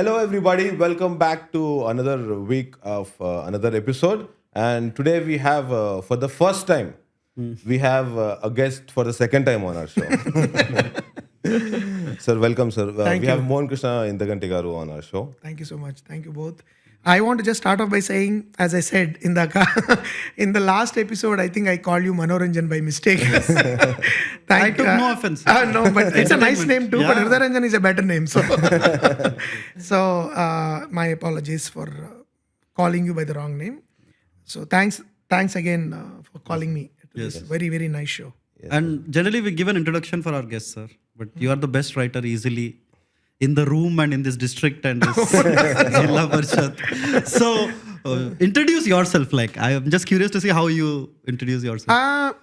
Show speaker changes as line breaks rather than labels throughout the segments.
Hello, everybody. Welcome back to another week of another episode. And today we have, for the first time, we have a guest for the second time on our show. Sir, welcome, sir.
Thank
We
you.
have Mohan Krishna Indraganti garu on our show.
Thank you so much. Thank you both. I want to just start off by saying, as I said in the last episode, I think I called you Manoranjan by mistake.
I took no offense.
No, but it's a nice name too. But
Yeah.
Hriday Ranjan is a better name. So my apologies for calling you by the wrong name. So thanks again for calling me to this very, very nice show.
And generally we give an introduction for our guests, sir. But you are the best writer easily in the room and in this district and this Jilla Parishad. So introduce yourself. Like, I am just curious to see how you introduce yourself.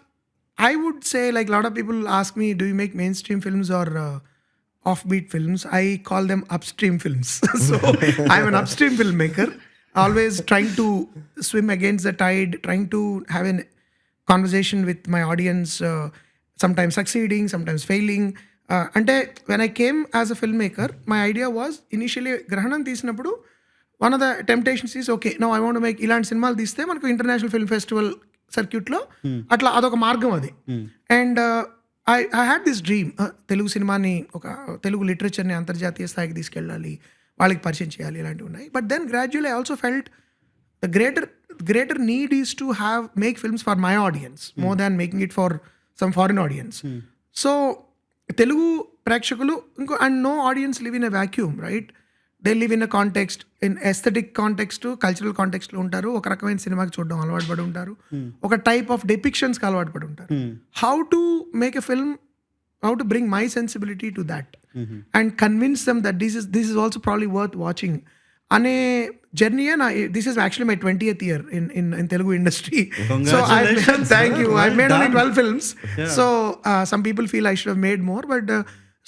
I would say, like, a lot of people ask me, do you make mainstream films or offbeat films? I call them upstream films. So I'm an upstream filmmaker, always trying to swim against the tide, trying to have a conversation with my audience, sometimes succeeding, sometimes failing. Ante when I came as a filmmaker, my idea was initially Grahanam తీసినప్పుడు one of the temptations is, okay, now I want to make ఇలాంటి సినిమాలు తీస్తే మనకు international film festival సర్క్యూట్లో అట్లా అదొక మార్గం అది. And I had this dream, Telugu సినిమాని, ఒక తెలుగు లిటరేచర్ని అంతర్జాతీయ స్థాయికి తీసుకెళ్ళాలి, వాళ్ళకి పరిచయం చేయాలి, ఇలాంటివి ఉన్నాయి. But then gradually I also felt the greater need is to make films for my audience more than making it for some foreign audience. So Telugu ప్రేక్షకులు ఇంకో, and no audience live in a vacuum, right? They live in a context, in aesthetic context, cultural కాంటెక్స్ట్లో ఉంటారు, ఒక రకమైన సినిమాకి చూడడం అలవాటు పడి ఉంటారు, ఒక టైప్ ఆఫ్ డెపిక్షన్స్కి అలవాటు పడి ఉంటారు. How to make a film, how to bring my sensibility to that and convince them that this is also probably worth watching ane journey. And this is actually my 20th year in Telugu industry. So thank you. I've made only 12 films. Yeah. So some people feel I should have made more, but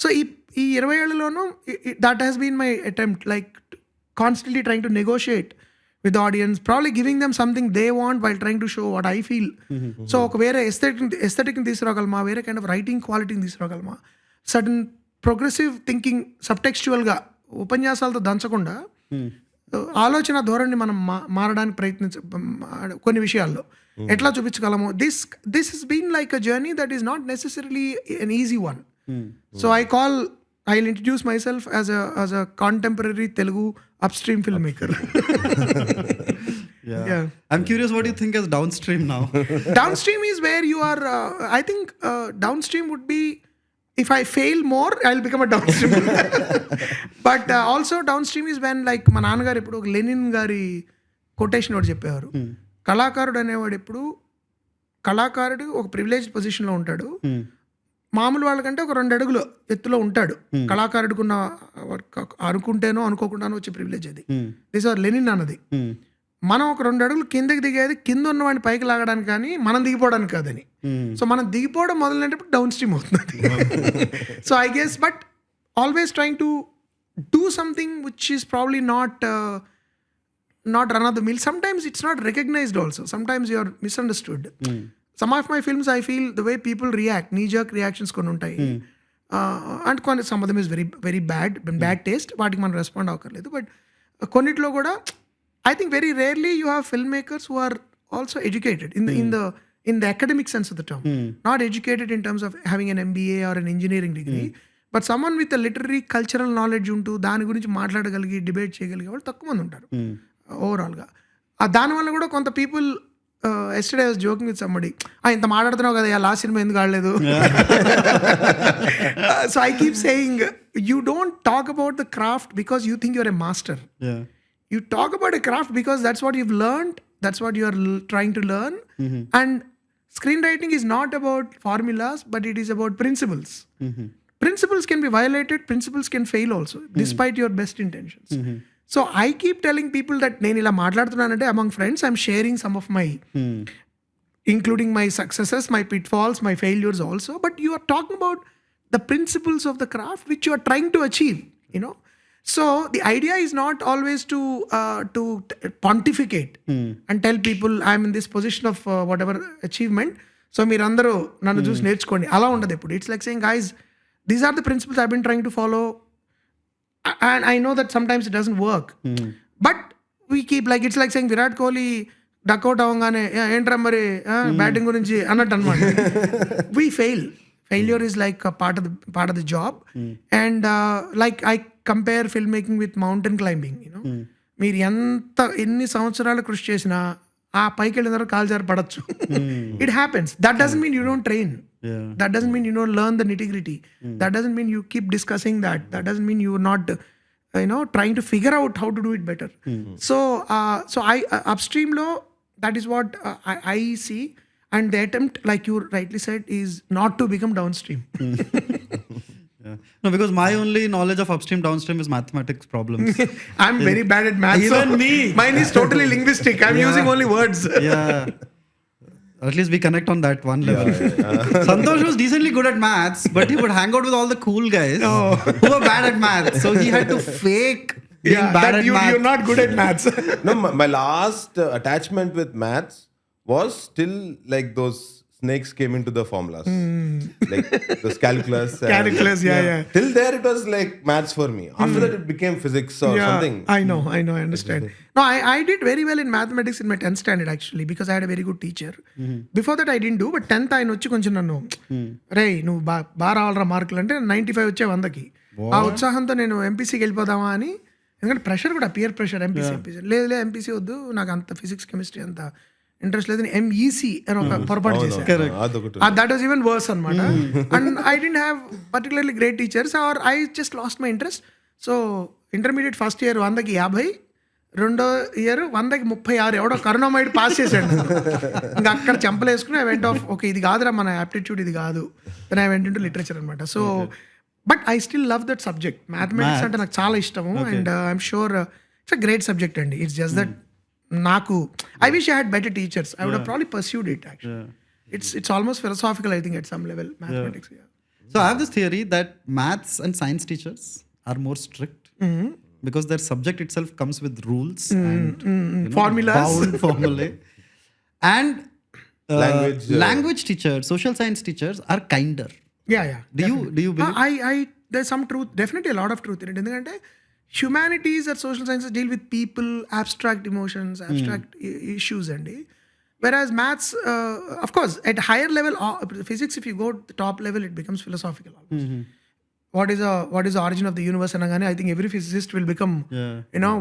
so ee 20 ఏళ్ళలోనూ that has been my attempt, like constantly trying to negotiate with the audience, probably giving them something they want while trying to show what I feel. So ఒక వేరే ఎస్థెటిక్ని తీసుకురాగలమా, వేరే kind of writing క్వాలిటీని తీసుకురాగలమా, sudden progressive thinking, సబ్టెక్స్చువల్గా ఉపన్యాసాలతో దంచకుండా ఆలోచన ధోరణి మనం మారడానికి కొన్ని విషయాల్లో ఎట్లా చూపించగలము. This has been like a journey that is not necessarily an easy one. So I'll introduce myself as a contemporary Telugu upstream filmmaker.
Yeah. I'm curious what you think as downstream now.
Downstream is where you are, I think downstream would be, if I fail more, I'll become a downstream. But also downstream is when, like, మా నాన్నగారు ఎప్పుడు ఒక Lenin గారి quotation ఒకటి చెప్పేవారు, కళాకారుడు అనేవాడు ఎప్పుడు, కళాకారుడు ఒక ప్రివిలేజ్డ్ పొజిషన్లో ఉంటాడు, మామూలు వాళ్ళకంటే ఒక 2 అడుగులు ఎత్తులో ఉంటాడు. కళాకారుడికున్న అనుకుంటేనో అనుకోకుండానో వచ్చే ప్రివిలేజ్ అది. దిస్ ఆర్ లెనిన్ అన్నది. మనం ఒక 2 అడుగులు కిందకి దిగేది కింద ఉన్న వాడిని పైకి లాగడానికి, కానీ మనం దిగిపోవడానికి కాదని. సో మనం దిగిపోవడం మొదలైనప్పుడు డౌన్ స్ట్రీమ్ అవుతుంది. So I guess, but always trying to do something which is probably not run of the mill. Sometimes it's not recognized also. Sometimes you are misunderstood. Some of my films, I feel the way people react, knee-jerk reactions కొన్ని ఉంటాయి, and కొన్ని, some of them is very very bad taste, వాటికి మనం respond అవ్వకర్లేదు. But కొన్నిట్లో కూడా I think very rarely you have filmmakers who are also educated in the academic sense of the term. Not educated in terms of having an MBA or an engineering degree, but someone with a literary cultural knowledge ఉంటూ దాని గురించి మాట్లాడగలిగి debate చేయగలిగే వాళ్ళు తక్కువ మంది ఉంటారు ఓవరాల్గా. దానివల్ల కూడా కొంత people, yesterday I was joking with somebody, ఇంత మాట్లాడుతున్నావు కదా, లాస్ట్ సినిమా ఎందుకు ఆడలేదు. So I keep saying, you don't talk about the craft because you think you're a master.
Yeah.
You talk about a craft because that's what you've learned, that's what you're trying to learn. And screenwriting is not about formulas, but it is about principles. Principles can be violated, principles can fail also, despite your best intentions. So I keep telling people that నేను ఇలా మాట్లాడుతున్నానంటే among friends I'm sharing some of my including my successes, my pitfalls, my failures also, but you are talking about the principles of the craft which you are trying to achieve, you know. So the idea is not always to pontificate and tell people I'm in this position of whatever achievement, so మీరందరూ నన్ను చూసి నేర్చుకోండి, అలా ఉండదు ఎప్పుడు. It's like saying, guys, these are the principles I've been trying to follow. and I know that sometimes it doesn't work. But we keep like, it's like saying Virat Kohli duckout avangane ఏంట్రా మరి batting గురించి అన్నట్టు అనమాట. We fail. Failure is like a part of the job. And like I compare filmmaking with mountain climbing, you know. మీరు ఎన్ని సంవత్సరాలు కృషి చేసినా ఆ పైకి వెళ్ళిన తర్వాత కాలు జారి పడచ్చు. It happens. That doesn't mean you don't train. That doesn't mean you don't learn the nitty-gritty. That doesn't mean you keep discussing that. That doesn't mean you're not trying to figure out how to do it better. So I upstream law, that is what I see. And the attempt, like you rightly said, is not to become downstream.
No, because my only knowledge of upstream downstream is mathematics problems.
I'm very bad at maths.
Even me.
Mine is totally linguistic. I'm using only words.
Yeah. At least we connect on that one level. Santhosh was decently good at maths, but he would hang out with all the cool guys who were bad at maths. So he had to fake being bad at maths.
You're not good at maths.
No, my last attachment with maths was still like those snakes came into the formulas. Like those calculus.
Calculus, yeah.
Till there it was like maths for me. After that it became physics or something.
I know, I understand. No, I did very well in mathematics in my 10th standard actually, because I had a very good teacher. Before that I didn't do, but 10th ఆయన వచ్చి కొంచెం నన్ను రే నువ్వు బాగా రావాలరా మార్కులు అంటే 95 వచ్చే 100కి. ఆ ఉత్సాహంతో నేను ఎంపీసీకి వెళ్ళిపోదామా అని, ఎందుకంటే ప్రెషర్ కూడా, పియర్ ప్రెషర్. ఎంపీసీ లేదు ఎంపీసీ వద్దు, నాకు అంత ఫిజిక్స్ కెమిస్ట్రీ అంత ఇంట్రెస్ట్ లేదు, ఎంఈసీ అని ఒక పొరపాటు చేశాను. దట్ వాజ్ ఈవెన్ వర్స్ అనమాట. And I didn't have particularly great teachers, or I just lost my interest. So intermediate first year 100కి 50, రెండో ఇయర్ 100కి 36. ఎవడో కరోనామైడ్ పాస్ చేశాడు. ఇంకా అక్కడ చెంపలేసుకుని ఐ వెంట్ ఆఫ్, ఓకే ఇది కాదురా మన యాప్టిట్యూడ్, ఇది కాదు. Then I went into literature అనమాట. So but I still love that subject. Mathematics అంటే నాకు చాలా ఇష్టము. And I'm sure it's a great subject అండి. ఇట్స్ జస్ట్ దట్ నాకు, I wish I had better teachers. I would have probably pursued it actually. It's almost philosophical, I think, at some level, mathematics.
So I have this theory that maths and science teachers are more strict because their subject itself comes with rules and
formulas,
bound formulae. And language teachers, social science teachers are kinder.
Yeah.
Do you believe?
I there's some truth, definitely a lot of truth in it. ఎందుకంటే humanities or social sciences deal with people, abstract emotions, abstract issues అండి. Whereas maths, of course, at higher level, physics, if you go to the top level, it becomes philosophical almost. What is the origin of the universe అనగానే I think every physicist will become,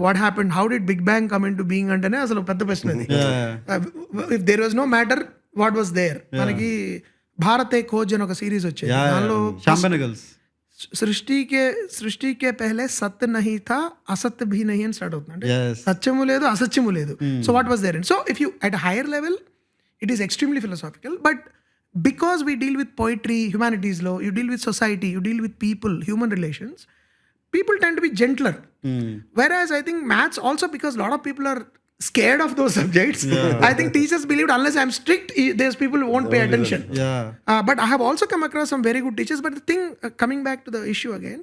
what happened, how did Big Bang come into being అంటేనే అసలు పెద్ద ప్రశ్న అది. If there was no matter, what was there? మనకి భారతే ఖోజ్ అని ఒక series వచ్చేది. దానిలో సృష్టి కే పహలే సత్ నహీ థా అసత్ భీ నహీ అని స్టార్ట్ అవుతుంది. అంటే సత్యము లేదు అసత్యము లేదు. So what was there? And so if you at higher level it is extremely philosophical, but because we deal with poetry, హ్యుమానిటీస్లో you deal with society, you deal with people, human relations, people tend to be gentler. Whereas I think maths also, because a lot of people are scared of those subjects. I think teachers believed unless I'm strict, there's people who won't pay attention. But I have also come across some very good teachers. But the thing, coming back to the issue again,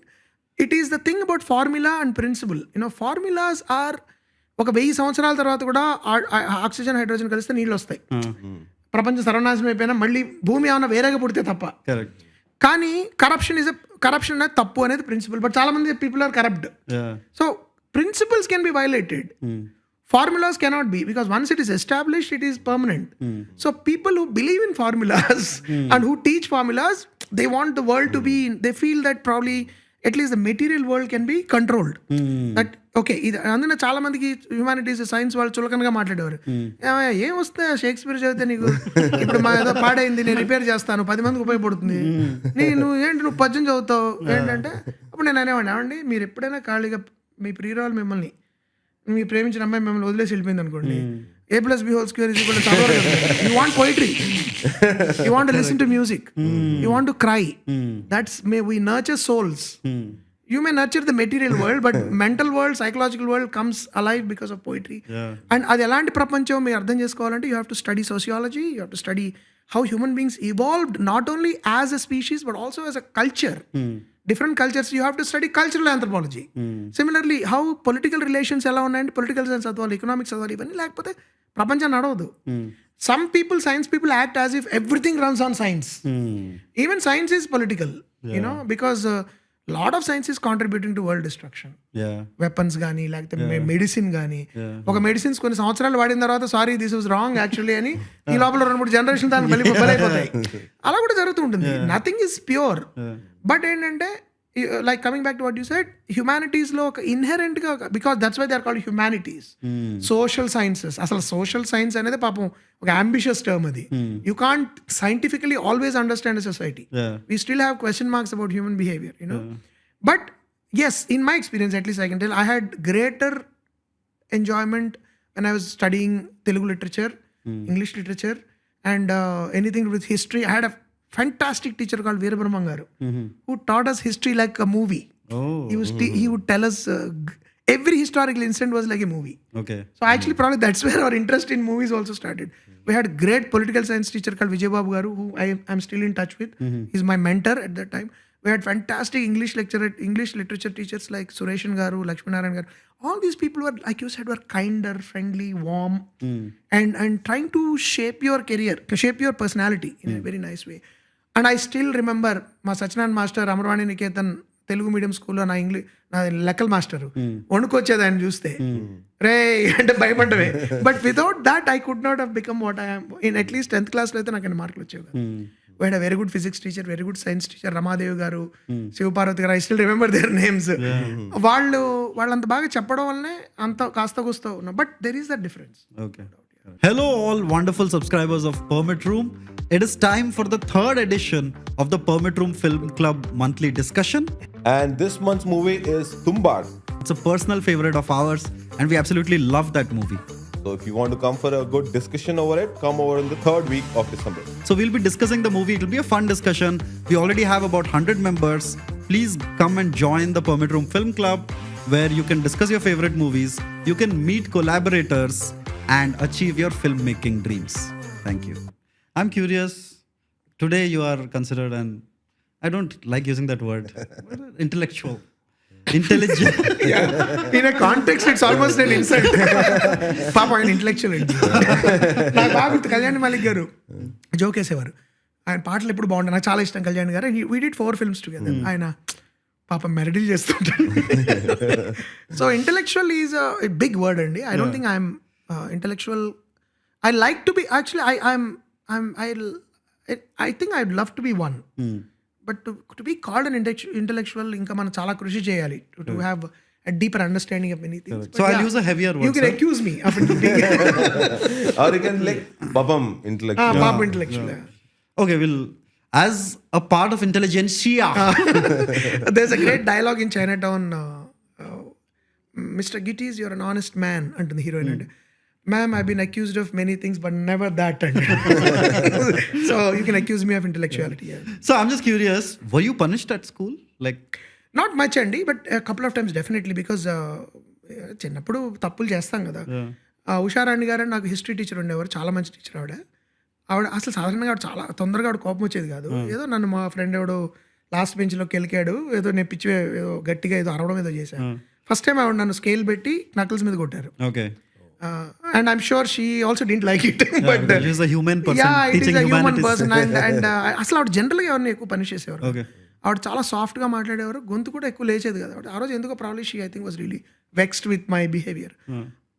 it is the thing about formula and principle. Formulas are, ఒక 1000 సంవత్సరాల తర్వాత కూడా oxygen hydrogen కలిస్తే నీళ్ళు వస్తాయి. ప్రపంచం సర్వనాశనం అయిపోయినా మళ్ళీ భూమి ఏమైనా వేరేగా పుడితే తప్ప. కానీ కరప్షన్ అనేది తప్పు అనేది ప్రిన్సిపల్. బట్ చాలా మంది people are corrupt. So principles can be violated. Formulas cannot be, because once it is established, it is permanent. So people who believe in formulas and who teach formulas, they want the world to be, they feel that probably at least the material world can be controlled. That okay, అందులో చాలా మందికి humanities science వాళ్ళు చులకనగా మాట్లాడేవారు. ఏం వస్తే Shakespeare చదివితే నీకు ఇప్పుడు మా ఏదో పాడైంది నేను రిపేర్ చేస్తాను, 10 మందికి ఉపయోగపడుతుంది, నువ్వు పద్యం చదువుతావు ఏంటంటే, అప్పుడు నేను అనేవాడిని, ఏమండి మీరు ఎప్పుడైనా ఖాళీగా మీ ప్రియురాలు మిమ్మల్ని, మీ ప్రేమించిన అమ్మాయి మిమ్మల్ని వదిలేసి వెళ్ళిపోయింది అనుకోండి, A+B² you want poetry, you want to listen to music, you want to cry, we nurture souls. You may nurture the material world, but mental world, psychological world comes alive because of poetry. And అది ఎలాంటి ప్రపంచం మీరు అర్థం చేసుకోవాలంటే you have to study sociology, you have to study how human beings evolved not only as a species but also as a culture. Different cultures, you have to study cultural anthropology. Similarly, how political relations ఎలా ఉన్నాయంటే political science చదవాలి, economics చదవాలి, ఇవన్నీ లేకపోతే ప్రపంచం నడవదు. Some people, science people, act as if everything runs on science. Even science is political, because lot of science is contributing to world destruction.
Yeah.
Weapons కానీ లేకపోతే మెడిసిన్ కానీ ఒక మెడిసిన్స్ కొన్ని సంవత్సరాలు వాడిన తర్వాత sorry this was wrong actually అని ఈ లోపల 2-3 జనరేషన్ దానికి బలైపోతాయి. అలా కూడా జరుగుతూ ఉంటుంది. Nothing is pure. బట్ ఏంటంటే like coming back to what you said, humanities లో ఒక ఇన్హెరెంట్ గా, because that's why they are called humanities. Social sciences, అసలు సోషల్ సైన్స్ అనేది పాపం ఒక అంబిషియస్ టర్మ్ అది. You can't scientifically always understand society. We still have question marks about human behaviour, you know. But yes, in my experience at least I can tell, I had greater enjoyment when I was studying Telugu literature, English literature, and anything to do with history. I had a fantastic teacher called Veerabrahman garu, who taught us history like a movie. He would tell us every historical incident was like a movie.
Okay.
So actually probably that's where our interest in movies also started. We had a great political science teacher called Vijay Babu garu, who I'm still in touch with. He's my mentor at that time. We had fantastic English literature teachers like Sureshan garu, Lakshmanarayan garu. All these people were, like you said, were kinder, friendly, warm, and trying to shape your career, shape your personality in a very nice way. And I still remember మా Satyanarayana master Amaravani Niketan Telugu medium స్కూల్లో నా లెక్కల master వణుకొచ్చేది ఆయన చూస్తే, రే అంటే భయపడ్డవే. But without that I could not have become what I am. In at least 10th క్లాస్లో అయితే నాకు మార్కులు వచ్చేవి. We had a very good physics teacher, very good science teacher, Ramadevi garu, Sivaparvati garu. I still remember their names. వాళ్ళంత బాగా చెప్పడం వల్లనే అంత కాస్త కూస్తా ఉన్నా. But there is that difference.
Okay. Hello all wonderful subscribers of Permit Room. It is time for the 3rd edition of the Permit Room Film Club monthly discussion.
And this month's movie is Tumbar.
It's a personal favorite of ours and we absolutely love that movie.
So if you want to come for a good discussion over it, come over in the 3rd week of December.
So we'll be discussing the movie. It'll be a fun discussion. We already have about 100 members. Please come and join the Permit Room Film Club, where you can discuss your favorite movies, you can meet collaborators and achieve your filmmaking dreams. Thank you. I'm curious, today you are considered an, I don't like using that word, intellectual. Intelligent.
In a context, it's almost an insult. పాప ఆయన intellectual అండి. నాకు బాగా గుర్తు, కళ్యాణ్ మాలిక్ గారు joke వేసేవారు. ఆయన పాటలు ఎప్పుడు బాగుంటాయి, నాకు చాలా ఇష్టం కళ్యాణ్ గారు. We did 4 films together. ఆయన పాపం మెరడిల్ చేస్తుంటాడు. So intellectual is a big word అండి. I don't think I'm intellectual. I like to be, actually I think I'd love to be one. But to be called an intellectual, ఇంకా మనం చాలా కృషి చేయాలి to have a deeper understanding of many things.
So I'll use a heavier word.
You can accuse me of
Or you can like Babam intellectual.
Bob intellectual.
Okay, well, as a part of intelligentsia.
There's a great dialogue in Chinatown. Mr. Gitties, you're an honest man అంటుంది heroine. అంటే ma'am, I've been accused of many things but never that. So you can accuse me of intellectuality. Yeah.
So I'm just curious, were you punished at school? Like,
not much అండి, but couple of times definitely, because చిన్నప్పుడు తప్పులు చేస్తాం కదా. ఉషారాణి గారు నాకు history teacher ఉండేవారు, చాలా మంచి టీచర్ ఆవిడ అసలు సాధారణంగా ఆవిడ చాలా తొందరగా ఆవిడ కోపం వచ్చేది కాదు. ఏదో నన్ను మా ఫ్రెండ్ ఎవడో లాస్ట్ బెంచ్లోకి వెళ్ళాడు, ఏదో నేను పిచ్చి ఏదో గట్టిగా ఏదో అరవడం ఏదో చేశాను. ఫస్ట్ టైం ఆవిడ నన్ను స్కేల్ పెట్టి నకల్స్ మీద కొట్టారు.
okay.
And I'm sure she also didn't like it. But
She is a human person.
Yeah, it
teaching
is a human
humanities.
person. And అసలు ఆవిడ జనరల్గా ఎవరిని ఎక్కువ పనిష్ చేసేవారు.
Okay.
ఆవిడ చాలా సాఫ్ట్గా మాట్లాడేవారు, గొంతు కూడా ఎక్కువ లేచేది కదా. ఆ రోజు ఎందుకో probably she I think was really vexed with my behaviour.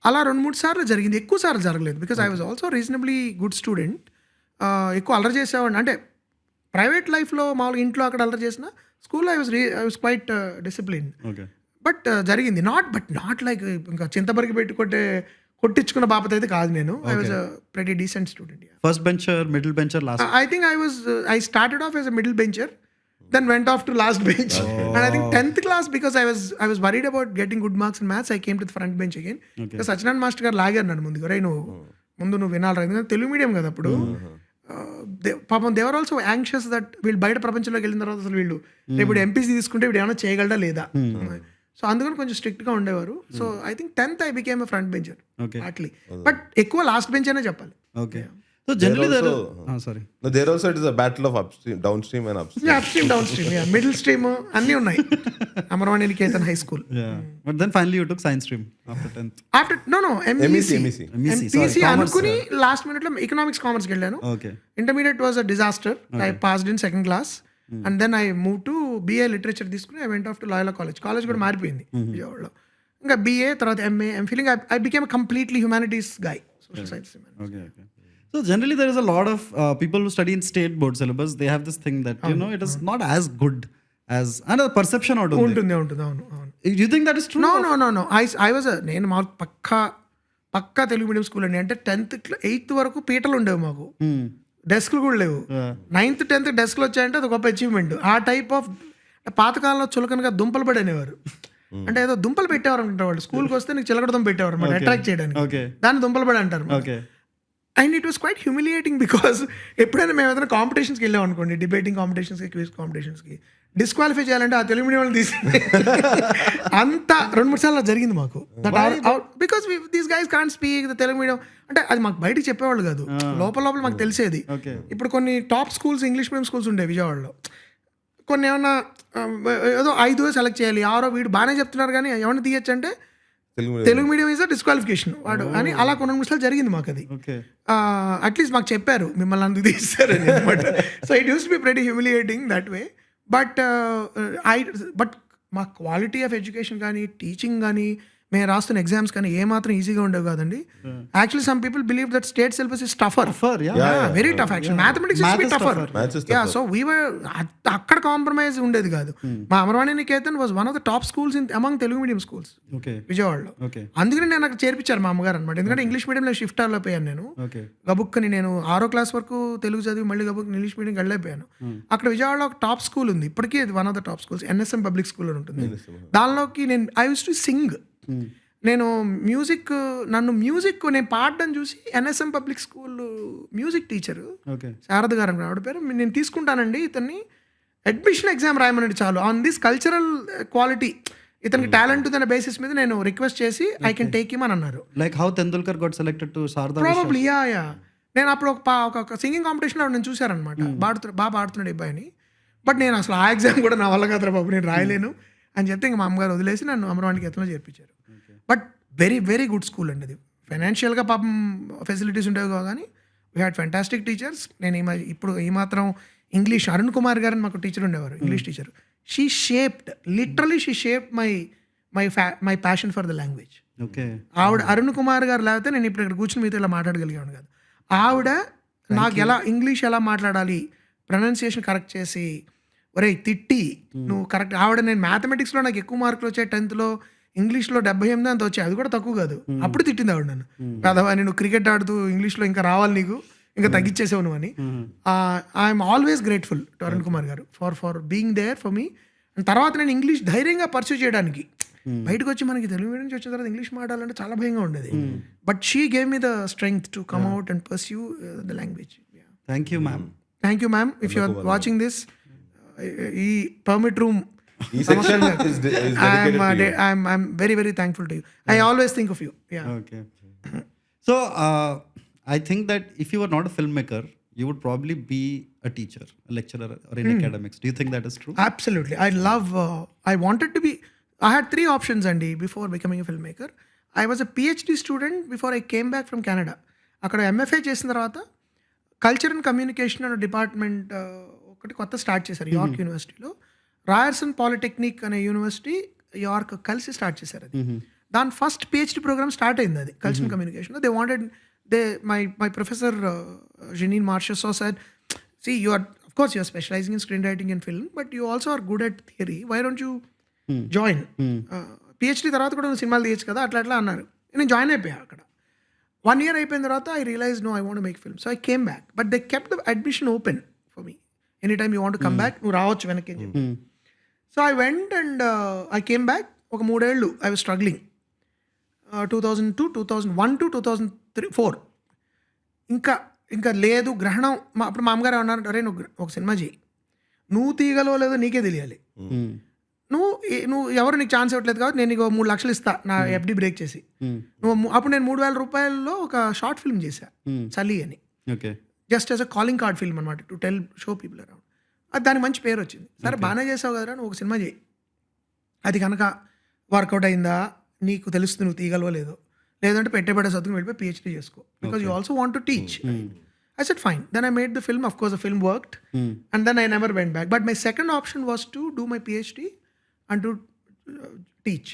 అలా 2-3 సార్లు జరిగింది, ఎక్కువ సార్లు జరగలేదు. Because I was also reasonably good student. ఎక్కువ అల్లరి చేసేవాడిని. అంటే ప్రైవేట్ లైఫ్లో మామూలుగా ఇంట్లో అక్కడ అల్లరి చేసిన, స్కూల్లో I was quite discipline. But జరిగింది. నాట్ లైక్ ఇంకా చింతబరికి పెట్టి కొట్టించుకున్న బాపత అయితే కాదు నేను. I was pretty decent student.
First bencher, middle bencher, last?
I think I started off as a middle bencher, then went off to last bench. And I think 10th class, because I was worried about getting good marks in maths, I came to the front bench again. Because Sachinand master గారు లాగారు నన్ను ముందుగా, రే నువ్వు వినాలి, ఎందుకంటే Telugu medium కదా అప్పుడు. పాపం they are also anxious that వీళ్ళు బయట ప్రపంచంలోకి వెళ్ళిన తర్వాత అసలు వీళ్ళు ఇప్పుడు ఎంపీసీ తీసుకుంటే వీడు ఏమైనా చేయగలడా లేదా. సో అందుకని కొంచెం స్ట్రిక్ట్గా ఉండేవారు. So I think 10th I became a front bencher. Actually. But ఎక్కువ లాస్ట్ బెంచ్ అనే చెప్పాలి.
Okay. So generally there
also it is a battle of upstream, downstream and upstream.
Yeah, upstream, downstream. Yeah, middle stream అన్నీ ఉన్నాయి. Amaravani Niketan high school.
Yeah. But then finally you took science stream after 10th.
After MEC అనుకుని last minute లో economics కామర్స్కి వెళ్ళాను.
Okay.
Intermediate was a disaster. I passed in second class. And then I moved to BA literature తీసుకుని I went off to Loyola college కూడా మారిపోయింది విజయవాడలో. ఇంకా BA తర్వాత MA I'm feeling I became completely humanities guy, social science.
Okay. So generally there is a lot of people who study in state board syllabus. They have this thing that it is not as good as another perception out of it.
ఉంటుంది అవును.
Do you think that is true?
No. I was నేను మాకు పక్కా Telugu medium school అండి. అంటే 10th 8th వరకు పీటలు ఉండేవి మాకు, డెస్క్లు కూడా లేవు. 9th 10th డెస్క్లు వచ్చాయంటే అది గొప్ప అచీవ్మెంట్. ఆ టైప్ ఆఫ్ పాతకాలంలో చులకనగా దుంపలు పడి అనేవారు. అంటే ఏదో దుంపలు పెట్టేవారు అనుకుంటారు వాళ్ళు. స్కూల్కి వస్తే నీకు చిలకడ దుంప పెట్టేవారు అన్నమాట, అట్రాక్ట్ చేయడానికి. దాన్ని దుంపలు పడి అంటారు. And it was quite humiliating because ఎప్పుడైనా మేము ఏదైనా కాంపిటీషన్స్కి వెళ్ళాం అనుకోండి, డిబేటింగ్ కాంపిటీషన్స్కి, క్విజ్ కాంపిటీషన్స్కి, డిస్క్వాలిఫై చేయాలంటే ఆ తెలుగు మీడియం వాళ్ళు తీసి అంత 2-3 సార్లు జరిగింది మాకు. Because these guys can't speak the Telugu medium. అంటే అది మాకు బయటకు చెప్పేవాళ్ళు కాదు, లోపల మాకు తెలిసేది. ఇప్పుడు కొన్ని top schools, English medium schools ఉండేవి విజయవాడలో. కొన్ని ఏమన్నా ఏదో 5 సెలెక్ట్ చేయాలి, 6 వీడు బాగానే చెప్తున్నారు కానీ ఎవరిని తీయచ్చు అంటే Telugu medium is a disqualification వాడు అని. అలా కొన్ని 2 సార్లు జరిగింది మాకు అది. అట్లీస్ట్ మాకు చెప్పారు మిమ్మల్ని అందుకు తీస్తారని అనమాట. So it use to be pretty humiliating that way. But మా క్వాలిటీ ఆఫ్ ఎడ్యుకేషన్ కానీ, టీచింగ్ కానీ, మేము రాస్తున్న ఎగ్జామ్స్ కానీ ఏమాత్రం ఈజీగా ఉండేవి కాదండి. Actually some people believe that state syllabus is టఫర్. Very tough actually. Mathematics is టఫర్. So we were అక్కడ కాంప్రమైజ్ ఉండేది కాదు. మా Amaravani Niketan was one of the top schools in among Telugu medium schools విజయవాడలో. అందుకని నేను అక్కడ చేర్పించారు మా అమ్మగారు అనమాట. ఎందుకంటే ఇంగ్లీష్ మీడియంలో షిఫ్ట్ అయిపోయాను నేను. గబుక్కని నేను 6వ క్లాస్ వరకు తెలుగు చదివి మళ్ళీ గబుక్ ఇంగ్లీష్ మీడియం వెళ్ళిపోయాను. అక్కడ విజయవాడలో ఒక టాప్ స్కూల్ ఉంది, ఇప్పటికీ one of the top schools, NSM public school అని ఉంటుంది. దానిలోకి నేను ఐ యూస్ టు సింగ్. నేను నేను పాడడం చూసి NSM public school music teacher Sharada గారు అని ఆవిడ పేరు, నేను తీసుకుంటానండి ఇతన్ని, అడ్మిషన్ ఎగ్జామ్ రాయమనండి చాలు, ఆన్ దిస్ కల్చరల్ క్వాలిటీ, ఇతనికి టాలెంట్ ఉందనే బేసిస్ మీద నేను రిక్వెస్ట్ చేసి ఐ కెన్ టేక్ హిమ్ అని అన్నారు.
Like how Tendulkar got selected to Sharada.
Probably yeah. నేను అప్పుడు ఒక సింగింగ్ కాంపిటీషన్లో నేను చూశారనమాట, బాగా పాడుతున్నాడు అబ్బాయిని. బట్ నేను అసలు ఆ ఎగ్జామ్ కూడా నా వల్ల కాదురా బాబు, నేను రాయలేను అని చెప్తే ఇంకా మా అమ్మగారు వదిలేసి నన్ను అమరవాణి నికేతన్లో చేర్పించారు. బట్ వెరీ గుడ్ స్కూల్ అండి అది. ఫైనాన్షియల్గా పాపం ఫెసిలిటీస్ ఉండేవి కానీ వీ హ్యాడ్ ఫ్యాంటాస్టిక్ టీచర్స్. నేను ఇప్పుడు ఈ మాత్రం ఇంగ్లీష్ అరుణ్ కుమార్ గారు అని మాకు టీచర్ ఉండేవారు, English teacher. She shaped my passion for the language. ఆవిడ అరుణ్ కుమార్ గారు లేకపోతే నేను ఇప్పుడు ఇక్కడ కూర్చుని మీతో ఇలా మాట్లాడగలిగాను కాదు. ఆవిడ నాకు ఇంగ్లీష్ ఎలా మాట్లాడాలి, ప్రొనౌన్సియేషన్ కరెక్ట్ చేసి, ఒరే తిట్టి నువ్వు కరెక్ట్. ఆవిడ నేను మ్యాథమెటిక్స్లో నాకు ఎక్కువ మార్కులు వచ్చాయి 10th, ఇంగ్లీష్లో 78 అంత వచ్చాయి, అది కూడా తక్కువ కాదు. అప్పుడు తిట్టింది ఆవిడ నన్ను, కాదవా నేను క్రికెట్ ఆడుతూ ఇంగ్లీష్లో ఇంకా రావాలి నీకు, ఇంకా తగ్గించేసావు నువ్వు అని. I'm always grateful to Arun Kumar garu for being there for me. And తర్వాత నేను ఇంగ్లీష్ ధైర్యంగా పర్సూ చేయడానికి, బయటకు వచ్చి మనకి తెలుగు మీడియం నుంచి వచ్చిన తర్వాత ఇంగ్లీష్ మాట్లాడాలంటే చాలా భయంగా ఉండేది. But she gave me the strength to come out and pursue the language.
Thank you ma'am.
If you are watching this, ఈ permit room, I'm very thankful to you. I always think of you. Yeah.
Okay. So I think that if you were not a filmmaker, you would probably be a teacher, a lecturer, or in academics. Do you think that is true?
Absolutely. I wanted to be. I had 3 options, Andy, before becoming a filmmaker. I was a PhD student before I came back from Canada. అక్కడ MFA చేసిన తర్వాత culture and communication అనే department ఒకటి కొత్త start చేశారు York యూనివర్సిటీలో. రాయర్సన్ polytechnic అనే university York కలిసి స్టార్ట్ చేశారు అది. దాని ఫస్ట్ PhD ప్రోగ్రామ్ స్టార్ట్ అయింది అది కల్చర్ అండ్ కమ్యూనికేషన్లో. They wanted my professor Janine Marchessault said, see, you are specializing in screenwriting and film, but you also are good at theory. Why don't you join? PhD తర్వాత కూడా నువ్వు సినిమాలు తీయచ్చు కదా, అట్లా అన్నారు. నేను జాయిన్ అయిపోయా అక్కడ. 1 year అయిపోయిన తర్వాత I realized no, I want to make film. So I came back, but they kept the admission open for me. Anytime you want to come back, నువ్వు రావచ్చు వెనక్కి అని చెప్పి. So I went and I came back. ఒక 3 ఏళ్ళు I was struggling. 2002, 2001 to 2004 ఇంకా లేదు గ్రహణం. అప్పుడు మా అమ్మగారు అన్నారు, అరే నువ్వు ఒక సినిమా చేయి, నువ్వు తీయగలవో లేదో నీకే తెలియాలి, నువ్వు ఎవరు నీకు ఛాన్స్ ఇవ్వట్లేదు కాబట్టి నేను నీకు 3 లక్షలు ఇస్తా నా FD బ్రేక్ చేసి. అప్పుడు నేను 3,000 రూపాయల్లో ఒక షార్ట్ ఫిల్మ్ చేశా, చలి అని. Just as a calling card film అనమాట, టు షో పీపుల్ అరౌండ్. అది దానికి మంచి పేరు వచ్చింది. సరే బాగానే చేసావు కదరా, నువ్వు ఒక సినిమా చేయి, అది కనుక వర్కౌట్ అయిందా నీకు తెలుస్తుంది నువ్వు తీయగలవో లేదో, లేదంటే పెట్టే సత్తుకుని వెళ్ళిపోయి PhD చేసుకో, because you also want to teach. I said, fine. Then I made the film. Of course, the film worked. And then I never went back. But my second option was to do my PhD and to teach.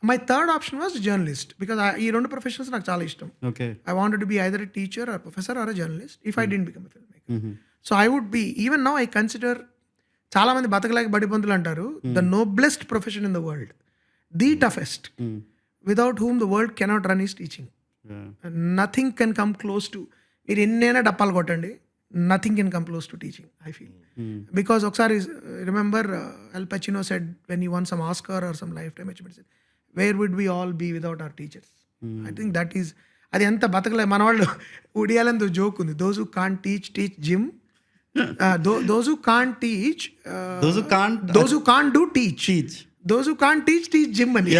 My third option was journalist. Because ఈ రెండు professions నాకు చాలా ఇష్టం.
Okay.
I wanted to be either a teacher or a professor or a journalist if I didn't become a filmmaker. So I would be, even now I consider, చాలా మంది బతకలేక బడిపంతులు అంటారు, the noblest profession in the world. The toughest. Without whom the world cannot run is teaching. Nothing can come close to, మీరు ఎన్నైనా డప్పాలు కొట్టండి, nothing can come close to teaching, I feel. Because ఒకసారి remember Al Pacino said when he won some Oscar or some lifetime achievement, said, where would we all be without our teachers? I think that is, అది ఎంత బతకలే మన వాళ్ళు ఉడియాలని joke ఉంది, those who can't teach gym, those who can't teach, those who can't do teach. Those who can't teach gym money.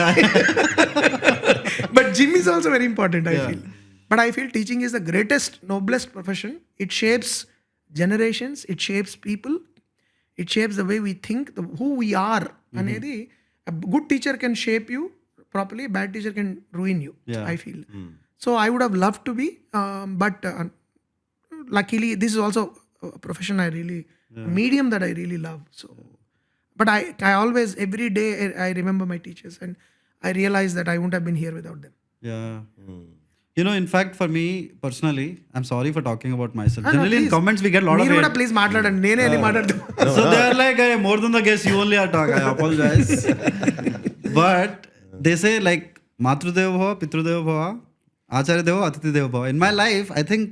But gym is also very important, I feel. But I feel teaching is the greatest, noblest profession. It shapes generations, it shapes people, it shapes the way we think, who we are. Anedi, a good teacher can shape you properly, a bad teacher can ruin you, I feel. So I would have loved to be, but luckily this is also a profession I really, a medium that I really love. So, but I always, every day I remember my teachers and I realize that I wouldn't have been here without them.
Yeah. You know, in fact, for me personally, I'm sorry for talking about myself. Generally, in comments we get a lot of
మీరు కూడా
hate.
Please మాట్లాడండి, నేనే అని మాట్లాడతాను.
So they are like, hey, more than the guest, you only are talking. I apologize. But they say like, Matrudev bhava, Pitrudev bhava, Acharya Deva, Atiti Deva bhava. In my life, I think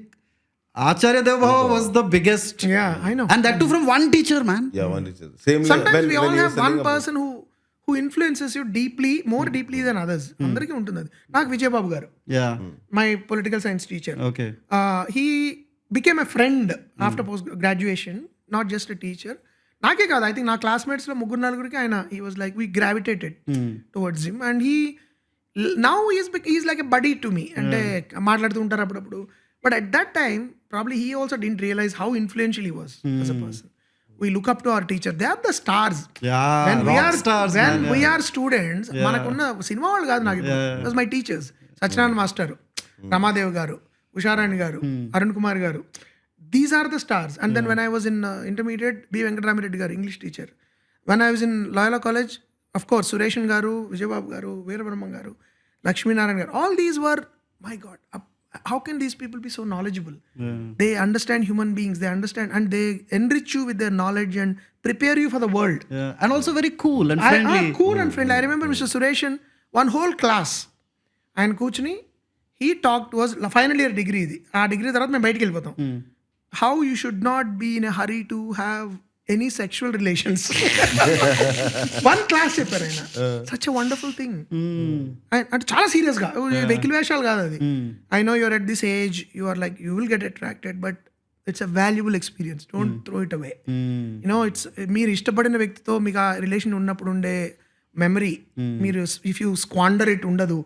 Acharya Deva bhava was the biggest.
Yeah, I know.
And that too from one teacher, man.
Yeah, one teacher. Same.
Sometimes we all
you were
have
telling
one
about-
person who influences you deeply, more deeply than others. అందరికీ ఉంటుంది అది. నాకు విజయబాబు గారు,
Yeah.
my political science teacher.
Okay.
He became a friend after post graduation, not just a teacher. నాకే కాదు, I think నా classmates లో ముగ్గురు నలుగురికి ఆయన, he was like, we gravitated towards him and he now he's like a buddy to me. అంటే మాట్లాడుతూ ఉంటారు అప్పుడప్పుడు. But at that time, probably he also didn't realize how influential he was as a person. We look up to our teacher. They are the stars.
Yeah.
When we
man,
are students, మనకున్న cinema వాళ్ళు కాదు నాకు, it was my teachers. Satyanarayana master, Ramadev గారు, ఉషారాణి గారు, అరుణ్ కుమార్ గారు. These are the stars. And then when I was in intermediate, B. Venkataramiredi garu, English teacher. When I was in Loyola College, of course, Sureshan garu, Vijaybabu garu, Veerabrahman garu, Lakshmi Narayan garu. All these were, my God, how can these people be so knowledgeable? They understand human beings, they understand, and they enrich you with their knowledge and prepare you for the world.
Yeah. And also very cool and friendly.
Cool and friendly. I remember Mr. Sureshan, one whole class, and కూర్చుని he talked to us, final year degree ఇది, ఆ degree తర్వాత మేము బయటికి వెళ్ళిపోతాం. How you should not be in a hurry to have any sexual relations. One class చెప్పారు ఆయన. Such a wonderful thing. అంటే చాలా సీరియస్ గా, వెకిల్ వేషాలు కాదు అది. I know you're at this age, you are like, you will get attracted, but it's a valuable experience. Don't throw it away. You know, it's మీరు ఇష్టపడిన వ్యక్తితో మీకు ఆ రిలేషన్ ఉన్నప్పుడు ఉండే మెమరీ, మీరు ఇఫ్ యూ స్క్వాండర్ ఇట్ ఉండదు.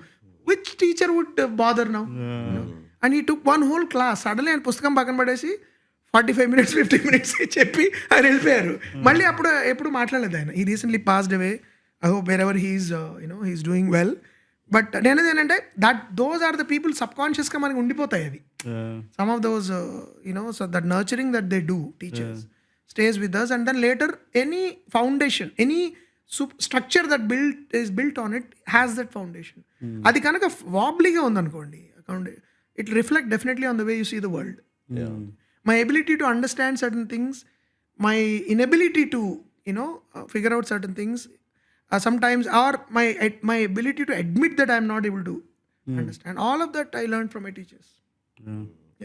Which teacher would bother now? You know? And he took one whole class. Suddenly ఆయన పుస్తకం పక్కన పడేసి 45 minutes 50 minutes చెప్పి ఆయన వెళ్ళిపోయారు. మళ్ళీ ఎప్పుడు మాట్లాడలేదు ఆయన. He recently passed away. I hope wherever he's he's doing well. But నేను ఏంటంటే those are the people subconscious గా మనకి ఉండిపోతాయి అవి. Some of those so that nurturing that they do, teachers, stays with us, and then later any foundation, any structure that is built on it has that foundation. అది కనుక వాబ్లీగా ఉందనుకోండి, it reflect definitely on the way you see the world. My ability to understand certain things, my inability to figure out certain things sometimes, or my ability to admit that I'm not able to understand, all of that I learned from my teachers.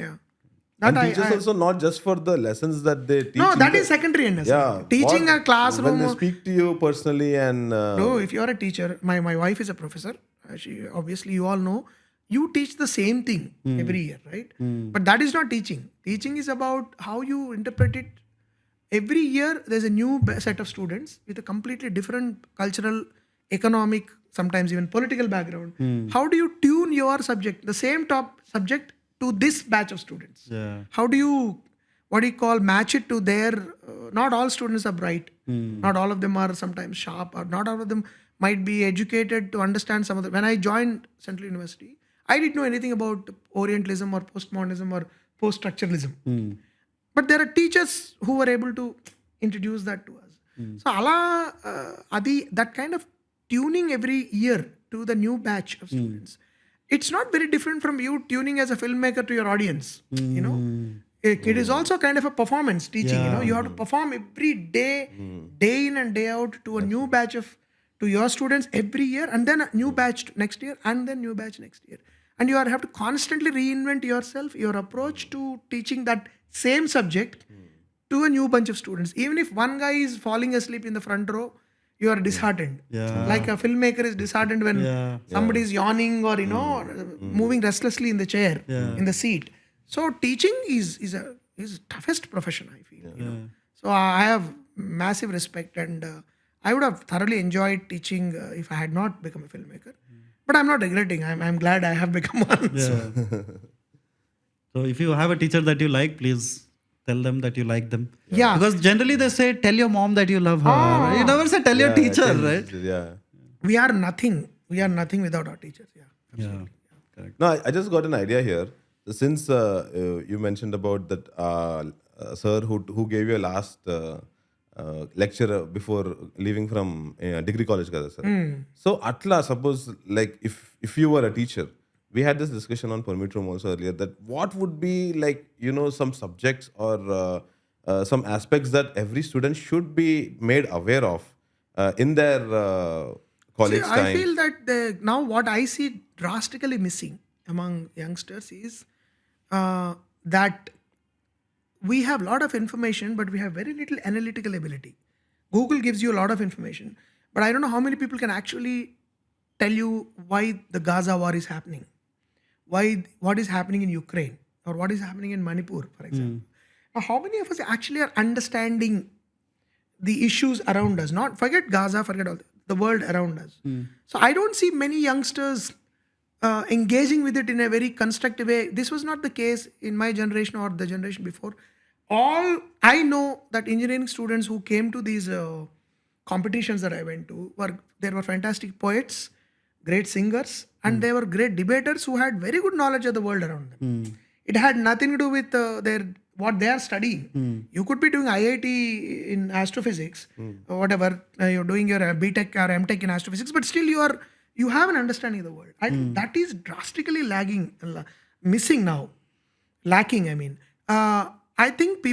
Yeah.
And teachers also not just for the lessons that they teach.
No, that is secondary.
Yeah.
Teaching a classroom.
When they speak to you personally and...
No, if you are a teacher, my wife is a professor. She, obviously, you all know, you teach the same thing every year, right? But that is not teaching. Teaching is about how you interpret it. Every year, there's a new set of students with a completely different cultural, economic, sometimes even political background. How do you tune your subject, the same top subject, to this batch of students? How do you, match it to their, not all students are bright. Not all of them are sometimes sharp, or not all of them might be educated to understand some of the, when I joined Central University, I didn't know anything about Orientalism or postmodernism or post-structuralism. But there are teachers who were able to introduce that to us. So ala that kind of tuning every year to the new batch of students. It's not very different from you tuning as a filmmaker to your audience. You know, it is also kind of a performance teaching. You know, you have to perform every day, day in and day out to a new batch of to your students every year, and then a new batch next year, and then new batch next year. And you have to constantly reinvent yourself, your approach to teaching that same subject to a new bunch of students. Even if one guy is falling asleep in the front row, you are disheartened. Like a filmmaker is disheartened when somebody is yawning or moving restlessly in the chair, in the seat. So teaching is toughest profession, I feel. You know? So I have massive respect, and I would have thoroughly enjoyed teaching if I had not become a filmmaker. But I'm not regretting. I'm glad I have become one.
So if you have a teacher that you like, please tell them that you like them.
Yeah.
Because generally they say, tell your mom that you love her. You never say, tell your teacher, right?
Yeah.
We are nothing. We are nothing without our teachers. Yeah.
Yeah. Correct.
No, I just got an idea here. Since you mentioned about that sir who gave you a last lecture before leaving from degree college, kada sir. So atla, suppose like if you were a teacher, we had this discussion on Permit Room also earlier, that what would be like, some subjects or some aspects that every student should be made aware of in their college time.
I feel that now what I see drastically missing among youngsters is that we have a lot of information, but we have very little analytical ability. Google gives you a lot of information, but I don't know how many people can actually tell you why the Gaza war is happening, what is happening in Ukraine, or what is happening in Manipur, for example. Now, how many of us actually are understanding the issues around us? Not forget Gaza, forget all the world around us. So I don't see many youngsters engaging with it in a very constructive way. This was not the case in my generation or the generation before. All I know that engineering students who came to these competitions that I went to there were fantastic poets, great singers, and they were great debaters who had very good knowledge of the world around them. It had nothing to do with what they are studying. You could be doing IIT in astrophysics, or whatever, you're doing your BTech or MTech in astrophysics, but still you have an understanding of the world. That is drastically missing now. Lacking, I mean. I think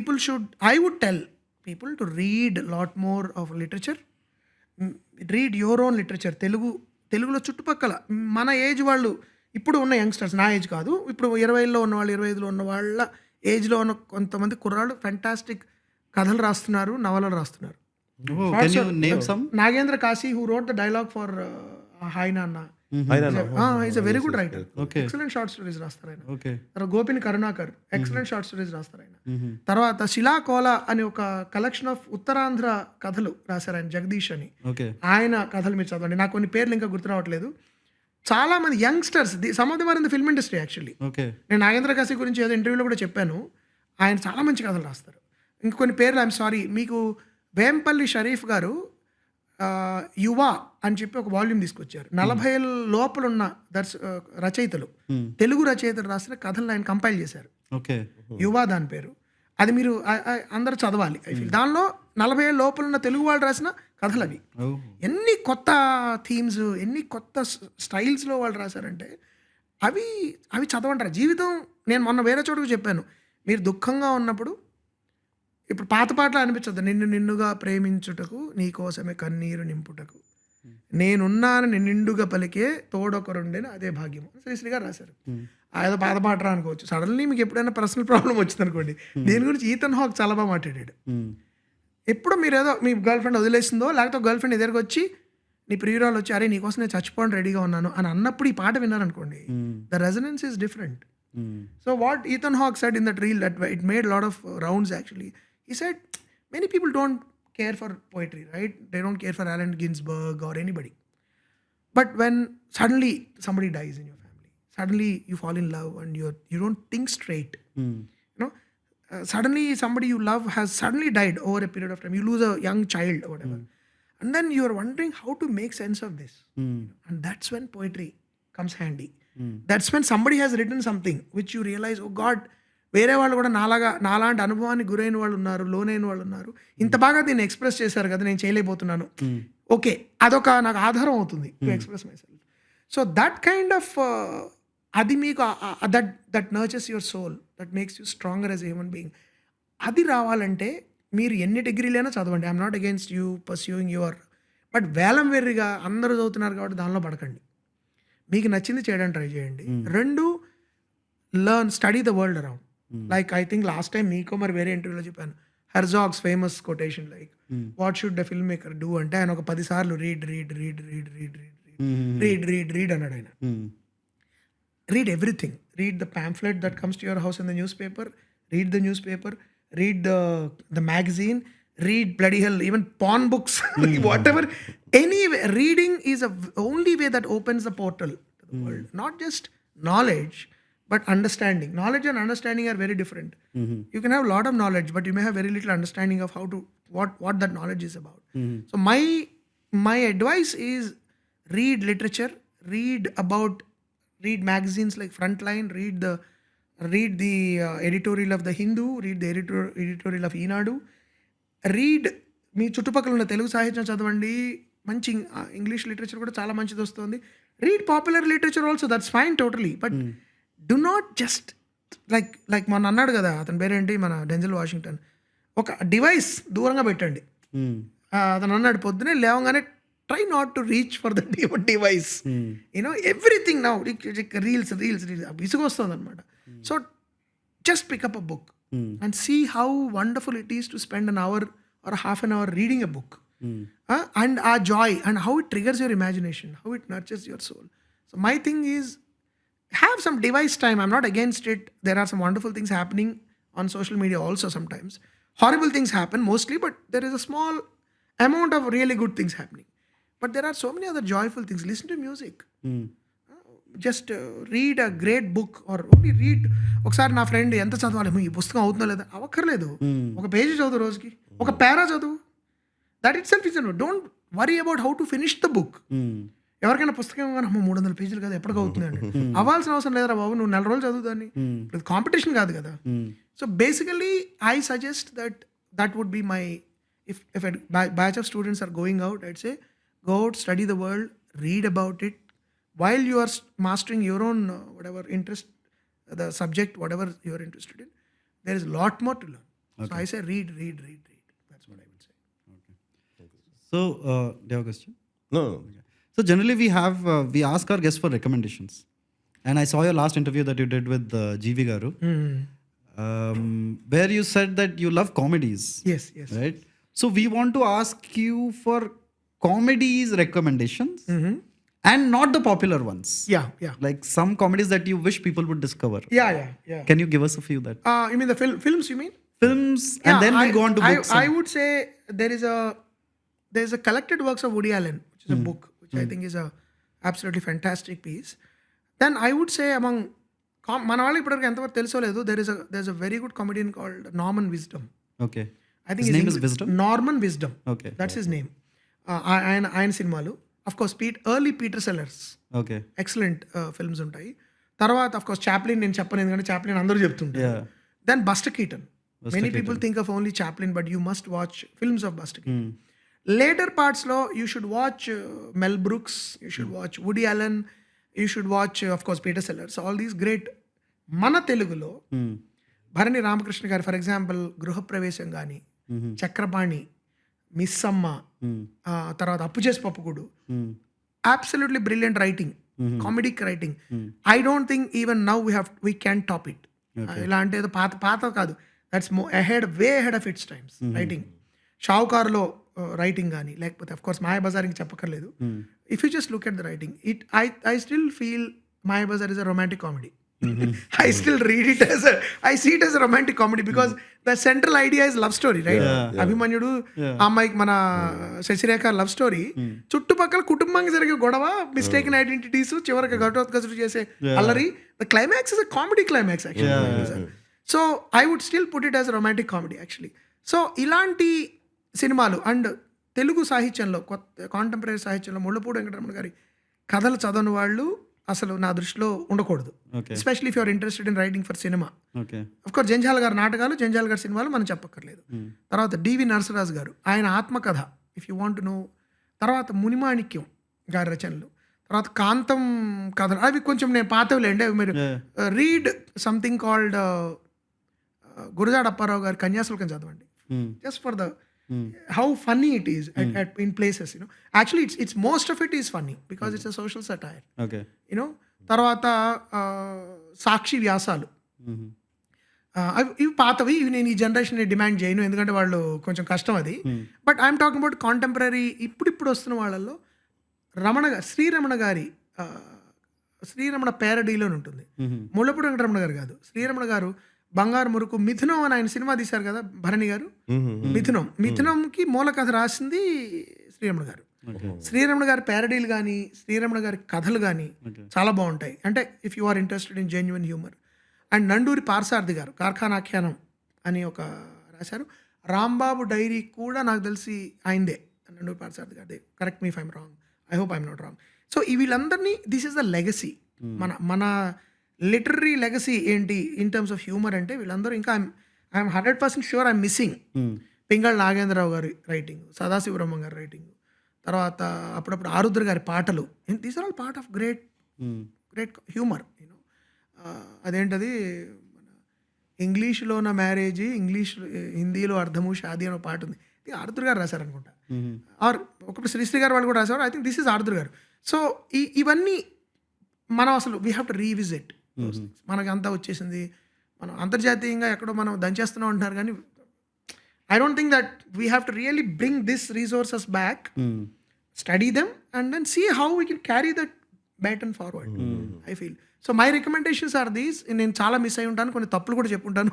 I would tell people to read a lot more of literature. Read your own literature. తెలుగులో చుట్టుపక్కల మన age వాళ్ళు ఇప్పుడు ఉన్న youngsters, నా age కాదు, ఇప్పుడు 20లో ఉన్నవాళ్ళు, 25లో ఉన్న వాళ్ళ ఏజ్లో ఉన్న కొంతమంది కుర్రాళ్ళు ఫ్యాంటాస్టిక్ కథలు రాస్తున్నారు, నవలలు రాస్తున్నారు.
Can you name some?
Nagendra Kashi, who wrote the dialogue for hi Nanna, is a very good writer. Excellent short stories రాస్తారు ఆయన. Gopini Karunakar excellent short stories రాస్తారు ఆయన. తర్వాత శిలాకోల అని ఒక కలెక్షన్ ఆఫ్ ఉత్తరాంధ్ర కథలు రాశారు ఆయన, జగదీష్ అని. ఆయన కథలు మీరు చదవండి. నాకు కొన్ని పేర్లు ఇంకా గుర్తు రావట్లేదు. చాలా మంది youngsters, some of them are in the film industry actually. నేను నాగేంద్ర కాశీ గురించి ఏదో ఇంటర్వ్యూలో కూడా చెప్పాను. ఆయన చాలా మంచి కథలు రాస్తారు. ఇంకొన్ని పేర్లు ఐఎమ్ సారీ, మీకు వేంపల్లి షరీఫ్ గారు యువ అని చెప్పి ఒక వాల్యూమ్ తీసుకొచ్చారు. 40 లోపల ఉన్న రచయితలు, తెలుగు రచయితలు రాసిన కథలను ఆయన కంపైల్ చేశారు. యువ దాని పేరు. అది మీరు అందరూ చదవాలి. ఐ ఫీల్ దానిలో 40 లోపల ఉన్న తెలుగు వాళ్ళు రాసిన కథలు అవి. ఎన్ని కొత్త థీమ్స్, ఎన్ని కొత్త స్టైల్స్లో వాళ్ళు రాశారంటే అవి చదవంటారు. జీవితం, నేను మొన్న వేరే చోటుకు చెప్పాను, మీరు దుఃఖంగా ఉన్నప్పుడు ఇప్పుడు పాత పాటలు అనిపించదు. నిన్నుగా ప్రేమించుటకు, నీ కోసమే కన్నీరు నింపుటకు, నేనున్నాను నిండుగా పలికే తోడొకరుండేను అదే భాగ్యం, శ్రీశ్రీ గారు రాశారు. ఏదో పాత పాట అనుకోవచ్చు. సడన్లీ మీకు ఎప్పుడైనా పర్సనల్ ప్రాబ్లం వచ్చింది అనుకోండి, దీని గురించి ఈథన్ హాక్ చాలా బాగా మాట్లాడాడు. ఎప్పుడు మీరు ఏదో మీ గర్ల్ ఫ్రెండ్ వదిలేసిందో, లేకపోతే గర్ల్ ఫ్రెండ్ ఎదురుగా వచ్చి నీ ప్రియురాలు వచ్చి అరే నీకోసం నేను చచ్చిపోవడం రెడీగా ఉన్నాను అని అన్నప్పుడు ఈ పాట విన్నారనుకోండి, the resonance is different. So what Ethan Hawke said in that reel, that it made lot of rounds actually. He said, many people don't care for poetry, right? They don't care for Allen Ginsberg or anybody. But when suddenly somebody dies in your family, suddenly you fall in love and you don't think straight. Suddenly somebody you love has suddenly died over a period of time. You lose a young child or whatever. And then you're wondering how to make sense of this. And that's when poetry comes handy. That's when somebody has written something which you realize, oh God, వేరే వాళ్ళు కూడా నాలాంటి అనుభవానికి గురైన వాళ్ళు ఉన్నారు, లోనైన వాళ్ళు ఉన్నారు. ఇంత బాగా దీన్ని ఎక్స్ప్రెస్ చేశారు కదా, నేను చేయలేకపోతున్నాను. ఓకే, అదొక నాకు ఆధారం అవుతుంది to express myself. So that kind of అది మీకు that nurtures your soul, that makes you stronger as a human being. అది రావాలంటే మీరు ఎన్ని డిగ్రీలైనా చదవండి. I'm not against you pursuing your, but వేలం వెర్రిగా అందరూ చదువుతున్నారు కాబట్టి దానిలో పడకండి. మీకు నచ్చింది చేయడానికి ట్రై చేయండి. 2, learn, study the world around. Like I think last time మీకో మరి వేరే ఇంటర్వ్యూలో చెప్పాను, Herzog's famous quotation like what should the film maker do అంటే, ఆయన ఒక 10 సార్లు రీడ్ అన్నాడు ఆయన. Read everything. Read the pamphlet that comes to your house in the newspaper. Read the newspaper. Read the magazine. Read bloody hell even porn books. Whatever. Anyway, reading is the only way that opens the portal to the world. Not just knowledge, but understanding. Knowledge and understanding are very different. You can have a lot of knowledge, but you may have very little understanding of how to what that knowledge is about. So my advice is read literature. Read magazines like Frontline, read the editorial of The Hindu, read the editorial of Eenadu, read మీ చుట్టుపక్కల ఉన్న తెలుగు సాహిత్యం చదవండి, మంచి English literature కూడా చాలా మంచిది వస్తుంది. Read popular literature also, that's fine totally, but do not just like మొన్న అన్నాడు కదా అతని పేరేంటి, మన డెంజల్ వాషింగ్టన్, ఒక డివైస్ దూరంగా పెట్టండి. అతను అన్నాడు పొద్దునే లేవగానే try not to reach for the device. You know, everything now, reels, విసుగు వస్తుంది అనమాట. So just pick up a book and see how wonderful it is to spend an hour or half an hour reading a book. And our joy and how it triggers your imagination, how it nurtures your soul. So my thing is, have some device time. I'm not against it. There are some wonderful things happening on social media also sometimes. Horrible things happen mostly, but there is a small amount of really good things happening. But there are so many other joyful things. Listen to music. Just read a great book or only read. ఒకసారి నా friend ఎంత చదవాలి, ఈ పుస్తకం అవుతుందో లేదా అవక్కర్లేదు, ఒక page చదువు రోజుకి, ఒక పేరా చదువు. That it self is enough. Don't worry about how to finish the book. ఎవరికైనా పుస్తకం కానీ 300 పేజీలు కదా ఎప్పటికీ అవుతుందండి, అవ్వాల్సిన అవసరం లేదురా బాబు, నువ్వు 4 రోజులు చదువుదాన్ని, కాంపిటీషన్ కాదు కదా. So basically I suggest that would be my, if a batch of students are going out, I'd say go out, study the world, read about it. While you are mastering your own whatever interest, the subject, whatever you are interested in, there is a lot more to learn. Okay. So I say read. That's what I would say.
Okay. So, do you have a question?
No.
Okay. So generally we ask our guests for recommendations. And I saw your last interview that you did with GV Garu, where you said that you love comedies.
Yes.
Right? So we want to ask you for comedies recommendations and not the popular ones.
Yeah.
Like some comedies that you wish people would discover.
Yeah.
Can you give us a few that?
You mean the films you mean?
Films, and then we'll go on to books.
I would say there is a collected works of Woody Allen, which is a book, which I think is a absolutely fantastic piece. Then I would say among మన వాళ్ళకి ఇప్పటివరకు ఎంతవరకు తెలుసో లేదు, there's a very good comedian called Norman Wisdom.
Okay.
I think
his name is Wisdom?
Norman Wisdom.
Okay.
That's his name. ఆయన సినిమాలు of course early Peter sellers,
okay,
excellent films ఉంటాయి. తర్వాత అఫ్ కోర్స్ చాప్లిన్ నేను చెప్పను, ఎందుకంటే Chaplin అందరూ చెప్తుంటారు. Then Buster Keaton. Many people think of only Chaplin, but you must watch films of Buster Keaton. Later పార్ట్స్లో you should watch Mel Brooks, you should watch Woody Allen, you should watch of course Peter Sellers, all these great. మన తెలుగులో భరణి రామకృష్ణ గారు for example గృహప్రవేశం కానీ, Chakrapani, miss అమ్మ, తర్వాత అప్పు చేసి పప్పుకుడు, absolutely brilliant writing, comedic writing. I don't think even now we can top it. ఇలా అంటే ఏదో పాత కాదు, that's way ahead of its times writing. షావుకారులో రైటింగ్ కానీ, లేకపోతే అఫ్ కోర్స్ మాయాబజార్కి చెప్పక్కర్లేదు. If you just look at the writing, I still feel Mayabazar is a romantic comedy. I still read it I see it as a romantic comedy because the central idea is love story, right? అభిమన్యుడు అమ్మాయికి మన Sasirekha love story, చుట్టుపక్కల కుటుంబానికి జరిగే గొడవ, mistaken identities, చివరికి ఘటోత్కచుడు చేసే అల్లరి. The climax is a comedy climax actually. So I would still put it as a romantic comedy actually. So ఇలాంటి సినిమాలు అండ్ తెలుగు సాహిత్యంలో, కొత్త కాంటెంపరీ సాహిత్యంలో ముళ్ళపూడి వెంకటరమణ గారి కథలు చదవని వాళ్ళు అసలు నా దృష్టిలో ఉండకూడదు.
Okay.
Especially if you're interested in writing for cinema.
Okay.
Of course Janjala గారి నాటకాలు, జంజాల గారి సినిమాలు మనం చెప్పక్కర్లేదు. తర్వాత డివి నరసరాజు గారు ఆయన ఆత్మకథ ఇఫ్ యూ వాంట్ నో, తర్వాత మునిమాణిక్యం గారి రచనలు, తర్వాత కాంతం కథలు, అవి కొంచెం నేను పాతవిలేండి, అవి మీరు read something called Gurajada Apparao గారి కన్యాశుల్కం చదవండి. Just for the how funny it is in places, you know. Actually it's most of it is funny because it's a social satire.
Okay.
You know, తర్వాత సాక్షి వ్యాసాలు, ఇవి పాతవి, ఇవి నేను ఈ జనరేషన్ డిమాండ్ చేయను ఎందుకంటే వాళ్ళు కొంచెం కష్టం అది. But I'm talking about contemporary ఇప్పుడు వస్తున్న వాళ్ళల్లో శ్రీరమణ గారి శ్రీరమణ ప్యారడీలోనే ఉంటుంది. ముళ్ళపూడి వెంకటరమణ గారు కాదు, శ్రీరమణ గారు బంగారు మురుకు, మిథునం అని ఆయన సినిమా తీశారు కదా భరణి గారు. మిథునంకి మూల కథ రాసింది శ్రీరమణ గారు. శ్రీరమణ గారి ప్యారడీలు కానీ శ్రీరమణ గారి కథలు కానీ చాలా బాగుంటాయి. అంటే if you are interested in genuine humour. And Nanduri Parthasarathy గారు కార్ఖానాఖ్యానం అని ఒక రాశారు. రాంబాబు డైరీ కూడా నాకు తెలిసి ఆయనదే, నండూరి పార్సారథి గారిదే. Correct me if I'm wrong, I hope I'm not wrong. So వీళ్ళందరినీ దిస్ ఈస్ ద లెగసీ. మన లిటరరీ లెగసీ ఏంటి ఇన్ టర్మ్స్ ఆఫ్ హ్యూమర్ అంటే వీళ్ళందరూ ఇంకా I'm 100% sure I'm missing Pingali Nagendrarao గారి రైటింగ్, సదాశివబ్రహ్మం గారి రైటింగ్, తర్వాత అప్పుడప్పుడు ఆరుద్ర గారి పాటలు. These are all part of great humour. You know అదేంటది ఇంగ్లీష్లో నా మ్యారేజ్, హిందీలో అర్థము షాదీ అనే పాట ఉంది, ఇది ఆరుద్ర గారు రాశారనుకుంటా. ఆర్ ఒకప్పుడు శ్రీశ్రీ గారు వాళ్ళు కూడా రాశారు. ఐ థింక్ దిస్ ఈజ్ ఆరుద్ర గారు. సో ఇవన్నీ మనం అసలు వీ హ్యావ్ టు రీవిజిట్. మనకి అంతా వచ్చేసింది, మనం అంతర్జాతీయంగా ఎక్కడో మనం దంచేస్తున్నాం అంటున్నారు కానీ I don't think that we have to really bring these resources back, study them, and then see how we can carry that baton forward. I feel. So my recommendations are these. నేను చాలా miss అయి ఉంటాను, కొన్ని తప్పులు కూడా చెప్పుంటాను,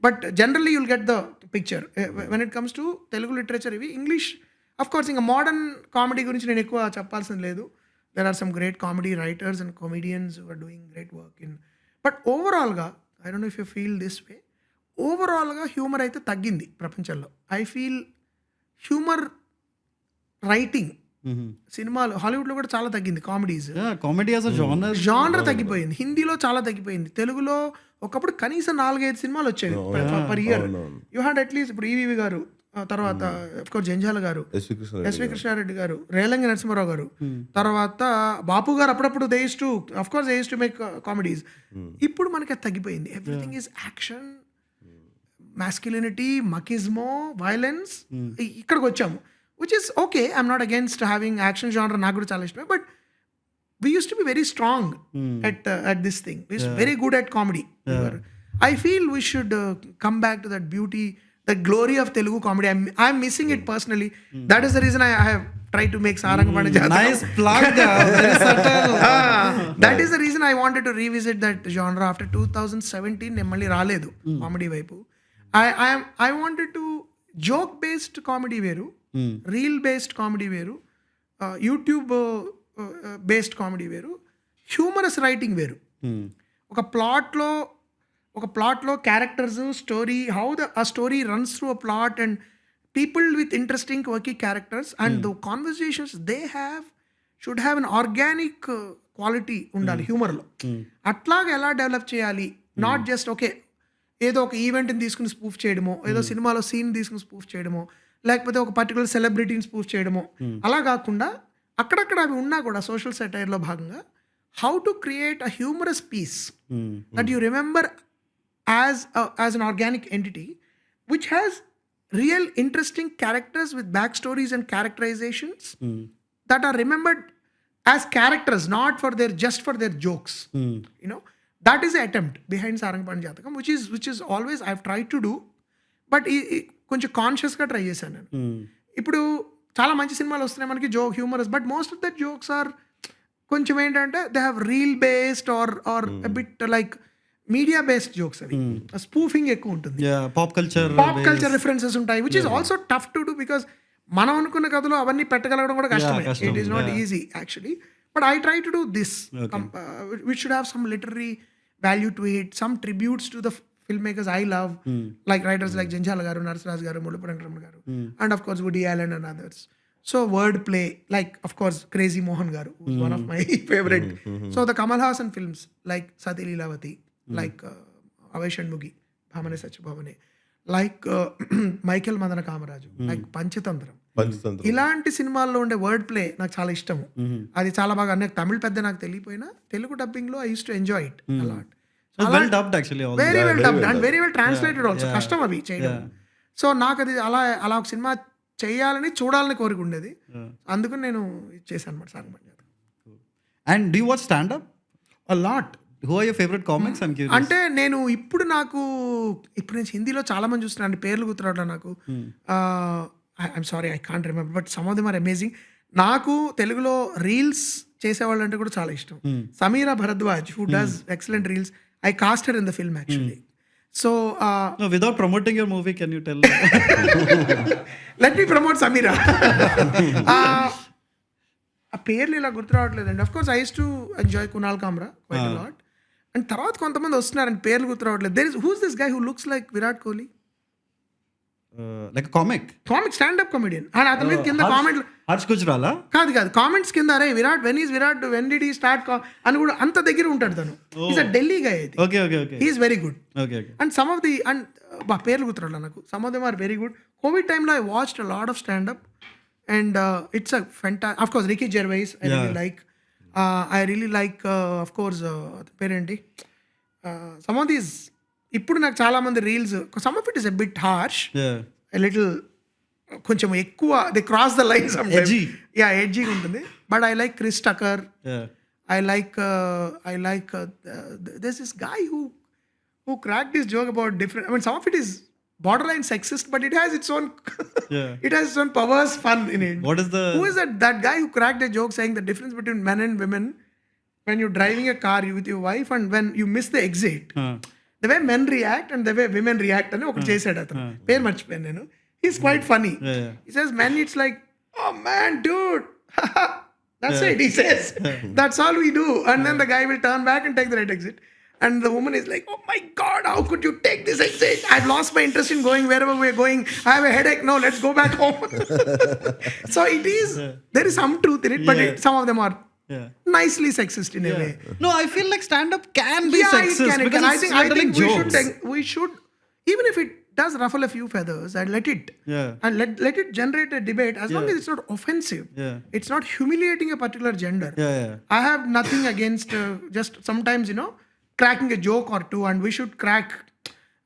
but generally you'll get the picture when it comes to Telugu literature. ఇవి English of course ఇంకా మోడర్న్ కామెడీ గురించి నేను ఎక్కువ చెప్పాల్సింది లేదు. There are some great comedy writers and comedians who are doing great work in. But ఓవరాల్గా I don't know if you feel this way, ఓవరాల్గా humour అయితే తగ్గింది ప్రపంచంలో. ఐ ఫీల్ హ్యూమర్ రైటింగ్ సినిమాలు హాలీవుడ్లో కూడా చాలా తగ్గింది. కామెడీ జానర్ తగ్గిపోయింది. హిందీలో చాలా తగ్గిపోయింది. తెలుగులో ఒకప్పుడు కనీసం 4-5 సినిమాలు వచ్చాయి per year. You had at least ఇప్పుడు ఈవీవి గారు, తర్వాత అఫ్కోర్స్ జంజాల గారు, ఎస్వి కృష్ణారెడ్డి గారు, రేలంగి నరసింహారావు గారు, తర్వాత బాపు గారు అప్పుడప్పుడు they used to make comedies. ఇప్పుడు మనకి అది తగ్గిపోయింది. Everything is action, masculinity, machismo, violence. ఇక్కడికి వచ్చాము, which is okay. I'm not against having action genre, నాకు కూడా చాలా ఇష్టమే. But we used to be very strong at this thing. We used to be very good at comedy. I feel we should come back to that beauty, the glory of Telugu comedy. I'm missing it personally. That is the reason I have tried to make Sarangapani Jathakam.
Nice plug. Very subtle.
That is the reason I wanted to revisit that genre after 2017. నేను మళ్ళీ రాలేదు comedy వైపు. I wanted to joke based comedy వేరు, reel based comedy వేరు, YouTube based comedy వేరు, humorous writing వేరు. ఒక ప్లాట్లో characters, story, how a story runs through a plot and people with interesting quirky characters and the conversations they have should have an organic quality ఉండాలి హ్యూమర్లో. అట్లాగా ఎలా develop చేయాలి, not just okay ఏదో ఒక ఈవెంట్ని తీసుకుని స్పూఫ్ చేయడమో, ఏదో సినిమాలో సీన్ తీసుకుని స్పూఫ్ చేయడమో, లేకపోతే ఒక పర్టికులర్ సెలబ్రిటీని స్పూఫ్ చేయడమో, అలా కాకుండా అక్కడక్కడ అవి ఉన్నా కూడా సోషల్ సెటైర్లో భాగంగా how to create a humorous piece that you remember as an organic entity which has real interesting characters with back stories and characterisations that are remembered as characters, not for their jokes. You know, that is the attempt behind Sarangapani Jathakam, which is always I've tried to do, but కొంచెం కాన్షియస్గా try చేశాను నేను. ఇప్పుడు చాలా మంచి సినిమాలు వస్తున్నాయి మనకి humorous, but most of the jokes are కొంచెం ఏంటంటే they have reel based or bit like media based jokes. అవి స్పూఫింగ్ ఎక్కువ ఉంటుంది, పాప్ కల్చర్ రిఫరెన్సెస్ ఉంటాయి, which is also tough to do because మనం అనుకున్న కథలో అవన్నీ పెట్టగలగడం కూడా కష్టమే. It is not easy actually. But I try to do this. We should have some literary value to it, some tributes to the filmmakers I love, like writers like Janjala garu, Narsaraj garu, Mullapudi Venkatramana garu, and of course Woody Allen and others. So word play, like of course Crazy Mohan Garu, who's one of my favorite. So the Kamal Hassan films like Sati Leelavati, like Aveshan Mugi, Bhamane Sachbhavane, like Michael Madana Kamaraju, like Panchitandram.
Panchatantram.
ఇలాంటి సినిమాల్లో ఉండే word play నాకు చాలా ఇష్టము. అది చాలా బాగా నాకు తమిళ పెద్ద నాకు తెలియపోయినా తెలుగు డబ్బింగ్ లో I use to enjoy it a lot.
Well dubbed actually. All
very well dubbed and very well translated also. కష్టం అవి చేయడం. సో నాకు అది అలా ఒక సినిమా చేయాలని చూడాలని కోరిక ఉండేది. అందుకని నేను చేశాను అనమాట సారంగపాణి జాతకం.
And do you watch stand-up?
A lot.
Who are your favorite comics? I'm curious.
అంటే నేను ఇప్పుడు నేను హిందీలో చాలా మంది చూస్తున్నాను, పేర్లు గుర్తురావట్లేదు నాకు. I'm sorry I can't remember, but some of them are amazing. నాకు తెలుగులో రీల్స్ చేసేవాళ్ళు అంటే కూడా చాలా ఇష్టం. Sameera Bharadwaj, who does excellent reels. I cast her in the film actually. So
No, without promoting your movie, can you tell?
Let me promote Sameera. ఆ పేర్లు ఇలా గుర్తు రావట్లేదండి. Of course I use to enjoy Kunal Kamra quite a lot. And తర్వాత కొంతమంది వస్తున్నారండి, పేర్లు గుర్తు రావట్లేదు. There is who's this guy who looks like Virat Kohli,
Like a comic.
Stand up comedian. And అతని మీద కింద కామెంట్లు
Harsh Gujrala?
కాదు కామెంట్స్ కింద అరే Virat when did he start అని కూడా అంత దగ్గర ఉంటాడు తను. Is a Delhi guy.
Okay.
He's very good.
Okay.
And some of the and పేర్లు గుర్తురాడు నాకు. Some of them are very good. COVID టైంలో I watched a lot of standup and it's a fantastic. Of course Ricky Gervais I really like of course పేరేంటి, some of these ఇప్పుడు నాకు చాలా మంది reels, some of it is a bit harsh, little కొంచెం ఎక్కువ they cross the line sometimes. Yeah ఎడ్జీగా ఉంటుంది. But I like Chris Tucker. I like there's this guy who cracked this joke about different, I mean some of it is borderline sexist, but it has its own it has its own perverse fun in it.
What is
who is that guy who cracked a joke saying the difference between men and women when you're driving a car with your wife and when you miss the exit, the way men react and the way women react అని ఒకటి చేశాడు అతను. పేరు మర్చిపోయాను నేను. He's quite funny. He says men it's like, oh man dude that's it, he says. That's all we do. And then the guy will turn back and take the right exit. And the woman is like, oh my God, how could you take this exit? I've lost my interest in going wherever we're going. I have a headache. No, let's go back home. So it is, there is some truth in it, but some of them are nicely sexist in a way.
No, I feel like stand-up can be sexist.
It can.
Because
I think we should, even if it does ruffle a few feathers, and let it and let it generate a debate as long as it's not offensive. It's not humiliating a particular gender. I have nothing against just sometimes cracking a joke or two, and we should crack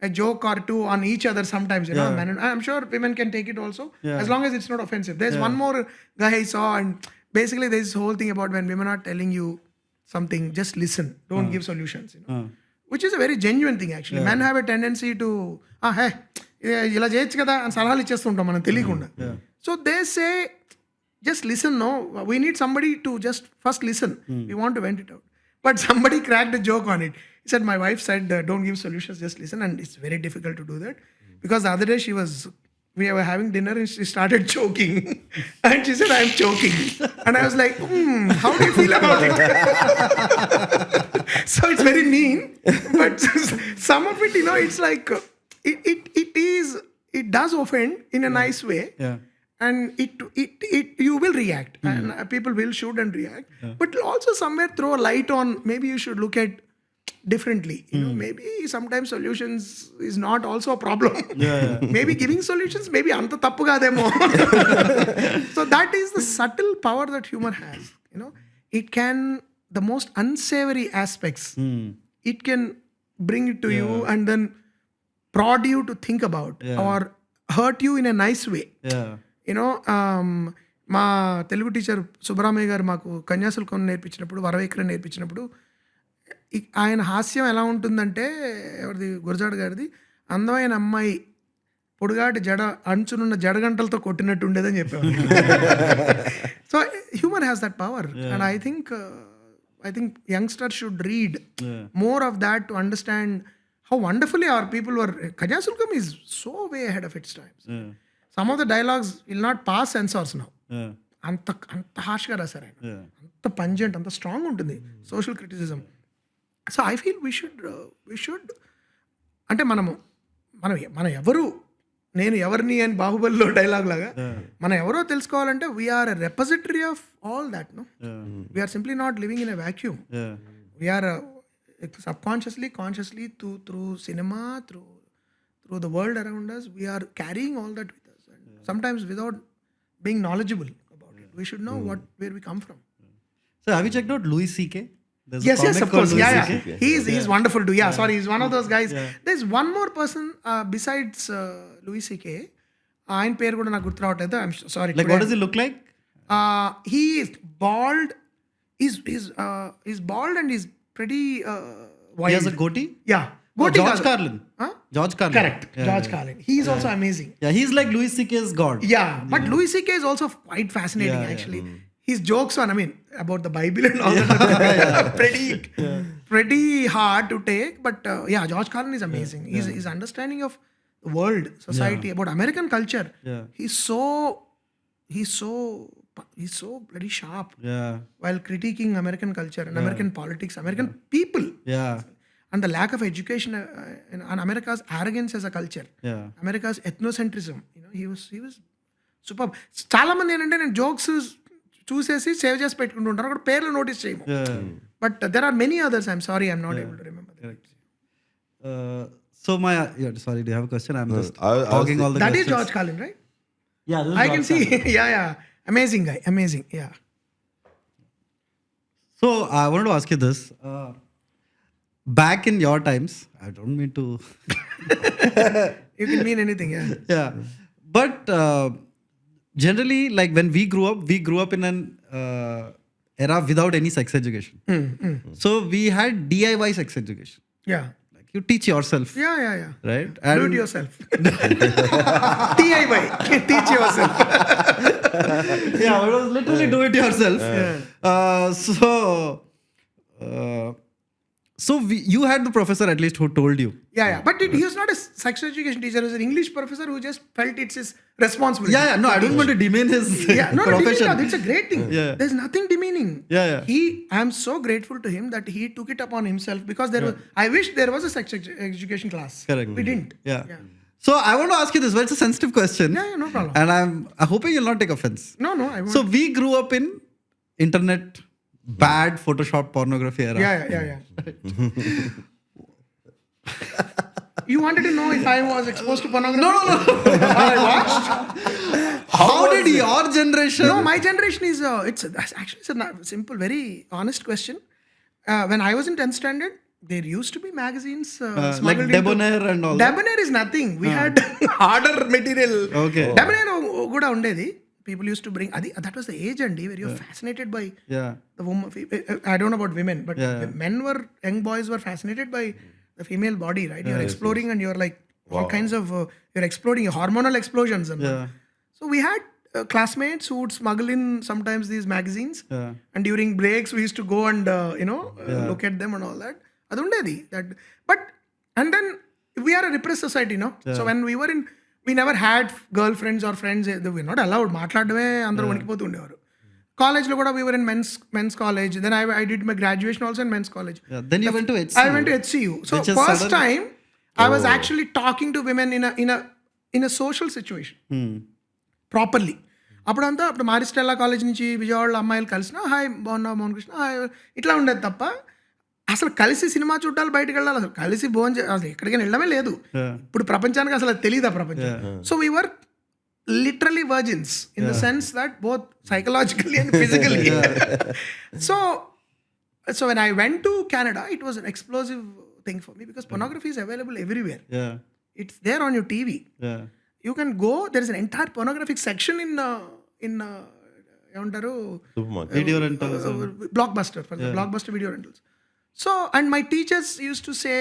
a joke or two on each other sometimes, men, and I'm sure women can take it also as long as it's not offensive. There's one more guy I saw, and basically there's this whole thing about when women are telling you something, just listen, don't give solutions, which is a very genuine thing actually. Men have a tendency to hey ఇలా చేయొచ్చు కదా అని సలహాలు ఇచ్చేస్తుంటాం మనం తెలియకుండా. So they say just listen. No, we need somebody to just first listen. We want to vent it out, but somebody cracked a joke on it. He said my wife said don't give solutions, just listen, and it's very difficult to do that because the other day we were having dinner and she started choking and she said I'm choking and I was like how do you feel about it? So it's very mean, but some of it it's like it does offend in a nice way, and it you will react and people will should and react, but also somewhere throw a light on maybe you should look at differently. Maybe sometimes solutions is not also a problem. Maybe giving solutions maybe anta tappu kademo. So that is the subtle power that humor has. It can, the most unsavory aspects, it can bring it to you and then prod you to think about or hurt you in a nice way. మా Telugu teacher Subrahmayya గారు మాకు కన్యాశుల్కం నేర్పించినప్పుడు, వరవైఖరి నేర్పించినప్పుడు ఆయన హాస్యం ఎలా ఉంటుందంటే, ఎవరిది, గురజాడ గారిది, అందమైన అమ్మాయి పొడుగాటి జడ అంచునున్న జడగంటలతో కొట్టినట్టు ఉండేదని చెప్పేవారు. So humour has that power, and I think youngsters should read more of that to understand how wonderfully our people were. Kanyasukam is so way ahead of its times. Some of the dialogues will not pass censors now. అంత హార్ష్గా రాశారు ఆయన, అంత pungent, అంత strong ఉంటుంది social criticism. So I feel we should అంటే మనం ఎవరు నేను ఎవరిని అని బాహుబలిలో డైలాగ్ లాగా మనం ఎవరో తెలుసుకోవాలంటే we're a repository of all that know we're simply not living in a vacuum we're subconsciously consciously through cinema through the world around us we are carrying all that with us and sometimes without being knowledgeable about it we should know where we come from.
So have you checked out Louis CK? There's a
Yes,
comic
of
called
course.
Louis
Yeah,
CK.
yeah. He's wonderful too. Yeah, sorry, he's one of those guys. There's one more person besides Louis CK. ఆయన పేరు కూడా నాకు గుర్తు రావట్లేదు. I'm sorry.
Like what does he look like?
He is bald. He's bald and he's pretty wild.
He has a goatee?
Yeah.
Oh,
Goatee
George
kaadu.
Carlin.
Huh?
George Carlin.
Correct. George Carlin. He's also amazing.
Yeah, he's like Louis CK's god.
Yeah, but Louis CK is also quite fascinating actually. His jokes on, about the Bible and all that, pretty hard to take. But George Carlin is amazing. His understanding of the world, society, about American culture.
Yeah.
He's so bloody sharp
Yeah.
while critiquing American culture and American politics, American people,
Yeah.
and the lack of education and America's arrogance as a culture.
Yeah.
America's ethnocentrism. He was superb. చాలా మంది ఏంటంటే నేను jokes చూసేసి save చేసి పెట్టుకుంటుంటారు అక్కడ పేర్లు notice చేయము but there are many others I'm sorry I'm not able to remember
So sorry, do you have a question? I'm just
I was
hogging all the
that is
questions.
George Carlin right
Yeah, this is
I can
George
see. Yeah. Amazing guy. Amazing. Yeah.
So I wanted to ask you this. Back in your times, I don't mean to.
You can mean anything. Yeah.
Yeah, but generally, like when we grew up in an era without any sex education. So we had DIY sex education.
Yeah.
Like you teach yourself,
Yeah.
right?
Do it yourself. DIY. Teach yourself.
Yeah, it was literally do it yourself. So you had the professor at least who told you.
Yeah. But he was not a sex education teacher. He was an English professor who just felt it's his responsibility.
Yeah. No, I don't want to demean his profession.
It's a great thing.
Yeah.
There's nothing demeaning.
Yeah.
I'm so grateful to him that he took it upon himself because I wish there was a sex education class.
Correct.
We didn't.
Yeah. So I want to ask you this. Well, it's a sensitive question.
Yeah, no problem.
And I'm hoping you'll not take offense.
No, I won't.
So we grew up in internet, bad Photoshop pornography era.
Yeah. You wanted to know if I was exposed to pornography?
No.
Or I watched?
How did your generation?
No, my generation is, it's a simple, very honest question. When I was in 10th standard, there used to be magazines
like
smuggled
Debonair and all that.
Debonair is nothing. We had harder material.
Okay.
Debonair kuda undedi. People used to bring, that was the age and where you're fascinated by
Yeah.
the woman. I don't know about women, but young boys were fascinated by the female body, right? You're exploring and you're like all kinds of, you're exploding hormonal explosions. And so we had classmates who would smuggle in sometimes these magazines.
Yeah.
And during breaks, we used to go and, look at them and all that. Adundedi. And then we are a repressed society, no? So when we never had girlfriends or friends. They were not allowed. మాట్లాడమే అందరూ వణికిపోతూ ఉండేవారు. కాలేజ్లో కూడా we were in men's college. Then I did my graduation also in men's college.
Yeah. Then you went to HCU.
I went to HCU. So first time I was actually talking to women in a social situation. Properly. అప్పుడు మారిస్టెల్లా college నుంచి విజయవాడలో అమ్మాయిలు కలిసిన hi బాగున్నావు Mohan Krishna hi ఇట్లా ఉండేది తప్ప అసలు కలిసి సినిమా చూడాలి బయటకు వెళ్ళాలి అసలు కలిసి అసలు ఎక్కడికైనా వెళ్ళడమే లేదు. ఇప్పుడు ప్రపంచానికి అసలు అది తెలియదు ఆ ప్రపంచం. So we were literally virgins in the sense that both psychologically and physically. So when I went to Canada it was an explosive thing for me because pornography is available everywhere. It's there on your TV. You can go, there is an entire pornographic section in ఏమంటారు
Video rentals.
Blockbuster, for the Blockbuster video rentals. So, and my teachers used to say,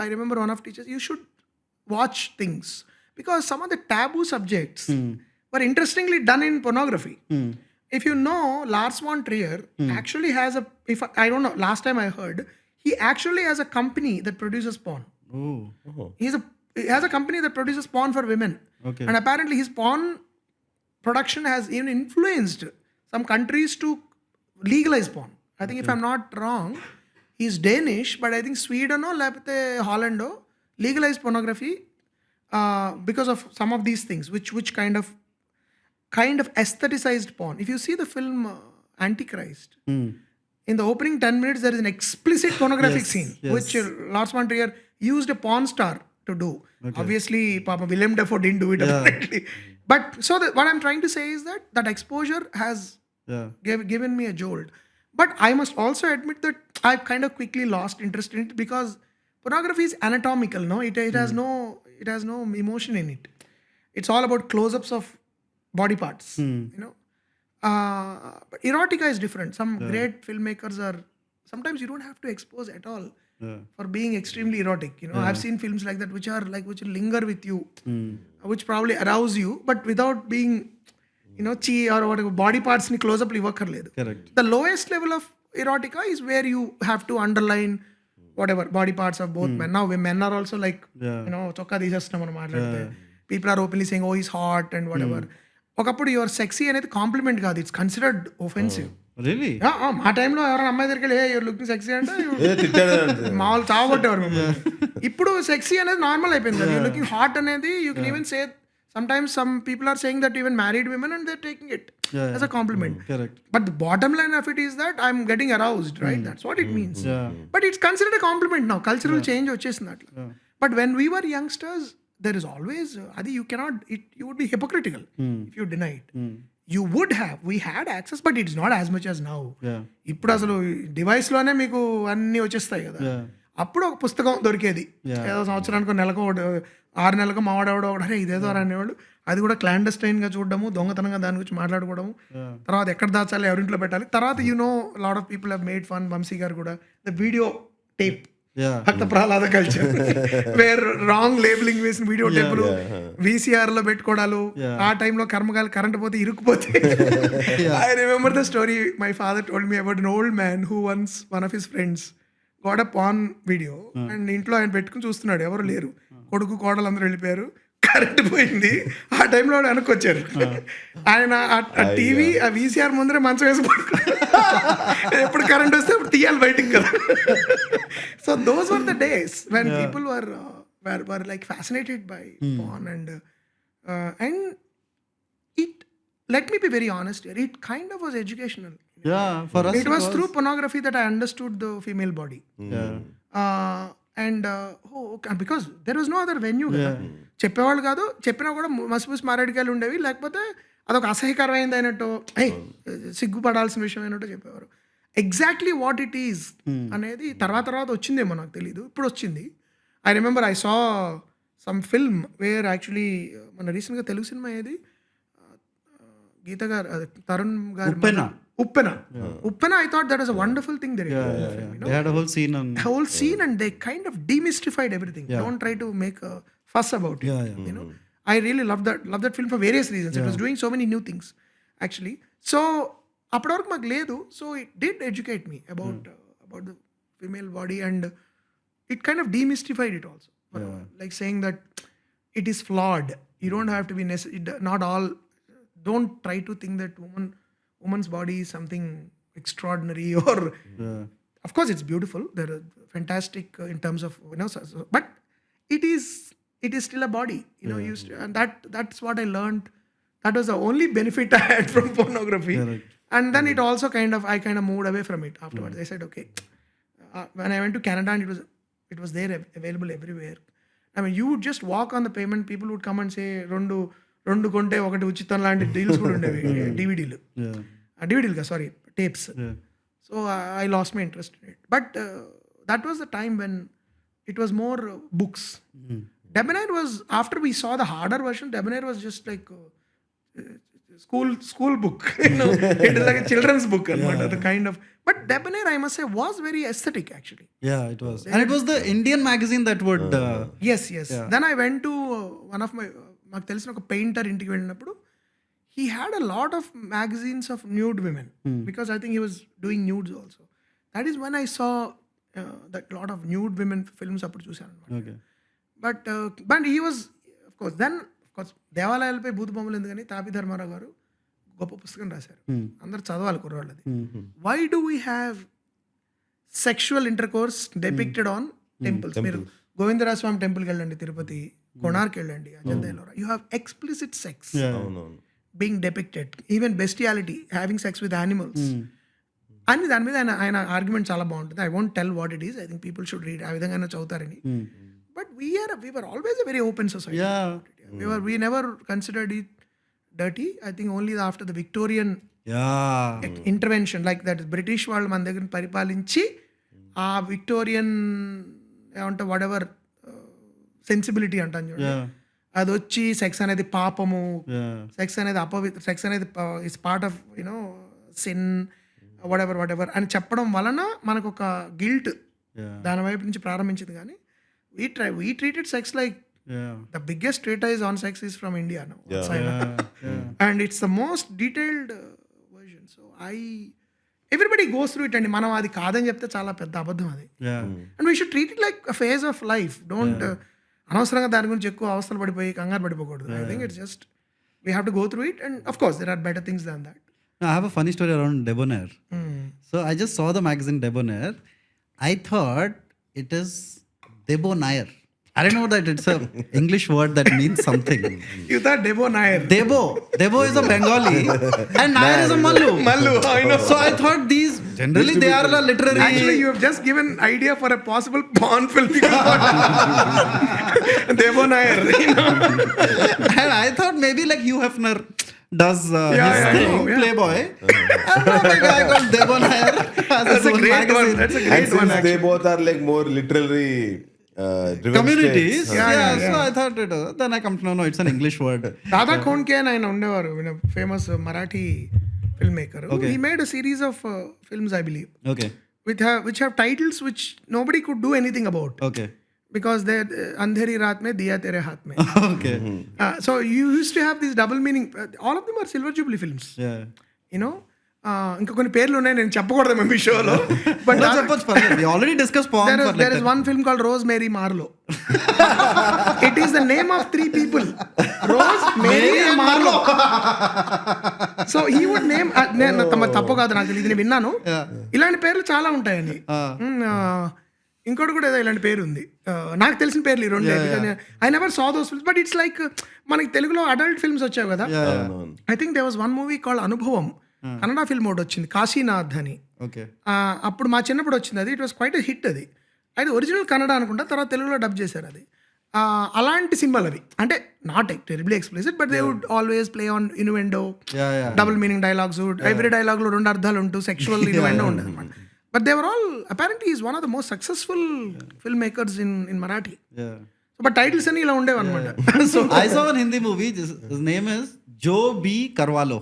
I remember one of teachers, you should watch things because some of the taboo subjects were interestingly done in pornography. If you know, Lars von Trier actually has I don't know, last time I heard, he actually has a company that produces porn. He has a company that produces porn for women.
Okay.
And apparently his porn production has even influenced some countries to legalize porn. I think if I'm not wrong, he's Danish, but I think Sweden or Holland legalized pornography because of some of these things, which kind of aestheticized porn. If you see the film Antichrist, in the opening 10 minutes, there is an explicit pornographic scene, which Lars von Trier used a porn star to do. Obviously, Papa Willem Dafoe didn't do it, apparently. But so what I'm trying to say is that exposure has given me a jolt. But I must also admit that I've kind of quickly lost interest in it because pornography is anatomical, no? It has no emotion in it. It's all about close-ups of body parts, you know. But erotica is different. Some great filmmakers are, sometimes you don't have to expose at all for being extremely erotic, you know. I've seen films like that which will linger with you, which probably arouse you, but without being, you know, chi or whatever, body parts ni close up ivvakarledu.
Correct.
The lowest level of erotica is where you have to underline whatever body parts of both men. Now men are also like, you know, chokka teesestunam మనం మాట్లాడితే people are openly saying, oh, he's hot and whatever. ఒకప్పుడు your sexy అనేది complement కాదు, it's considered offensive.
Really?
మా టైంలో ఎవరైనా అమ్మాయి దగ్గరికి వెళ్ళి యువర్ లుకింగ్ సెక్సీ అంటే మామూలు చావగొట్టేవారు మిమ్మల్ని. ఇప్పుడు సెక్సీ అనేది నార్మల్ అయిపోయింది. యూర్ లుకింగ్ హాట్ అనేది you can even say, sometimes some people are saying that even married women and they're taking it as a compliment.
Correct.
But the bottom line of it is that I'm getting aroused, right? That's what it means. But it's considered a compliment now. Cultural change వచ్చేసింది అట్లా. But when we were youngsters, there is always adi you cannot, you would be hypocritical if you deny it. You would have, we had access, but it's not as much as now. ఇప్పుడు అసలు device లోనే మీకు అన్ని వచ్చేస్తాయి కదా. అప్పుడు ఒక పుస్తకం దొరికేది, ఏదో సంవత్సరానికి నెలకు 6 నెలలకు మావాడేవాడు ఒకటే ఇదేదో అనేవాళ్ళు. అది కూడా క్లాండస్టైన్ గా చూడడము, దొంగతనంగా దాని గురించి మాట్లాడుకోవడము, తర్వాత ఎక్కడ దాచాలి, ఎవరింట్లో పెట్టాలి. తర్వాత you know lot of people have made fun. Vamshi garu కూడా the video tape, Bhakta Prahlada culture, where wrong labelling వేసిన వీడియో టేపులు వీసీఆర్ లో పెట్టుకోవడాలు. ఆ టైంలో కర్మకాలు కరెంట్ పోతే ఇరుక్కుపోతే. I remember the story my father told me about an old man who once one of his friends got a porn video and ఇంట్లో ఆయన పెట్టుకుని చూస్తున్నాడు, ఎవరు లేరు, కొడుకు కోడలు అందరూ వెళ్ళిపోయారు, కరెంట్ పోయింది. ఆ టైంలో వెనక్కి వచ్చారు. ఆయన ఆ టీవీ ఆ వీసీఆర్ ముందరే మంచం వేసి పడుకున్నారు. ఎప్పుడు కరెంట్ వస్తే అప్పుడు తీయాలి బయటికి కదా. So those were the days when people were like fascinated by porn and it, let me be very honest here, it kind of was educational.
For us
it was through pornography that I understood the female body. And because there was no other venue కదా. చెప్పేవాళ్ళు కాదు, చెప్పినా కూడా మసిపూసి మారేడుకాయలు ఉండేవి, లేకపోతే అదొక అసహ్యకరమైంది అయినట్టు, సిగ్గుపడాల్సిన విషయం అయినట్టు చెప్పేవారు. ఎగ్జాక్ట్లీ వాట్ ఇట్ ఈజ్ అనేది తర్వాత వచ్చిందేమో నాకు తెలీదు, ఇప్పుడు వచ్చింది. I remember I saw some film where actually మన రీసెంట్గా తెలుగు సినిమా ఏది, గీత గారు, తరుణ్ గారు, ఉప్పెన. I thought that was a wonderful thing they did.
They had a whole scene
and they kind of demystified everything. Don't try to make a fuss about it. You know, I really love that film for various reasons. It was doing so many new things actually. So అప్పటి వరకు మాకు లేదు. So it did educate me about the female body, and it kind of demystified it also. Like saying that it is flawed. You don't have to be not all. Don't try to think that woman's body is something extraordinary or of course it's beautiful, they're fantastic in terms of, you know, but it is still a body, you know. And that's what I learned. That was the only benefit I had from pornography. And then it also I kind of moved away from it afterwards. I said okay, when I went to Canada and it was there available everywhere. I mean, you would just walk on the pavement, people would come and say రెండు కొంటే ఒకటి ఉచితం లాంటి deals కూడా ఉండేవి. డివిడీలు కదా, sorry, tapes. So I lost my interest in it. But that was the time when it was more books. Debonair was, after we saw the harder version, Debonair was just like school book. You know, it is like a children's book. The kind of, but Debonair, I must say, was very aesthetic actually.
Yeah, it was. And it was the Indian magazine that would
yes. Then I went to one of my, నాకు తెలిసిన ఒక painter ఇంటికి వెళ్ళినప్పుడు, he had a lot of magazines of nude women because I think he was doing nudes also. That is when I saw that lot of nude women films అప్పుడు చూశాను అనమాట. But he was, of course, దేవాలయాలపై భూత బొమ్మలు ఎందుకని తాపి ధర్మారావు గారు గొప్ప పుస్తకం రాశారు, అందరు చదవాలి కుర్రాళ్ళది. Why do we have sexual intercourse depicted on temples? మీరు గోవిందరాజ స్వామి టెంపుల్కి వెళ్ళండి తిరుపతి, కొనార్క్ వెళ్ళండి, Ajanta Ellora, you have explicit sex
అవునవును.
Being depicted, even bestiality, having sex with animals అని. దాని మీద ఆయన ఆర్గ్యుమెంట్ చాలా బాగుంటుంది. I won't tell what it is, I think people should read, ఆ విధంగా చదువుతారని. But we're always a very open society. We never considered it dirty. I think only after the Victorian intervention, like that British వాళ్ళు మన దగ్గర పరిపాలించి ఆ Victorian ఏమంటే what ever sensibility అంటాను చూడండి, అది వచ్చి సెక్స్ అనేది పాపము, సెక్స్ అనేది సెక్స్ అనేది is part of you know sin, what ever అని చెప్పడం వలన మనకు ఒక గిల్ట్ దాని వైపు నుంచి ప్రారంభించింది. కానీ we treated sex like the biggest treatise on sex is from India now. And it's the most detailed version. So everybody goes through it, and మనం అది కాదని చెప్తే చాలా పెద్ద అబద్ధం అది. And we should treat it like a phase of life. Don't అనవసరంగా దాని గురించి ఎక్కువ అవస్థలు పడిపోయి కంగారు పడిపోకూడదు. I think it's just we have to go through it, and of course there are better things than that.
Now, I have a funny story around Debonair. So I just saw the magazine Debonair. I thought it is Debonair. I don't know that it's a English word that means something.
You thought Debo Nair.
Debo is a Bengali and Nair is a Mallu.
I know.
So I thought these generally they are a literary.
Actually, you have just given idea for a possible porn film. Debo Nair.
And I thought maybe like Hugh Hefner does his thing,
know,
Playboy. And the guy called Debo Nair has
That's
his
a
own
great
magazine.
one. That's a
And
great
since
one.
they
Actually.
both are like more literary driven
Communities.
states,
Yeah. So I thought then I come to know it's an English word.
Dada Khondke అని ఆయన ఉండేవారు, famous Marathi filmmaker. He made a series of films, I believe,
Okay.
which have titles which nobody could do anything about.
Okay.
Because they andheri raat mein diya tere haath mein.
Okay.
So you used to have this double meaning. All of them are Silver Jubilee films.
Yeah.
You know, ఇంకా కొన్ని పేర్లు ఉన్నాయి, నేను చెప్పకూడదు మీ షోలో. But
No, suppose further. We already discussed porn for like
there is one film called Rose Mary Marlowe. It is the name of 3 people. Rose, Mary and Marlowe. So he would name తప్పు కాదు నాకు తెలియదు, నేను విన్నాను ఇలాంటి పేర్లు చాలా ఉంటాయని. ఇంకోటి కూడా ఏదో ఇలాంటి పేరు ఉంది, నాకు తెలిసిన పేర్లు ఈ రెండు. I never saw those films, but it's like మనకి తెలుగులో అడల్ట్ ఫిల్మ్స్ వచ్చాయి కదా. I think there was one movie called Anubhavam, Kannada film ఒకటి వచ్చింది, కాశీనాథ్ అని. అప్పుడు మా చిన్నప్పుడు వచ్చింది అది. It was quite a hit. అది ఒరిజినల్ కన్నడ అనుకుంటా, తర్వాత తెలుగులో డబ్ చేశారు అది. అలాంటి సినిమాలు అవి, అంటే not terribly explicit, but they would always play on innuendo, double meaning dialogues, every dialogue లో 2 అర్థాలు ఉంటూ సెక్షువల్ ఇన్వెండో ఉండదు అనమాట. But they were all, apparently he's one of the most successful filmmakers in Marathi.
Yeah.
So, but titles ani ila undevu anamata.
So I saw one Hindi movie. His name is Joe B. Carvalho.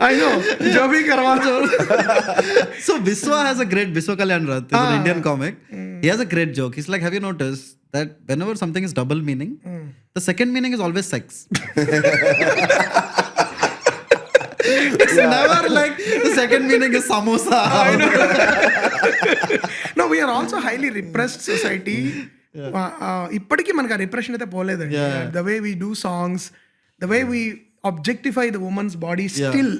I know, Joe B. Carvalho.
So Biswa has a great, Biswa Kalyan Rath is an Indian comic. He has a great joke. He's like, have you noticed that whenever something is double meaning, the second meaning is always sex. It's never like the second meaning is samosa.
No, we are also highly repressed society. ఇప్పటికీ మనకు ఆ repression అయితే పోలేదండి. The way we do songs, the way we objectify the woman's body still.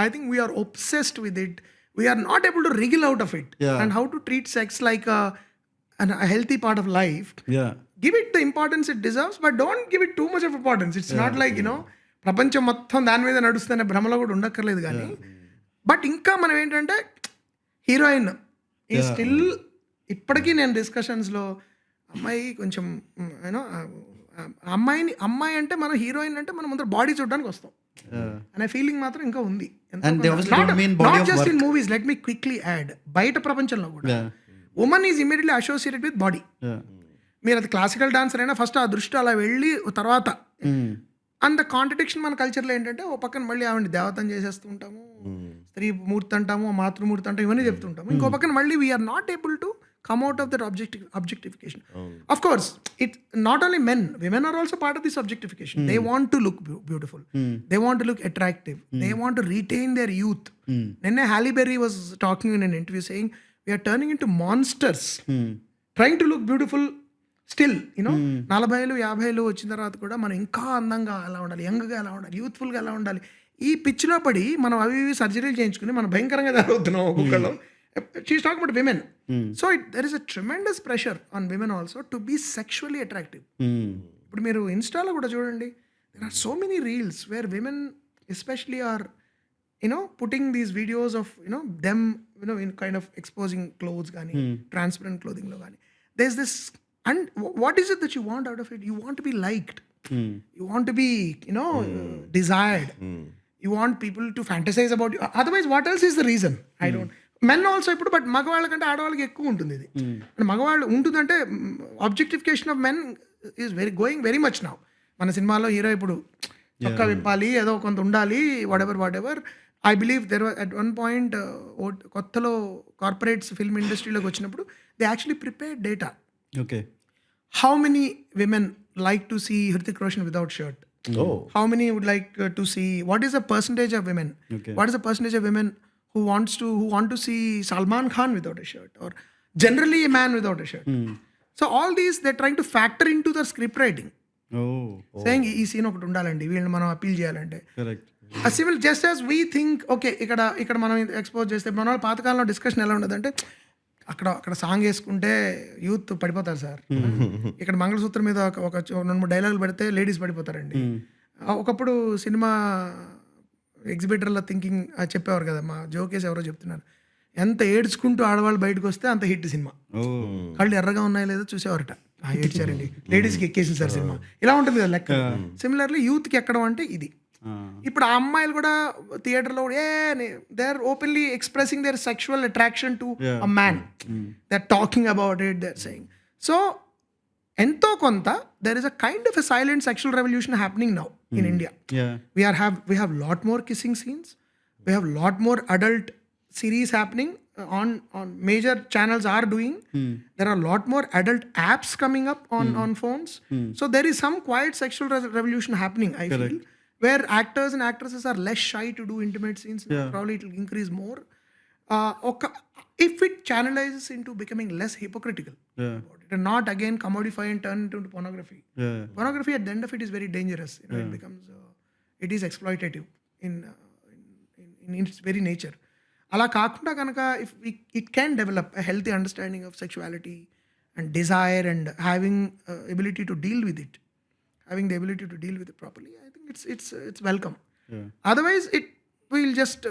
I think we are obsessed with it. We are not able to wriggle out of it. And how to treat sex like a healthy part of life. Give it the importance it deserves, but don't give it too much of importance. It's not like, you know, ప్రపంచం మొత్తం దాని మీద నడుస్తున్న భ్రమలో కూడా ఉండక్కర్లేదు. కానీ but ఇంకా మనం ఏంటంటే హీరోయిన్ ఈ స్టిల్ ఇప్పటికీ నేను డిస్కషన్స్లో అమ్మాయి కొంచెం యూనో అమ్మాయి అంటే మనం హీరోయిన్ అంటే మనం అందరూ బాడీ చూడడానికి వస్తాం అనే ఫీలింగ్ మాత్రం ఇంకా ఉంది. Not just in movies, let me quickly add, బయట ప్రపంచంలో కూడా women is immediately associated with body. మీరు అది క్లాసికల్ డాన్సర్ అయినా ఫస్ట్ ఆ దృష్టి అలా వెళ్ళి తర్వాత అంత కాంట్రడిక్షన్ మన కల్చర్లో ఏంటంటే ఓ పక్కన మళ్ళీ ఆవిడ దేవతను చేసేస్తూ ఉంటాము, స్త్రీ మూర్తి అంటాము, మాతృమూర్తి అంటాము, ఇవన్నీ చెప్తుంటాము. ఇంకో పక్కన మళ్ళీ we're not able to come out of that objectification. Of course, it's not only men, women are also part of this objectification. They want to look beautiful. They want to look attractive. They want to retain their youth. Nenne Halle Berry was talking in an interview saying, we are turning into monsters, trying to look beautiful still, you know, 40 50 వచ్చిన తర్వాత కూడా మనం ఇంకా అందంగా ఎలా ఉండాలి, యంగ్గా ఎలా ఉండాలి, యూత్ఫుల్గా ఎలా ఉండాలి, ఈ పిచ్చిలో పడి మనం అవి సర్జరీలు చేయించుకుని మనం భయంకరంగా తయారవుతున్నాం ఒక్కొక్కళ్ళు. She's talking about women. So there is a tremendous pressure on women also to be sexually attractive. ఇప్పుడు మీరు ఇన్స్టాలో కూడా చూడండి, there are so many reels where women especially are putting these videos of them in kind of exposing clothes కానీ transparent clothing లో కానీ. There's this, and what is it that you want out of it? You want to be liked. You want to be desired. You want people to fantasize about you. Otherwise what else is the reason? I don't. Men also ఇప్పుడు, but మగవాళ్ళ కంటే ఆడవాళ్ళకి ఎక్కువ ఉంటుంది ఇది. మగవాళ్ళు ఉంటుందంటే objectification of men is going very much now. మన సినిమాలో హీరో ఇప్పుడు చొక్కా విప్పాలి, ఏదో కొంత ఉండాలి, whatever. I believe there at one point కొత్తలో కార్పొరేట్స్ ఫిల్మ్ ఇండస్ట్రీలోకి వచ్చినప్పుడు they actually prepared data.
Okay,
how many women like to see Hrithik Roshan without shirt? How many would like to see? What is the percentage of women?
Okay.
What is the percentage of women who want to see Salman Khan without a shirt, or generally a man without a shirt? So all these they're trying to factor into the script writing. Saying ఈ scene ఒకటి ఉండాలండి, వీళ్ళని మనం appeal చేయాలంటే.
Correct.
Similar just as we think, okay ఇక్కడ మనం expose చేస్తే మన వాళ్ళ పాతకాలంలో డిస్కషన్ ఎలా ఉండదంటే, అక్కడ సాంగ్ వేసుకుంటే యూత్ పడిపోతారు సార్, ఇక్కడ మంగళసూత్రం మీద ఒక 2-3 డైలాగులు పెడితే లేడీస్ పడిపోతారండి. ఒకప్పుడు సినిమా ఎగ్జిబిటర్లో థింకింగ్ చెప్పేవారు కదా, మా జోకేస్ ఎవరో చెప్తున్నారు, ఎంత ఏడ్చుకుంటూ ఆడవాళ్ళు బయటకు వస్తే అంత హిట్ సినిమా. కళ్ళు ఎర్రగా ఉన్నాయో లేదో చూసేవారట, ఏడ్చారండి, లేడీస్కి ఎక్కేసింది సార్ సినిమా, ఇలా ఉంటుంది కదా లెక్క. సిమిలర్లీ యూత్కి ఎక్కడం అంటే ఇది. ఇప్పుడు ఆ అమ్మాయిలు కూడా థియేటర్లో they are openly expressing their sexual attraction to a man, they are talking about it, they are saying. So ఎంతో కొంత there is a kind of a silent sexual revolution happening now in India. We have lot more kissing scenes, we have lot more adult series happening on major channels are doing. There are lot more adult apps coming up on phones. So there is some quiet sexual revolution happening, I feel, where actors and actresses are less shy to do intimate scenes. Probably it will increase more if it channelizes into becoming less hypocritical about it, and not again commodify and turn into pornography. Pornography at the end of it is very dangerous. It becomes it is exploitative in its very nature. Ala kaakunda kanaka, if it can develop a healthy understanding of sexuality and desire and having ability to deal with it, having the ability to deal with it properly, I think it's welcome. Otherwise we'll just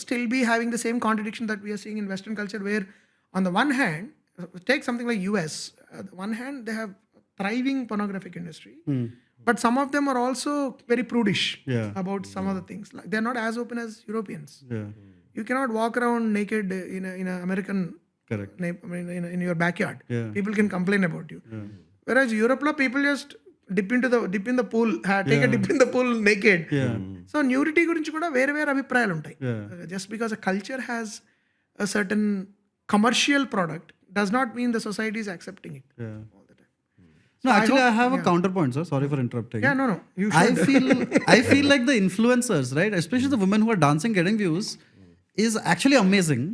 still be having the same contradiction that we are seeing in Western culture, where on the one hand, take something like US, on the one hand they have thriving pornographic industry, but some of them are also very prudish about some of the things. Like they're not as open as Europeans. You cannot walk around naked in a American, in your backyard. People can complain about you. Whereas Europe lo people just dip in the pool, take a dip in the pool naked. So nudity gurinchi kuda vere abhiprayalu untayi. Just because a culture has a certain commercial product does not mean the society is accepting it all the time.
No, actually I have a counterpoint, sir. Sorry for interrupting.
No. You should.
I feel like the influencers, right, especially the women who are dancing getting views, is actually amazing.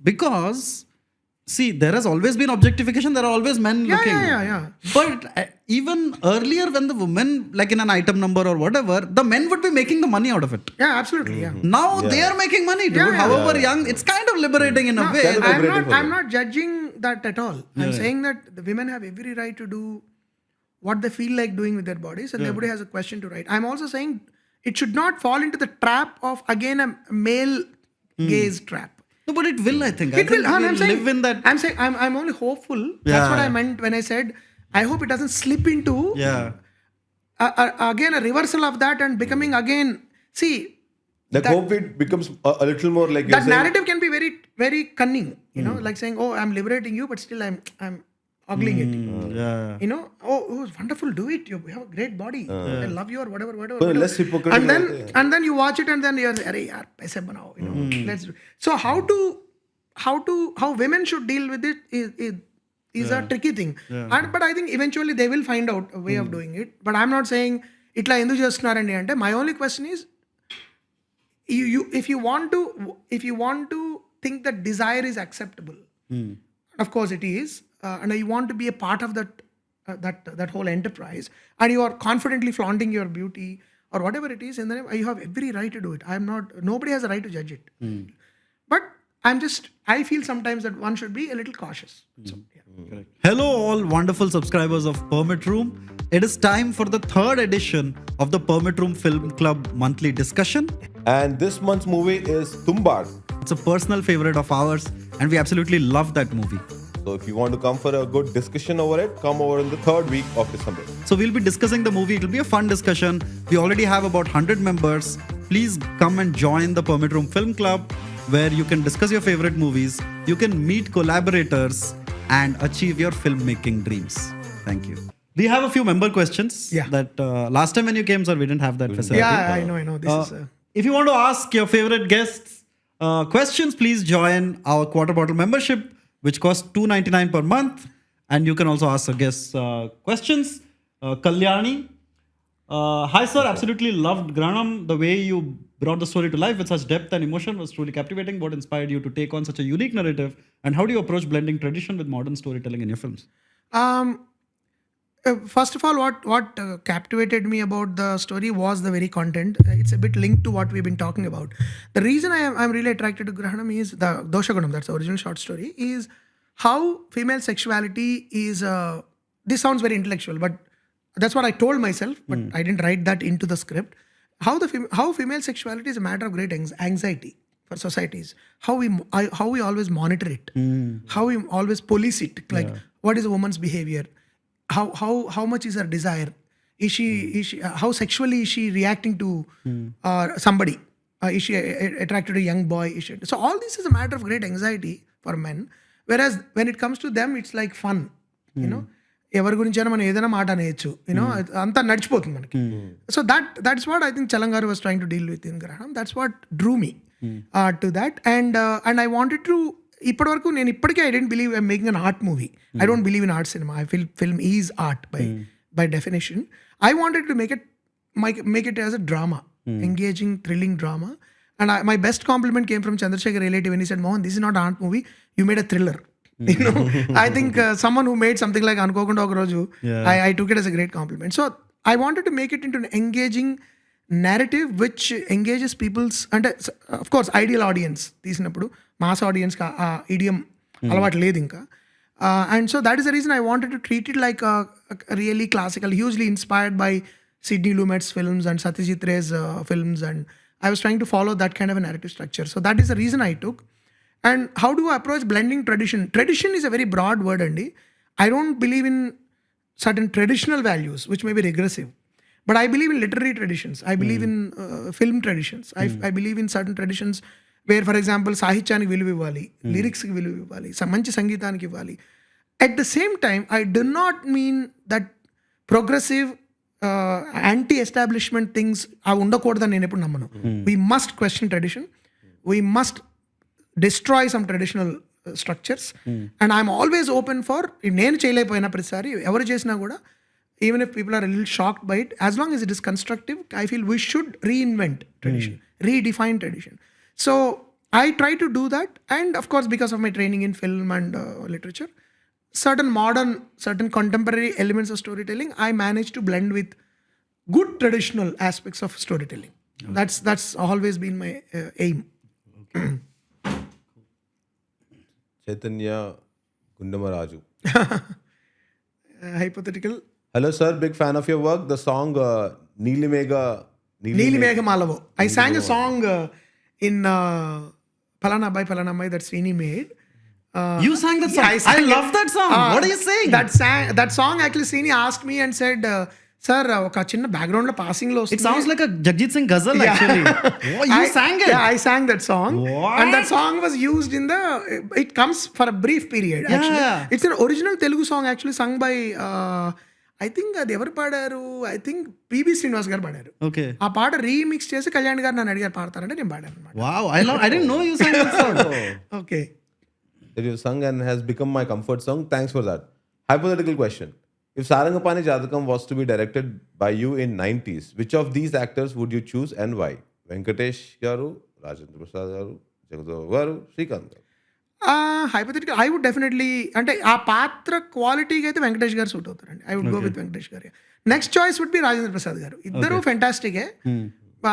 Because see, there has always been objectification, there are always men looking.
Yeah.
But even earlier, when the women, like in an item number or whatever, the men would be making the money out of it.
Yeah, absolutely. Yeah.
Now they are making money, dude. However young, it's kind of liberating in a way.
I'm not judging that at all. I'm saying that the women have every right to do what they feel like doing with their bodies, and everybody has a question to write. I'm also saying it should not fall into the trap of, again, a male gaze trap.
No, but it will, I think.
It will. I'm saying,
live in that.
I'm saying I'm only hopeful. That's what I meant when I said I hope it doesn't slip into again a reversal of that and becoming again. See,
hope it becomes a little more like
that narrative can be very, very cunning. Like saying, "Oh, I'm liberating you, but still I'm ogling it." Oh, wonderful, do it. You have a great body. I love you or whatever.
Less hypocritical.
And then you watch it and then you're, "Arey yaar, paise banao." Let's do. So how women should deal with it is a tricky thing. But I think eventually they will find out a way of doing it. But I'm not saying itla endu chestunarandi ante. My only question is, if you want to think that desire is acceptable, of course it is, and you want to be a part of that whole enterprise, and you are confidently flaunting your beauty or whatever it is, and then you have every right to do it. Nobody has a right to judge it. But I feel sometimes that one should be a little cautious. So, yeah.
Hello, all wonderful subscribers of Permit Room. It is time for the third edition of the Permit Room Film Club monthly discussion.
And this month's movie is Tumbad.
It's a personal favorite of ours, and we absolutely love that movie.
So if you want to come for a good discussion over it, come over in the third week of December.
So we'll be discussing the movie. It'll be a fun discussion. We already have about 100 members. Please come and join the Permit Room Film Club, where you can discuss your favorite movies, you can meet collaborators, and achieve your filmmaking dreams. Thank you. We have a few member questions.
Yeah.
That last time when you came, sir, we didn't have that facility.
Yeah, I know. This is.
If you want to ask your favorite guests questions, please join our quarter bottle membership, which costs $2.99 per month. And you can also ask our guests questions. Kalyani. Hi, sir. Absolutely loved Granam. The way you brought the story to life with such depth and emotion was truly captivating. What inspired you to take on such a unique narrative? And how do you approach blending tradition with modern storytelling in your films?
First of all, what captivated me about the story was the very content. It's a bit linked to what we've been talking about. The reason I'm really attracted to Grahanam is the Doshagunam, that's the original short story, is how female sexuality is. This sounds very intellectual, but that's what I told myself, but I didn't write that into the script. How female sexuality is a matter of great anxiety for societies. How we always monitor it. How we always police it. Like what is a woman's behavior? How much is her desire? Is she how sexually is she reacting to somebody? Is she attracted to a young boy? So all this is a matter of great anxiety for men. Whereas when it comes to them, it's like fun. You know, ఎవరి గురించైనా మనం ఏదైనా మాట అనేయచ్చు. You know అంతా నడిచిపోతుంది మనకి. So that's what I think Chalangaru was trying to deal with in Grahanam. That's what drew me to that. And I wanted to. ఇప్పటివరకు నేను ఇప్పటికీ I didn't believe I'm making an art movie. I don't believe in art cinema. I feel film is art by definition. I wanted to make it as a drama, engaging, thrilling drama. And my best compliment came from Chandrasekhar relative when he said, "Mohan, this is not an art movie. You made a thriller." You know, I think someone who made something like Anukokunda Okroju, I took it as a great compliment. So I wanted to make it into an engaging narrative which engages people's, and of course ideal audience తీసినప్పుడు mass audience కా idiom అలవాటు లేదు ఇంకా. And so that is the reason I wanted to treat it like a really classical, hugely inspired by Sidney Lumet's films and Satyajit Ray's films, and I was trying to follow that kind of a narrative structure. So that is the reason I took. And how do I approach blending tradition? Tradition is a very broad word, Andy. I don't believe in certain traditional values which may be regressive. But I believe in literary traditions. I believe in film traditions. I believe in certain traditions where, for example, సాహిత్యానికి విలువ ఇవ్వాలి, లిరిక్స్కి విలువ ఇవ్వాలి, మంచి సంగీతానికి ఇవ్వాలి. At the same time, I do not mean that progressive, anti-establishment things అవి ఉండకూడదని నేను ఎప్పుడు నమ్మను. We must question tradition. We must destroy some traditional structures. And I'm always open for, నేను చేయలేకపోయినా ప్రతిసారి ఎవరు చేసినా కూడా, even if people are a little shocked by it, as long as it is constructive, I feel we should reinvent tradition, redefine tradition. So I try to do that. And of course, because of my training in film and literature, certain modern, certain contemporary elements of storytelling, I managed to blend with good traditional aspects of storytelling. That's always been my aim.
Chaitanya Gundamaraju.
Hypothetical.
Hello, sir. Big fan of your work. The song Neeli
Meghamalavo. I sang a song in Palana Bai that Srini made.
You sang that song? I love that song. What are you saying?
That song actually Srini asked me and said, sir, ఒక చిన్న background లో passing లో
It sounds like a Jagjit Singh ghazal actually. Oh, you sang it?
Yeah, I sang that song.
What?
And that song was used in it comes for a brief period actually.
Yeah.
It's an original Telugu song actually sung by I think అది ఎవరు పాడారు, I think PB Srinivas గారు పాడారు.
Okay.
ఆ పాట remix చేసి కళ్యాణ్ గారు నన్ను అడిగారు పాడతారంటే నేను పాడాను అనమాట.
Wow, I didn't know you sang that song.
Okay.
That you sung and has become my comfort song. Thanks for that. Hypothetical question. If Sarangapani Jathakam was to be directed by you in 90s, which of these actors would you choose and why? Venkatesh garu, Rajendra Prasad garu, Jagadav garu, Srikanth garu.
Hypothetical I would definitely, అంటే ఆ పాత్ర క్వాలిటీకి అయితే Venkatesh garu suit అవుతారండి. I would go with Venkatesh garu. Next choice would be Rajendra Prasad garu. ఇద్దరు ఫెంటాస్టికే,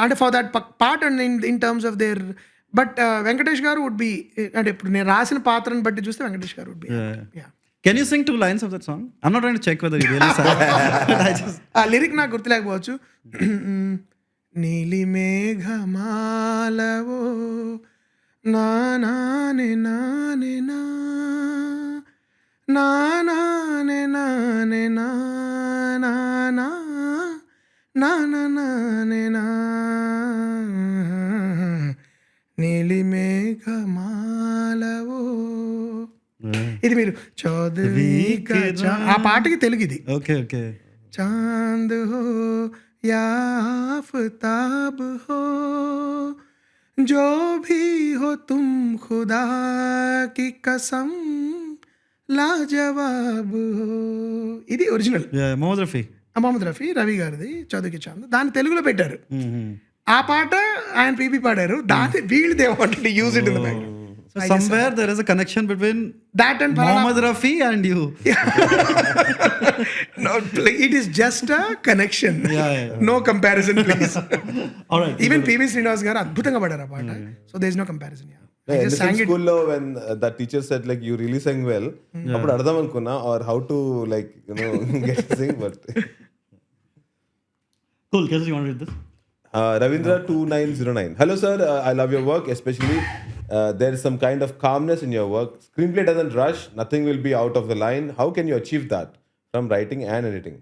అంటే for that part and in terms of their but Venkatesh garu would B, అంటే ఇప్పుడు నేను రాసిన పాత్రను బట్టి చూస్తే Venkatesh garu would be.
Can you sing 2 lines of that song? I'm not trying to check whether you really sang. I just...
ఆ lyric నాకు గుర్తులేకపోవచ్చు. నీలి మేఘమాలవో నానే నానే నా నానే నానే నా నానే నా నీలి మేఘమాలవో. ఇది మీరు చౌదవి ఆ పాటకి తెలుగు ఇది.
Okay, okay.
చాంద్ హో या आफताब हो जो भी हो तुम खुदा की कसम లాజవాబ్ హో. ఇది ఒరిజినల్.
మొహమ్మద్ రఫీ.
మొహమ్మద్ రఫీ, రవి గారిది, చౌదకి చాంద్. దాన్ని తెలుగులో పెట్టారు. ఆ పాట ఆయన పీపీ పాడారు. దాన్ని వీళ్ళు they wanted to use it in the background.
So somewhere there is a connection between
that and
Mohammed Rafi and you.
No, it is just a connection. No comparison, please.
All right.
Even PV Srinivas garu adbhutanga padara paata. So there is no comparison.
I just sang it. School lo when that teacher said like you really sang well, appudu ardham anukunna or how to like get to sing, but
Cool. Can you want to read this?
Ravindra 2909. Hello sir, I love your work, especially there is some kind of calmness in your work. Screenplay doesn't rush, nothing will be out of the line. How can you achieve that from writing and editing?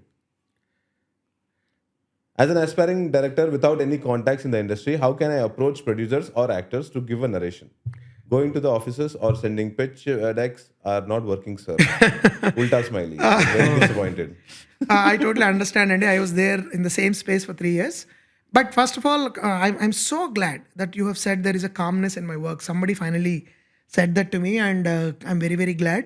As an aspiring director without any contacts in the industry, how can I approach producers or actors to give a narration? Going to the offices or sending pitch decks are not working, sir. Ulta smiley. Very disappointed.
I totally understand, Andy. I was there in the same space for 3 years. But first of all, I'm so glad that you have said there is a calmness in my work. Somebody finally said that to me, and I'm very, very glad.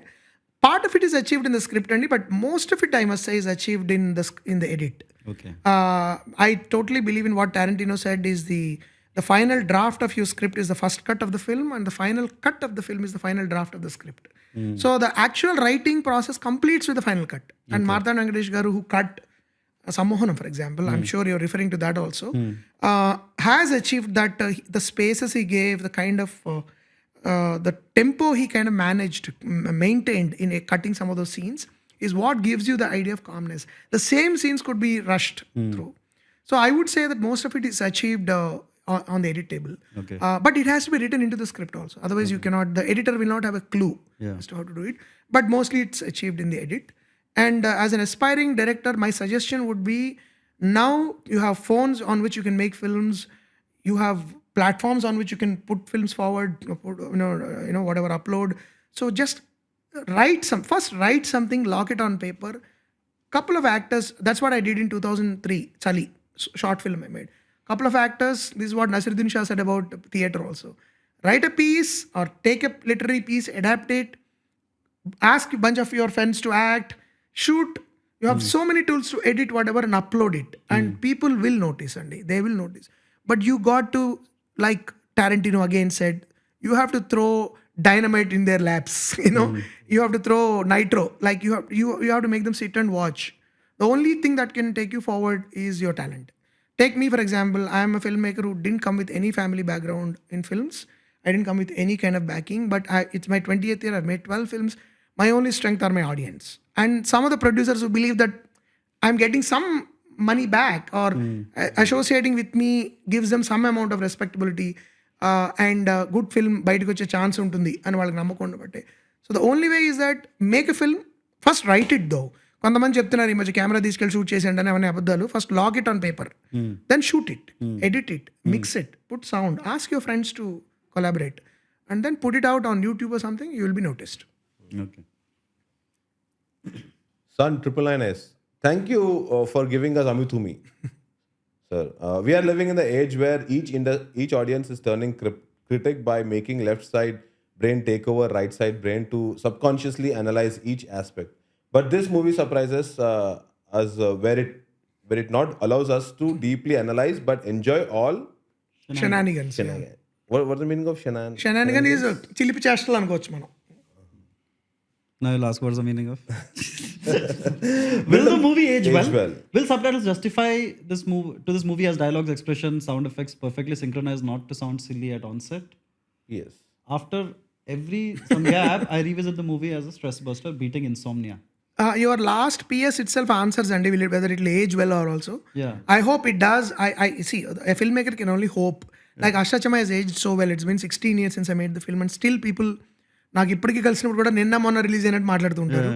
Part of it is achieved in the script only, but most of it, I must say, is achieved in the edit.
Okay.
I totally believe in what Tarantino said is the final draft of your script is the first cut of the film, and the final cut of the film is the final draft of the script. So the actual writing process completes with the final cut. And Martha Venkatesh garu, who cut Sammohanam, for example, I'm sure you're referring to that also, has achieved that. The spaces he gave, the kind of the tempo he kind of managed, maintained in cutting some of those scenes is what gives you the idea of calmness. The same scenes could be rushed through. So I would say that most of it is achieved on the edit table.
Okay.
But it has to be written into the script also. Otherwise, you cannot, the editor will not have a clue as to how to do it. But mostly it's achieved in the edit. And as an aspiring director, my suggestion would be, now you have phones on which you can make films. You have platforms on which you can put films forward, whatever, upload. So just first write something, lock it on paper. Couple of actors, that's what I did in 2003, Chali, short film I made. Couple of actors, this is what Nasiruddin Shah said about theatre also. Write a piece or take a literary piece, adapt it, ask a bunch of your friends to act, shoot. You have so many tools to edit whatever and upload it. And people will notice, Andy. They will notice. But you got to, like Tarantino again said, you have to throw dynamite in their laps. You have to throw nitro. Like you have to make them sit and watch. The only thing that can take you forward is your talent. Take me, for example. I am a filmmaker who didn't come with any family background in films. I didn't come with any kind of backing. But it's my 20th year. I've made 12 films. My only strength are my audience. And some of the producers who believe that I'm getting some money back or associating with me gives them some amount of respectability and good film బయటకు వచ్చే chance ఉంటుంది అని వాళ్ళకి నమ్మకం ఉండబట్టే. So the only way is that make a film, first write it though. కొంతమంది చెప్తున్నారు ఈ మధ్య కెమెరా తీసుకెళ్ళి షూట్ చేసేయండి అని అవన్నీ అబద్ధాలు. First lock it on paper, then shoot it, edit it, mix it, put sound, ask your friends to collaborate and then put it out on YouTube or something, you will be noticed.
Okay.
Son 999S, thank you for giving us Amitumi. Sir, we are living in the age where each audience is turning critic by making left side brain take over right side brain to subconsciously analyze each aspect. But this movie surprises us where it not allows us to deeply analyze but enjoy all
Shenanigans.
What's the meaning of shenanigans?
Shenanigan is చిలిపి చేష్టలు అనుకోవచ్చు మనం.
Now you'll ask what's the meaning of? Will the movie age well? Will subtitles justify this movie as dialogues, expressions, sound effects perfectly synchronized not to sound silly at onset?
Yes.
After some gap, I revisit the movie as a stress buster, beating insomnia.
Your last PS itself answers, and whether it will age well or also.
Yeah.
I hope it does. I see. A filmmaker can only hope. Like Ashachama has aged so well. It's been 16 years since I made the film, and still people నాకు ఇప్పటికీ కలిసినప్పుడు కూడా నిన్న మొన్న release అయినట్టు మాట్లాడుతుంటారు.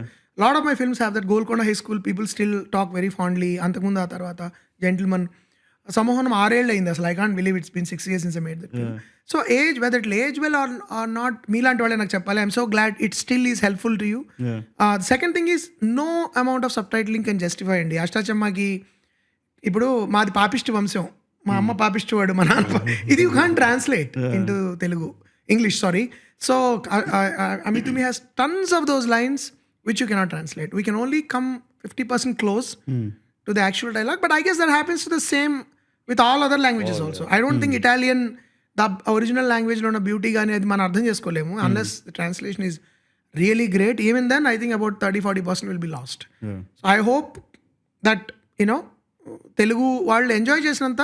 Lot of my films have that. Golconda high school people still talk very fondly. అంతకుముందు ఆ తర్వాత జెంటిల్మన్, సమోహనం 6 ఏళ్ళు అయింది అసలు. I can't believe it's been 6 years since I made that film. So age, whether it age well or not, మీలాంటి వాళ్ళే నాకు చెప్పాలి. I'm so glad it still is helpful to you. Second thing is no amount of subtitling can justify అండి. అష్టాచమ్మకి ఇప్పుడు మాది పాపిష్టి వంశం, మా అమ్మ పాపిష్టి వాడు, మా నాన్న ఇది you can't translate into Telugu, English, sorry. So Amitumi has tons of those lines which you cannot translate. We can only come 50% close to the actual dialogue, but I guess that happens to the same with all other languages also. I don't think Italian, the original language lo na beauty gaani adi man ardham cheskolemu unless the translation is really great. Even then I think about 30-40% will be lost. So I hope that Telugu వాళ్ళు enjoy చేసినంత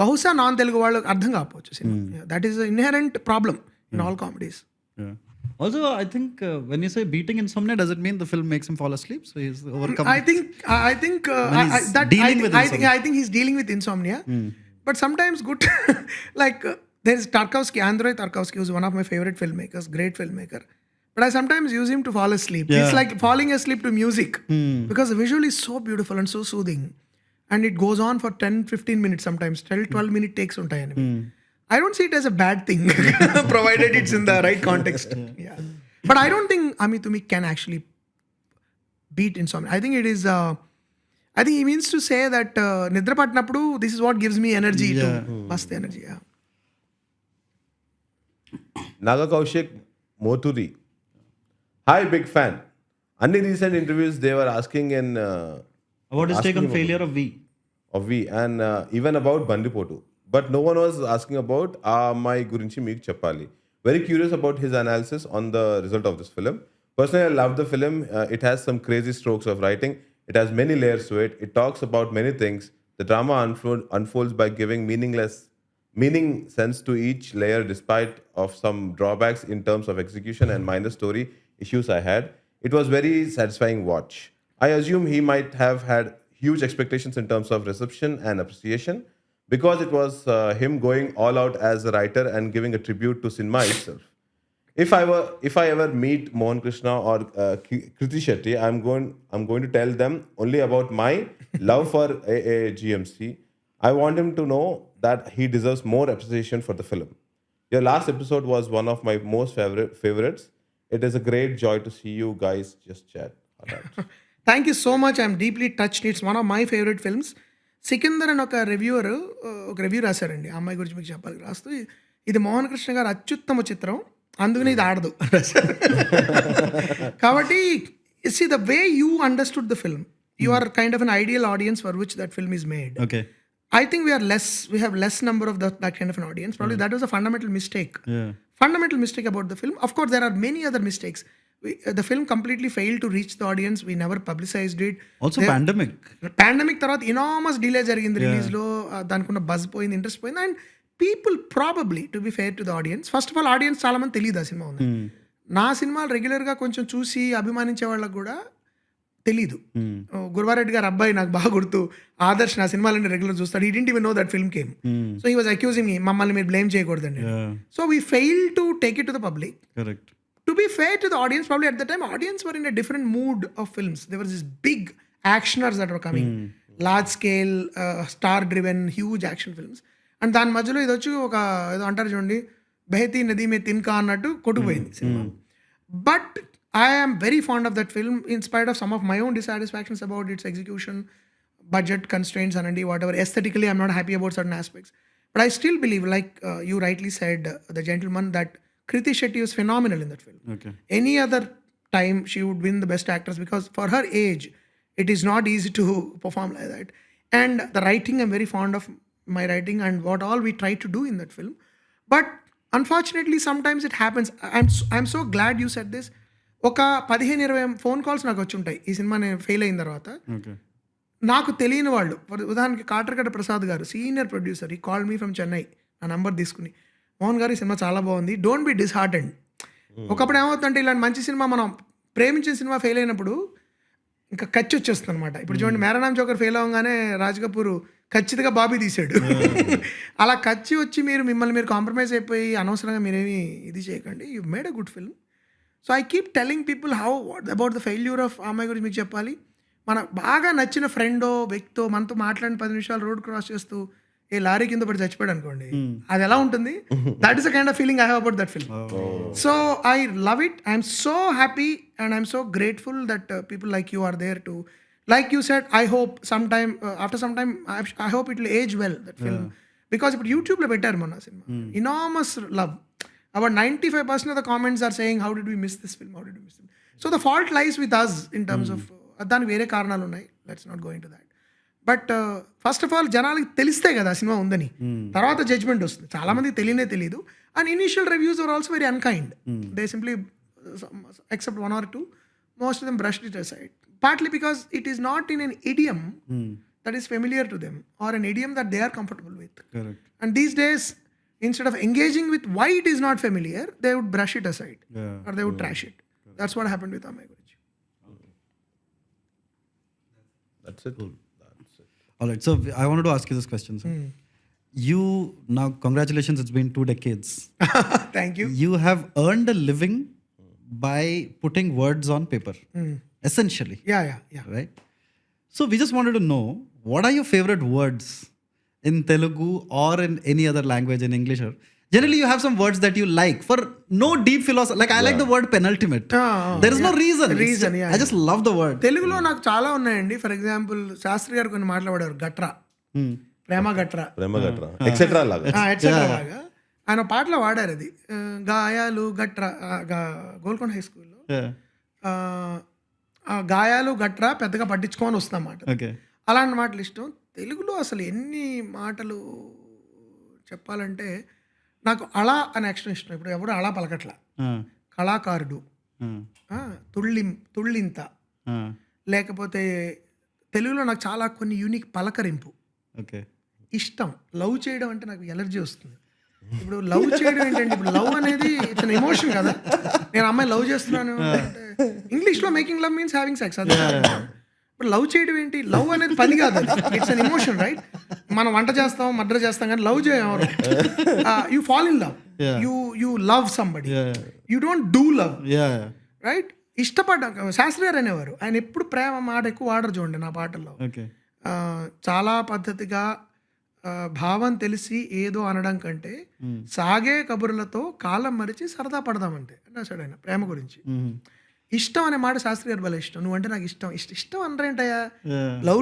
బహుశా non Telugu వాళ్ళకి అర్థం కాకపోవచ్చు cinema. That is inherent problem in all comedies.
Yeah. Also, I think when you say beating insomnia, does it mean the film makes him fall asleep? So he's overcome.
I think he's dealing with insomnia. But sometimes good, like there is Tarkovsky, Andrei Tarkovsky, who's one of my favorite filmmakers, great filmmaker. But I sometimes use him to fall asleep.
Yeah.
It's like falling asleep to music because the visual is so beautiful and so soothing, and it goes on for 10-15 minutes sometimes. 12 minute takes ఉంటాయని. I don't see it as a bad thing, provided it's in the right context. Yeah. But I don't think Amitumi can actually beat insomnia. I think it is, I think he means to say that Nidra Patnappudu, this is what gives me energy to bust the energy. Yeah.
Naga Kaushik Moturi. Hi, big fan. Any recent interviews they were asking in...
About his take on failure of V.
Of V, and even about Bandipotu. But no one was asking about my Gurinchi Meek Chappali. Very curious about his analysis on the result of this film. Personally, I love the film. It has some crazy strokes of writing. It has many layers to it. It talks about many things. The drama unfolds by giving meaning sense to each layer despite of some drawbacks in terms of execution and minor story issues I had. It was very satisfying watch. I assume he might have had huge expectations in terms of reception and appreciation, because it was him going all out as a writer and giving a tribute to cinema itself. If I ever meet Mohan Krishna or Kriti Shetty, I'm going to tell them only about my love for AAGMC. I want him to know that he deserves more appreciation for the film. Your last episode was one of my most favorites. It is a great joy to see you guys just chat.
Thank you so much. I'm deeply touched. It's one of my favorite films. Sikandar అని ఒక review రాశారండి. ఆ అమ్మాయి గురించి మీకు చెప్పాలి. రాస్తూ ఇది మోహన్ కృష్ణ గారు అత్యుత్తమ చిత్రం, అందుకని ఇది ఆడదు రాశారు. కాబట్టి see the way you understood the film, you are kind of an ideal audience for which that film is made.
Okay.
I think we have less number of that kind of an audience. Probably that was a fundamental mistake.
Yeah.
Fundamental mistake about the film. Of course, there are many other mistakes. The film completely failed to reach the audience. We never publicized it.
Also pandemic తర్వాత enormous delay జరిగింది release లో. దానికున్న buzz పోయింది, interest పోయింది. And people probably, to be fair to the audience, first of all audience చాలా మంది తెలియదు ఆ సినిమా ఉంది. నా సినిమాలు రెగ్యులర్గా కొంచెం చూసి అభిమానించే వాళ్ళకు కూడా తెలీదు. గురువారెడ్డి గారు అబ్బాయి నాకు బాగా గుర్తు, ఆదర్శ్ నా సినిమాలన్నీ రెగ్యులర్ చూస్తాడు. He didn't even know that film came. So he was accusing me, మమ్మల్ని మీరు బ్లేమ్ చేయకూడదండి. So we fail to take it to the public. Correct.
To be fair to the audience, probably at the time, audience were in a different mood of films. There was this big actioners that were coming, large scale, star-driven, huge action films. And దాని మధ్యలో ఇది వచ్చి ఒక ఏదో అంటారు చూడండి, బెహతీ నదీ మే తిన్కా అన్నట్టు కొట్టుకుపోయింది cinema. But I am very fond of that film in spite of some of my own dissatisfactions about its execution, budget constraints, and whatever. Aesthetically, I'm not happy about certain aspects. But I still believe, like you rightly said, The Gentleman, that Kriti Shetty was phenomenal in that film.
Okay.
Any other time she would win the best actress, because for her age, it is not easy to perform like that. And the writing, I'm very fond of my writing and what all we try to do in that film. But unfortunately, sometimes it happens. I'm so glad you said this. ఒక 15-20 phone calls నాకు వచ్చి ఉంటాయి ఈ cinema నేను fail అయిన తర్వాత. నాకు తెలియని వాళ్ళు, ఉదాహరణకి కాటరగడ్డ ప్రసాద్ గారు, సీనియర్ ప్రొడ్యూసర్, ఈ కాల్ మీ ఫ్రమ్ చెన్నై, నా నంబర్ తీసుకుని, మోహన్ గారు ఈ సినిమా చాలా బాగుంది, డోంట్ బి డిస్హార్టెండ్. ఒకప్పుడు ఏమవుతుందంటే ఇలాంటి మంచి సినిమా మనం ప్రేమించిన సినిమా ఫెయిల్ అయినప్పుడు ఇంకా ఖర్చు వచ్చేస్తుంది అనమాట. ఇప్పుడు చూడండి మేరా నామ్ జోకర్ ఫెయిల్ అవ్వగానే రాజ్ కపూర్ ఖచ్చితంగా బాబీ తీశాడు. అలా ఖర్చు వచ్చి మిమ్మల్ని మీరు కాంప్రమైజ్ అయిపోయి అనవసరంగా మీరేమి ఇది చేయకండి. You made a good film. So I keep telling people how about the failure of ఆ అమ్మాయి గురించి మీకు చెప్పాలి. మన బాగా నచ్చిన ఫ్రెండో వ్యక్తో మనతో మాట్లాడిన 10 నిమిషాలు రోడ్ క్రాస్ చేస్తూ ఏ లారీ కింద పడి చచ్చిపోయాడు అనుకోండి, అది ఎలా ఉంటుంది? That is the kind of feeling I have about that film. So I love it. I'm so happy and I'm so grateful that people like you are there too, like you said, I hope sometime after some time I hope it will age well, that film, because ఇప్పుడు యూట్యూబ్లో పెట్టారు మొన్న cinema, enormous love. About 95% of the comments are saying how did we miss this film, how did we miss it. So the fault lies with us in terms of దానికి వేరే కారణాలు ఉన్నాయి, let's not go into that. But first of all జనాలకి తెలిస్తే కదా cinema ఉందని, తర్వాత judgement వస్తుంది. చాలా మందికి తెలియదు. And initial reviews are also very unkind. They simply except 1 or 2, most of them brushed it aside, partly because it is not in an idiom that is familiar to them or an idiom that they are comfortable with.
Correct.
And these days, instead of engaging with why it is not familiar, they would brush it aside or they would trash it. That's what happened with Amay Guruji.
That's it.
All right. So I wanted to ask you this question, sir. You now, congratulations, it's been 2 decades.
Thank you.
You have earned a living by putting words on paper, essentially.
Yeah.
Right? So we just wanted to know, what are your favorite words in Telugu or in any other language, in English? Or generally, you have some words that you like for no deep philosophy. Like I like the word penultimate. There is no reason.
Yeah.
I just love the word.
తెలుగులో నాకు చాలా ఉన్నాయండి. For example Sastry గారు కొన్ని మాట్లాడారు, గట్రా, ప్రేమ గట్రా,
etcetera లాగా
లాగా ఆయన పాటలో వాడారు. అది గాయాలు గట్రా, గోల్కొండ హై స్కూల్లో గాయాలు గట్రా పెద్దగా పట్టించుకొని వస్తున్నమాట. అలాంటి మాటలు ఇష్టం. తెలుగులో అసలు ఎన్ని మాటలు చెప్పాలంటే నాకు అళ అనే అక్షరం ఇష్టం. ఇప్పుడు ఎవరు అళ పలకట్ల, కళాకారుడు, తుళ్ళింత, లేకపోతే తెలుగులో నాకు చాలా కొన్ని యూనిక్ పలకరింపు ఇష్టం. లవ్ చేయడం అంటే నాకు ఎలర్జీ వస్తుంది. ఇప్పుడు లవ్ చేయడం ఏంటంటే, ఇప్పుడు లవ్ అనేది ఇట్స్ అన్ ఎమోషన్ కదా. నేను అమ్మాయి లవ్ చేస్తున్నాను అంటే ఇంగ్లీష్లో making love means having sex. అది ఇప్పుడు లవ్ చేయడం ఏంటి? లవ్ అనేది పని కాదు, ఇట్స్ అన్ ఎమోషన్, రైట్? మనం వంట చేస్తాం, మర్డర్ చేస్తాం, కానీ లవ్ చేయరు. You fall in love, you love somebody, you don't do love, right? ఇష్టపడ్డా. శాస్త్రి గారు అనేవారు, ఆయన ఎప్పుడు ప్రేమ మాట ఎక్కువ వాడరు చూడండి నా పాటల్లో. చాలా పద్ధతిగా భావం తెలిసి ఏదో అనడం కంటే సాగే కబుర్లతో కాలం మరిచి సరదా పడదామంటే అన్నాడు ఆయన ప్రేమ గురించి. ఇష్టం అనే మాట శాస్త్రి గారు భలే ఇష్టం. నువ్వంటే నాకు ఇష్టం. ఇష్టం అంటారేంటయ్యా,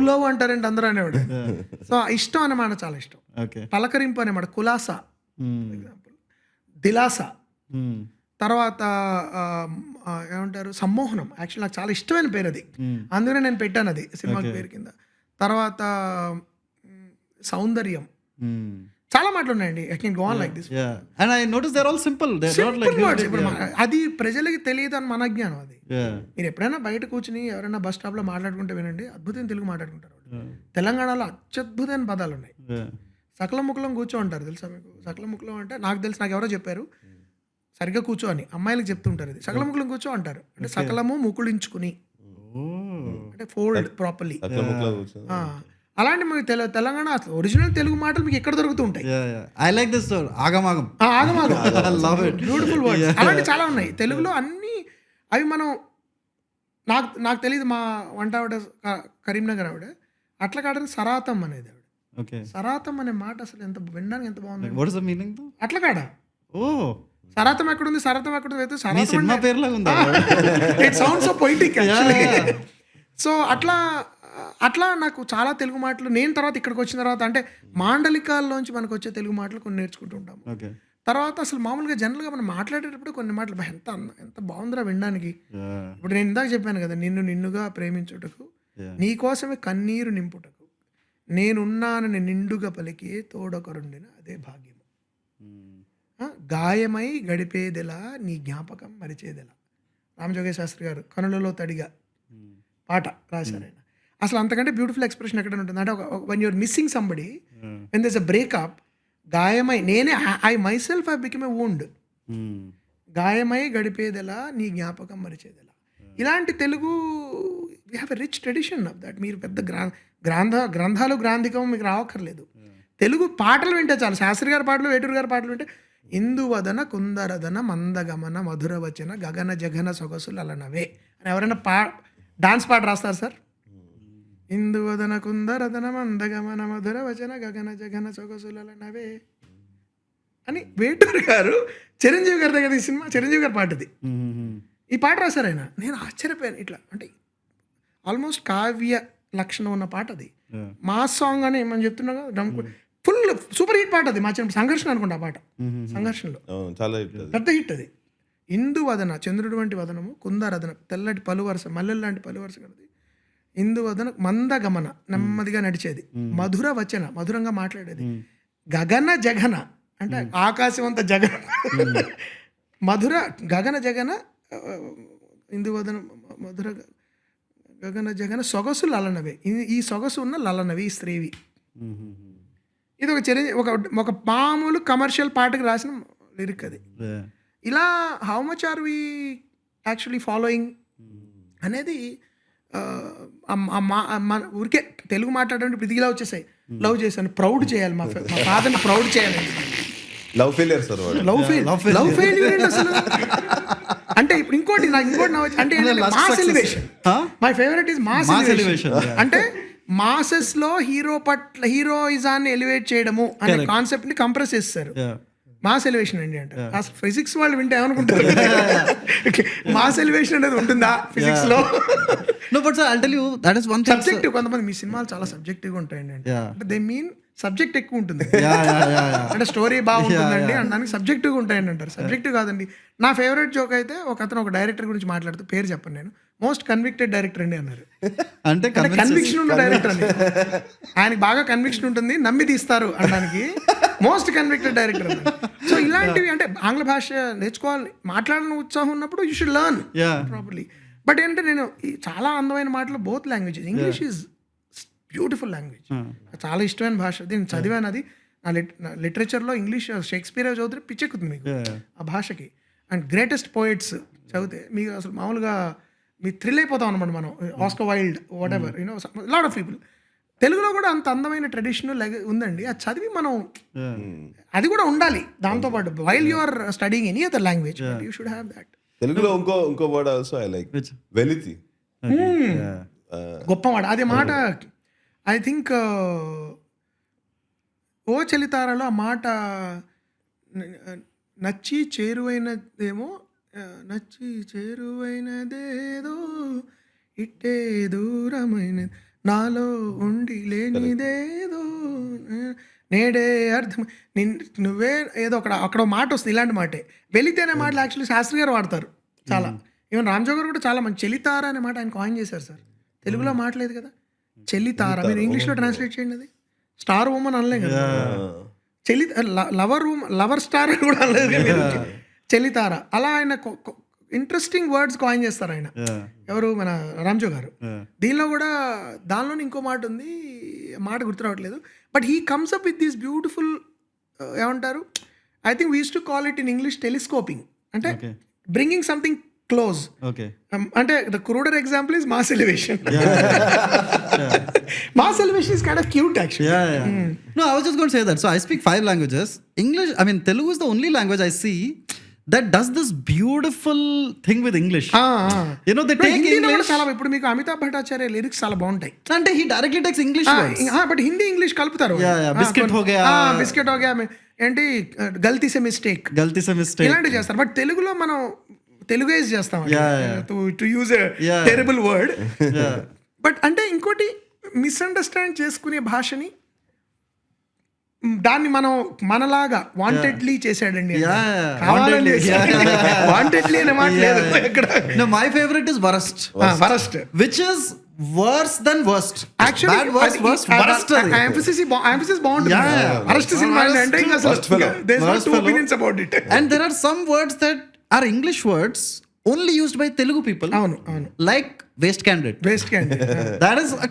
లవ్ అంటారేంటి అందరూ అనేవాడు. సో ఇష్టం అనే మాట చాలా ఇష్టం. పలకరింపు అనే మాట, కులాసా, ఎగ్జాంపుల్ దిలాస, తర్వాత ఏమంటారు సమ్మోహనం. యాక్చువల్ నాకు చాలా ఇష్టమైన పేరు అది, అందుకనే నేను పెట్టాను అది సినిమాకి పేరు కింద. తర్వాత సౌందర్యం, చాలా మాటలు ఉన్నాయండి. I can go on like this.
And I notice they are all simple
words. ఇప్పుడు అది ప్రజలకి తెలియదు అని మన జ్ఞానం. అది మీరు ఎప్పుడైనా బయట కూర్చుని ఎవరైనా బస్ స్టాప్ లో మాట్లాడుకుంటే వినండి, అద్భుతమైన తెలుగు మాట్లాడుకుంటారు. తెలంగాణలో అత్యద్భుతమైన పదాలు ఉన్నాయి. సకల ముక్కలం కూర్చో అంటారు, తెలుసా మీకు? సకల ముక్కలం అంటే నాకు తెలుసు, నాకు ఎవరో చెప్పారు, సరిగ్గా కూర్చో అని అమ్మాయిలకు చెప్తుంటారు. ఇది సకల ముక్కలం కూర్చో అంటారు, అంటే సకలము ముకుళించుకుని, అంటే ఫోల్డ్ ప్రాపర్లీ. అలాంటి మీకు తెలంగాణ అసలు ఒరిజినల్ తెలుగు మాటలు మీకు ఎక్కడ దొరుకుతుంటాయి.
ఐ లైక్ దిస్ ఆగమాగం,
బ్యూటిఫుల్ వర్డ్స్. అలాంటి చాలా ఉన్నాయి తెలుగులో అన్ని. అవి మనం నాకు తెలియదు, మా వంట ఆవిడ కరీంనగర్ ఆవిడ అట్లా కాడని సరాతం అనేది ఆవిడ. సరాతం అనే మాట అసలు ఎంత వినడానికి ఎంత బాగుంది. అట్లా కాడ సరాతం ఎక్కడుంది, సరాతం ఎక్కడుంది అయితే it sounds so poetic actually. So అట్లా నాకు చాలా తెలుగు మాటలు నేను తర్వాత ఇక్కడికి వచ్చిన తర్వాత, అంటే మాండలికాల్లోంచి మనకు వచ్చే తెలుగు మాటలు కొన్ని నేర్చుకుంటూ ఉంటాము. తర్వాత అసలు మామూలుగా జనరల్గా మనం మాట్లాడేటప్పుడు కొన్ని మాటలు ఎంత బాగుందిరా వినడానికి. ఇప్పుడు నేను ఇందాక చెప్పాను కదా, నిన్నుగా ప్రేమించుటకు, నీ కోసమే కన్నీరు నింపుటకు, నేనున్నానని నిండుగా పలికి తోడొకరుండిన అదే భాగ్యము, గాయమై గడిపేదెలా నీ జ్ఞాపకం మరిచేదెలా. రామజోగయ్య శాస్త్రి గారు కనులలో తడిగా పాట రాశారు ఆయన. అసలు అంతకంటే బ్యూటిఫుల్ ఎక్స్ప్రెషన్ ఎక్కడ ఉంటుంది అంటే, when you're missing somebody, when there's a breakup, గాయమై నేనే I myself I become a wound. గాయమై గడిపేదెలా నీ జ్ఞాపకం మరిచేదెలా. ఇలాంటి Telugu we have a rich tradition of that. మీరు పెద్ద గ్రంథాలు గ్రాంధికం మీకు రావక్కర్లేదు. తెలుగు పాటలు వింటే చాలు. శాస్త్రి గారి పాటలు, వేటూరు గారి పాటలు వింటే ఇందువదన కుందరదన మందగమన మధుర వచన గగన జగన సొగసులు అలనవే అని ఎవరైనా డాన్స్ పాట రాస్తారు సార్? ఇందువదన కుందరదన మందగమన మధుర వచన గగన జగన సొగసులు అలనవే అని వేటూరు గారు చిరంజీవి గారి దగ్గర ఈ సినిమా చిరంజీవి గారి పాటది. ఈ పాట రాశారు ఆయన. నేను ఆశ్చర్యపోయాను. ఇట్లా అంటే ఆల్మోస్ట్ కావ్య లక్షణం ఉన్న పాట అది. మాస్ సాంగ్ అని మనం చెప్తున్నాం కదా, ఫుల్ సూపర్ హిట్ పాట అది. మా చిన్న సంఘర్షణ అనుకుంటా ఆ పాట. సంఘర్షణలో పెద్ద హిట్ అది. ఇందువదన చంద్రుడు వంటి వదనము, కుందరదన తెల్లటి పలువరస మల్లెల్ లాంటి పలువరస కలది, ఇందువదన మందగమన నెమ్మదిగా నడిచేది, మధుర వచన మధురంగా మాట్లాడేది, గగన జగన అంటే ఆకాశం అంత జగన, మధుర గగన జగన ఇందువదన మధుర గగన జగన సొగసు లలనవే. ఈ సొగసు ఉన్న లలనవి ఈ స్త్రీవి. ఇది ఒక మామూలు కమర్షియల్ పాటకి రాసిన లిరిక్ అది. ఇలా how much are we actually following అనేది మన ఊరికే తెలుగు మాట్లాడడం ఇప్పుడు ఇదిలా వచ్చేసాయి. లవ్ చేశాను, ప్రౌడ్ చేయాలి, మా ఫాదర్ని ప్రౌడ్ చేయాలి.
Love failure sir,
love failure అసలు. అంటే ఇప్పుడు ఇంకోటి అంటే mass elevation. My favourite is mass elevation. అంటే మాసెస్ లో హీరోయిజాన్ని ఎలివేట్ చేయడము అనే కాన్సెప్ట్ ని కంప్రెస్ చేస్తారు. మాస్ ఎలివేషన్ అండి అంటే అసలు ఫిజిక్స్ వాళ్ళు వింటే ఏమనుకుంటారు? మాస్ ఎలివేషన్ అనేది ఉంటుందా ఫిజిక్స్ లో? సబ్జెక్టివ్. కొంతమంది మీ సినిమాలు చాలా సబ్జెక్టివ్ గా ఉంటాయండి అంటే దే మీన్ సబ్జెక్ట్ ఎక్కువ ఉంటుంది అంటే స్టోరీ బాగుంటుందండి అనడానికి సబ్జెక్టివ్ గా ఉంటాయండి అంటారు. సబ్జెక్టివ్ కాదండి. నా ఫేవరెట్ జోక్ అయితే ఒక డైరెక్టర్ గురించి మాట్లాడుతూ పేరు చెప్పండి, నేను మోస్ట్ కన్విక్టెడ్ డైరెక్టర్ అండి అన్నారు. అంటే కన్విక్షన్ ఉన్న డైరెక్టర్ అని, ఆయనకి బాగా కన్విక్షన్ ఉంటుంది, నమ్మి తీస్తారు అనడానికి మోస్ట్ కన్విక్టెడ్ డైరెక్టర్ అన్నారు. సో ఇలాంటివి అంటే ఆంగ్ల భాష నేర్చుకోవాలి, మాట్లాడాలని ఉత్సాహం ఉన్నప్పుడు you should learn properly. But ఏంటంటే నేను చాలా అందమైన మాటలు both languages. English is beautiful language, చాలా ఇష్టమైన భాష. దీన్ని చదివాను, అది నా లిటరేచర్లో ఇంగ్లీష్ షేక్స్పియర్ చదివితే పిచ్చెక్కుతుంది మీకు ఆ భాషకి. అండ్ గ్రేటెస్ట్ పోయిట్స్ చదివితే మీకు అసలు మామూలుగా మీ థ్రిల్ అయిపోతాం అనమాట మనం. Oscar Wilde, whatever you know, lot of people. తెలుగులో కూడా అంత అందమైన ట్రెడిషన్ ఉందండి. అది చదివి మనం అది కూడా ఉండాలి దాంతోపాటు. While you are studying any other language you should have that.
తెలుగులో ఇంకో వర్డ్ ఆల్సో ఐ లైక్, వెలితి.
గొప్ప మాట అది. మాట ఐ థింక్ ఓ చలితారలో ఆ మాట నచ్చి చేరువైనదేమో, నచ్చి చేరువైనదేదో ఇట్టే దూరమైన నాలో ఉండి లేనిదేదో నేడే అర్థం నువ్వే ఏదో అక్కడ మాట వస్తుంది. ఇలాంటి మాటే వెళితే అనే మాటలు యాక్చువల్లీ శాస్త్రి గారు వాడతారు చాలా. ఈవెన్ రామ్జో గారు కూడా చాలా మంచి చెలితార అనే మాట ఆయన కాయిన్ చేశారు సార్. తెలుగులో మాటలేదు కదా చెల్లితార. మీరు ఇంగ్లీష్లో ట్రాన్స్లేట్ చేయండి, అది స్టార్ ఉమెన్ అనలేం కదా, లవర్ స్టార్ అని కూడా అనలేదు కదా, చెల్లితార. అలా ఆయన ఇంట్రెస్టింగ్ వర్డ్స్ కాయిన్ చేస్తారు ఆయన. ఎవరు? మన రామ్జో గారు. దీనిలో కూడా దానిలోనే ఇంకో మాట ఉంది, మాట గుర్తురావట్లేదు. But he comes up with this beautiful ఏమంటారు, I think we use to call it in English telescoping. అంటే బ్రింగింగ్ సంథింగ్ క్లోజ్. అంటే the cruder example is mass elevation. Mass elevation is kind of cute actually.
No, I was just going to say that. So I speak 5 languages. English, I mean Telugu is the only language I see that does this beautiful thing with English. You know, they take English.
చాలా ఇప్పుడు మీకు Amitabh Bhattacharya lyrics చాలా బాగుంటాయి
అంటే he directly takes English words.
But Hindi English కలుపుతారు.
Biscuit హో Gaya,
biscuit హో గయా ఏంటి గల్తీ సే మిస్టేక్ ఇలాంటివి చేస్తారు. బట్ తెలుగులో మనం తెలుగైజ్ చేస్తాం to use a terrible word. But అంటే ఇంకోటి మిస్అండర్స్టాండ్ చేసుకునే భాషని దాన్ని మనం మనలాగా వాంటెడ్లీ చేసాడండి. వాంటెడ్లీ అనే మాట లేదు ఇక్కడ.
My favourite is worst, which is worse than worst.
Actually emphasis బాగుంటుంది. వరస్ట్ సినిమా అంటే ఇంకా అసలు there are two opinions about it.
And there are some words that are English words only used by Telugu people.
అవును.
Like waste candidate.
Waste candidate.
That is a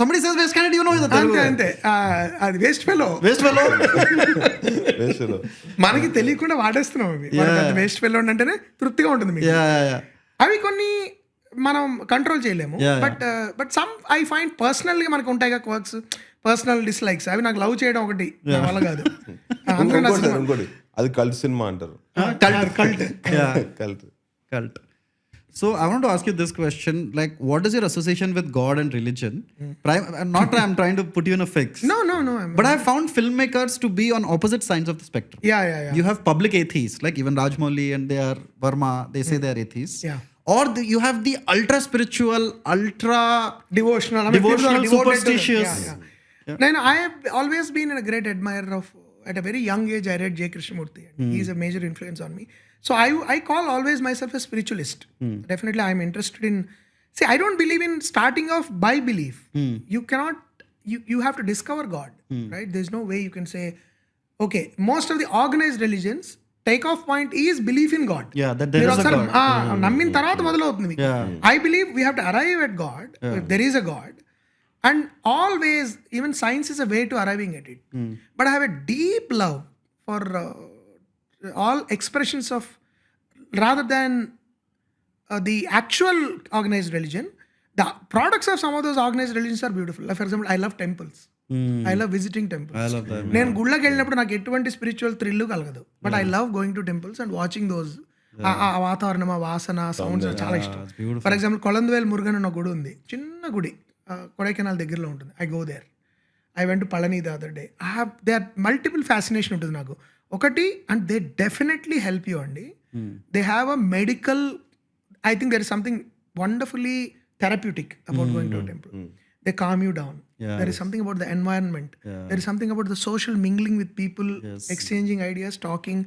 somebody says waste candidate, you know is the Telugu.
అంతే అది waste fellow.
Waste fellow.
Waste.
మనకి తెలియకుండా వాడేస్తున్నాం అవి. Waste fellow అంటేనే తృప్తిగా ఉంటుంది మీకు.
Yeah.
అవి కొన్ని మనం కంట్రోల్ చేయలేము. But some I find personal గా మనకు ఉంటాయి క్వర్క్స్, పర్సనల్ డిస్లైక్స్. అవి నాకు లవ్ చేయడం ఒకటి నా వల్ల కాదు.
ఇంకోటి అది కల్ట్ సినిమా అంటారు.
Cult. So I want to ask you this question, like what is your association with God and religion? I'm trying to put you in a fix.
No.
But I found filmmakers to be on opposite sides of the spectrum.
Yeah.
You have public atheists, like even Rajmouli and they are Verma, they say they are atheists.
Yeah.
Or you have the ultra spiritual, ultra
devotional,
superstitious.
Then I have always been a great admirer of, at a very young age I read J. Krishnamurti. He is a major influence on me. So I call always myself a spiritualist. Definitely I am interested in, see, I don't believe in starting off by belief. You cannot, you have to discover God, right? There's no way you can say, okay, most of the organized religions, takeoff point is belief in God.
Yeah, that there is a God.
నమ్మిన తర్వాత మొదలవుతుంది. I believe we have to arrive at God, if there is a God. And always, even science is a way to arriving at it. But I have a deep love for all expressions of, rather than the actual organized religion, the products of some of those organized religions are beautiful. Like for example, I love temples. I love visiting temples.
I love that.
నేను గుళ్ళకి వెళ్ళినప్పుడు నాకు ఎటువంటి spiritual thrill కలగదు. But I love going to temples and watching those. ఆ వాతావరణం, ఆ వాసన, సౌండ్స్ చాలా ఇష్టం. ఫర్ ఎగ్జాంపుల్ కొలంద్వేల్ మురుగన్ అన్న గుడి ఉంది, చిన్న గుడి, కొడైకెనాల్ దగ్గరలో ఉంటుంది. I go there. I went to Palani the other day. They are multiple fascination ఉంటుంది నాకు. ఒకటి, and they definitely help you అండి. They have a medical, I think there is something wonderfully therapeutic about going to temple. They calm you down. There is something about the environment. There is something about the social mingling with people, exchanging ideas, talking.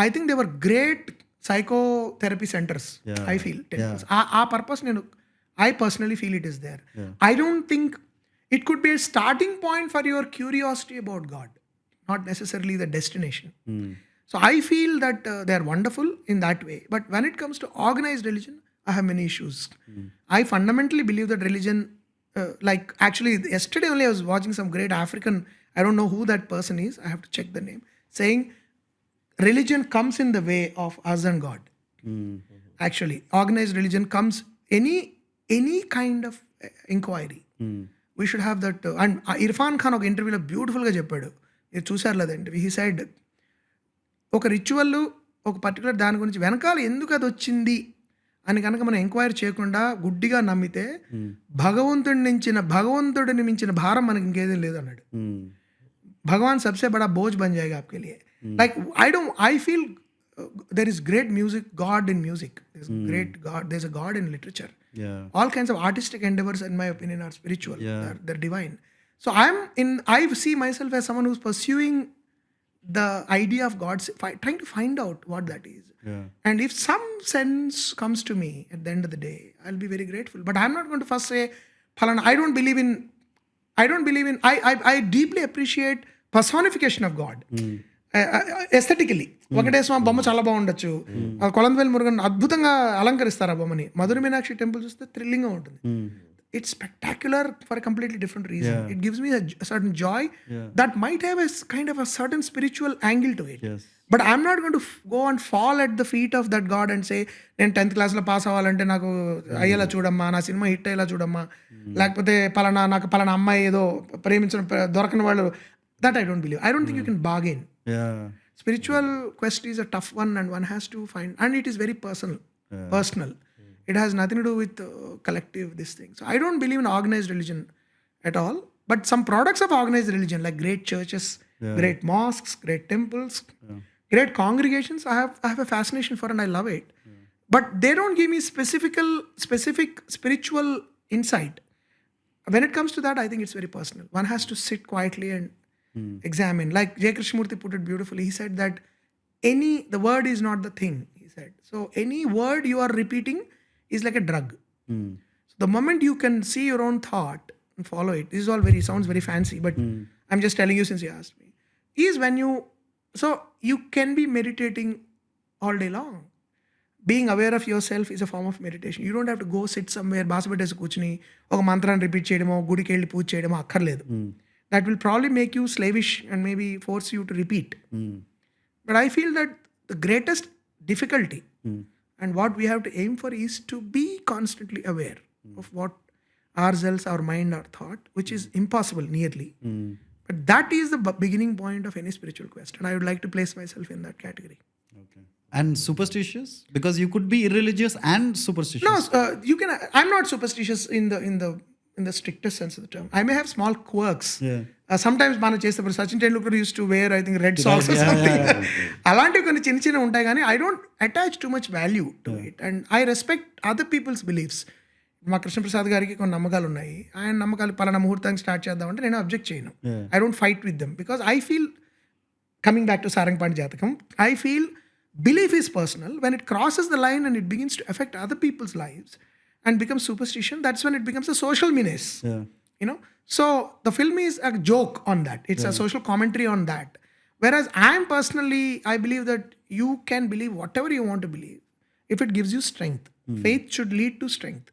I think they were great psychotherapy centers. I feel temples. Our purpose, I personally feel it is there. I don't think it could be a starting point for your curiosity about God, not necessarily the destination. So I feel that they are wonderful in that way. But when it comes to organized religion, I have many issues. I fundamentally believe that religion, like actually yesterday only I was watching some great African, I don't know who that person is, I have to check the name, saying religion comes in the way of us and God. Actually organized religion comes any kind of inquiry. We should have that. And Irfan Khan ఒక ఇంటర్వ్యూలో బ్యూటిఫుల్గా చెప్పాడు, మీరు చూసారు లేదంటే, he said ఒక ritual, ఒక particular దాని గురించి వెనకాల ఎందుకు అది వచ్చింది అని కనుక మనం ఎంక్వైరీ చేయకుండా గుడ్డిగా నమ్మితే భగవంతుడిని మించిన భారం మనకి ఇంకేదీ లేదు అన్నాడు. భగవాన్ సబ్సే బడా బోజ్ బన్ జాయేగా ఆప్కే లియే. Like I feel there is great music, God in music. There's great God. There's a God in literature. All kinds of artistic endeavors, in my opinion, are spiritual. They're divine. So I see myself as someone who's pursuing the idea of God, trying to find out what that is. And if some sense comes to me at the end of the day, I'll be very grateful. But I'm not going to first say, Phalana, I deeply appreciate personification of God. Aesthetically Venkateswara బొమ్మ చాలా బాగుండొచ్చు, కొలంద్వేల్ మురుగన్ అద్భుతంగా అలంకరిస్తారు ఆ బొమ్మని. Madurai Meenakshi temple చూస్తే thrilling గా ఉంటుంది. It's spectacular for a completely different reason. It gives me a certain joy that might have a kind of a certain spiritual angle to it. But I'm not going to go and fall at the feet of that God and say, నేను 10th క్లాస్లో pass అవ్వాలంటే నాకు అయ్యేలా చూడమ్మా, నా cinema hit అయ్యేలా చూడమ్మా, లేకపోతే నాకు పలానా అమ్మాయి ఏదో ప్రేమించడం దొరకని వాళ్ళు. That I don't believe. I don't think you can bargain. Spiritual quest is a tough one, and one has to find, and it is very personal. It has nothing to do with collective this thing. So I don't believe in organized religion at all. But some products of organized religion, like great churches, great mosques, great temples, great congregations, I have a fascination for, and I love it. But they don't give me specific spiritual insight. When it comes to that, I think it's very personal. One has to sit quietly and examine. Like J. Krishnamurti put it beautifully. He said that the word is not the thing, he said. So any word you are repeating is like a drug. So the moment you can see your own thought and follow it, this is all sounds very fancy, but I'm just telling you since you asked me, is when you can be meditating all day long. Being aware of your self is a form of meditation. You don't have to go sit somewhere బాస్ పెట్టేసి కూర్చుని ఒక మంత్రాన్ని repeat చేయడమో గుడికి వెళ్ళి పూజ చేయడమో అక్కర్లేదు. That will probably make you slavish and maybe force you to repeat. But I feel that the greatest difficulty and what we have to aim for is to be constantly aware of what ourselves, our mind, our thought, which is impossible nearly. But that is the beginning point of any spiritual quest, and I would like to place myself in that category.
Okay. And superstitious, because you could be irreligious and superstitious.
No, you can. I'm not superstitious in the strictest sense of the term. I may have small quirks.
Yeah.
Sometimes మనం చేసేటప్పుడు Sachin Tendulkar used to wear, I think, red socks or something. అలాంటివి కొన్ని చిన్న చిన్న ఉంటాయి కానీ I don't attach too much value to it, and I respect other people's beliefs. మా కృష్ణప్రసాద్ గారికి కొన్ని నమ్మకాలు ఉన్నాయి. ఆయన నమ్మకాలు పలానా ముహూర్తానికి స్టార్ట్ చేద్దామంటే నేను అబ్జెక్ట్ చేయను. I don't fight with them because I feel, coming back to Sarangapani Jathakam, I feel belief is personal. When it crosses the line and it begins to affect other people's lives and becomes superstition, that's when it becomes a social menace. You know, so the film is a joke on that. It's a social commentary on that. Whereas I believe that you can believe whatever you want to believe if it gives you strength. Faith should lead to strength,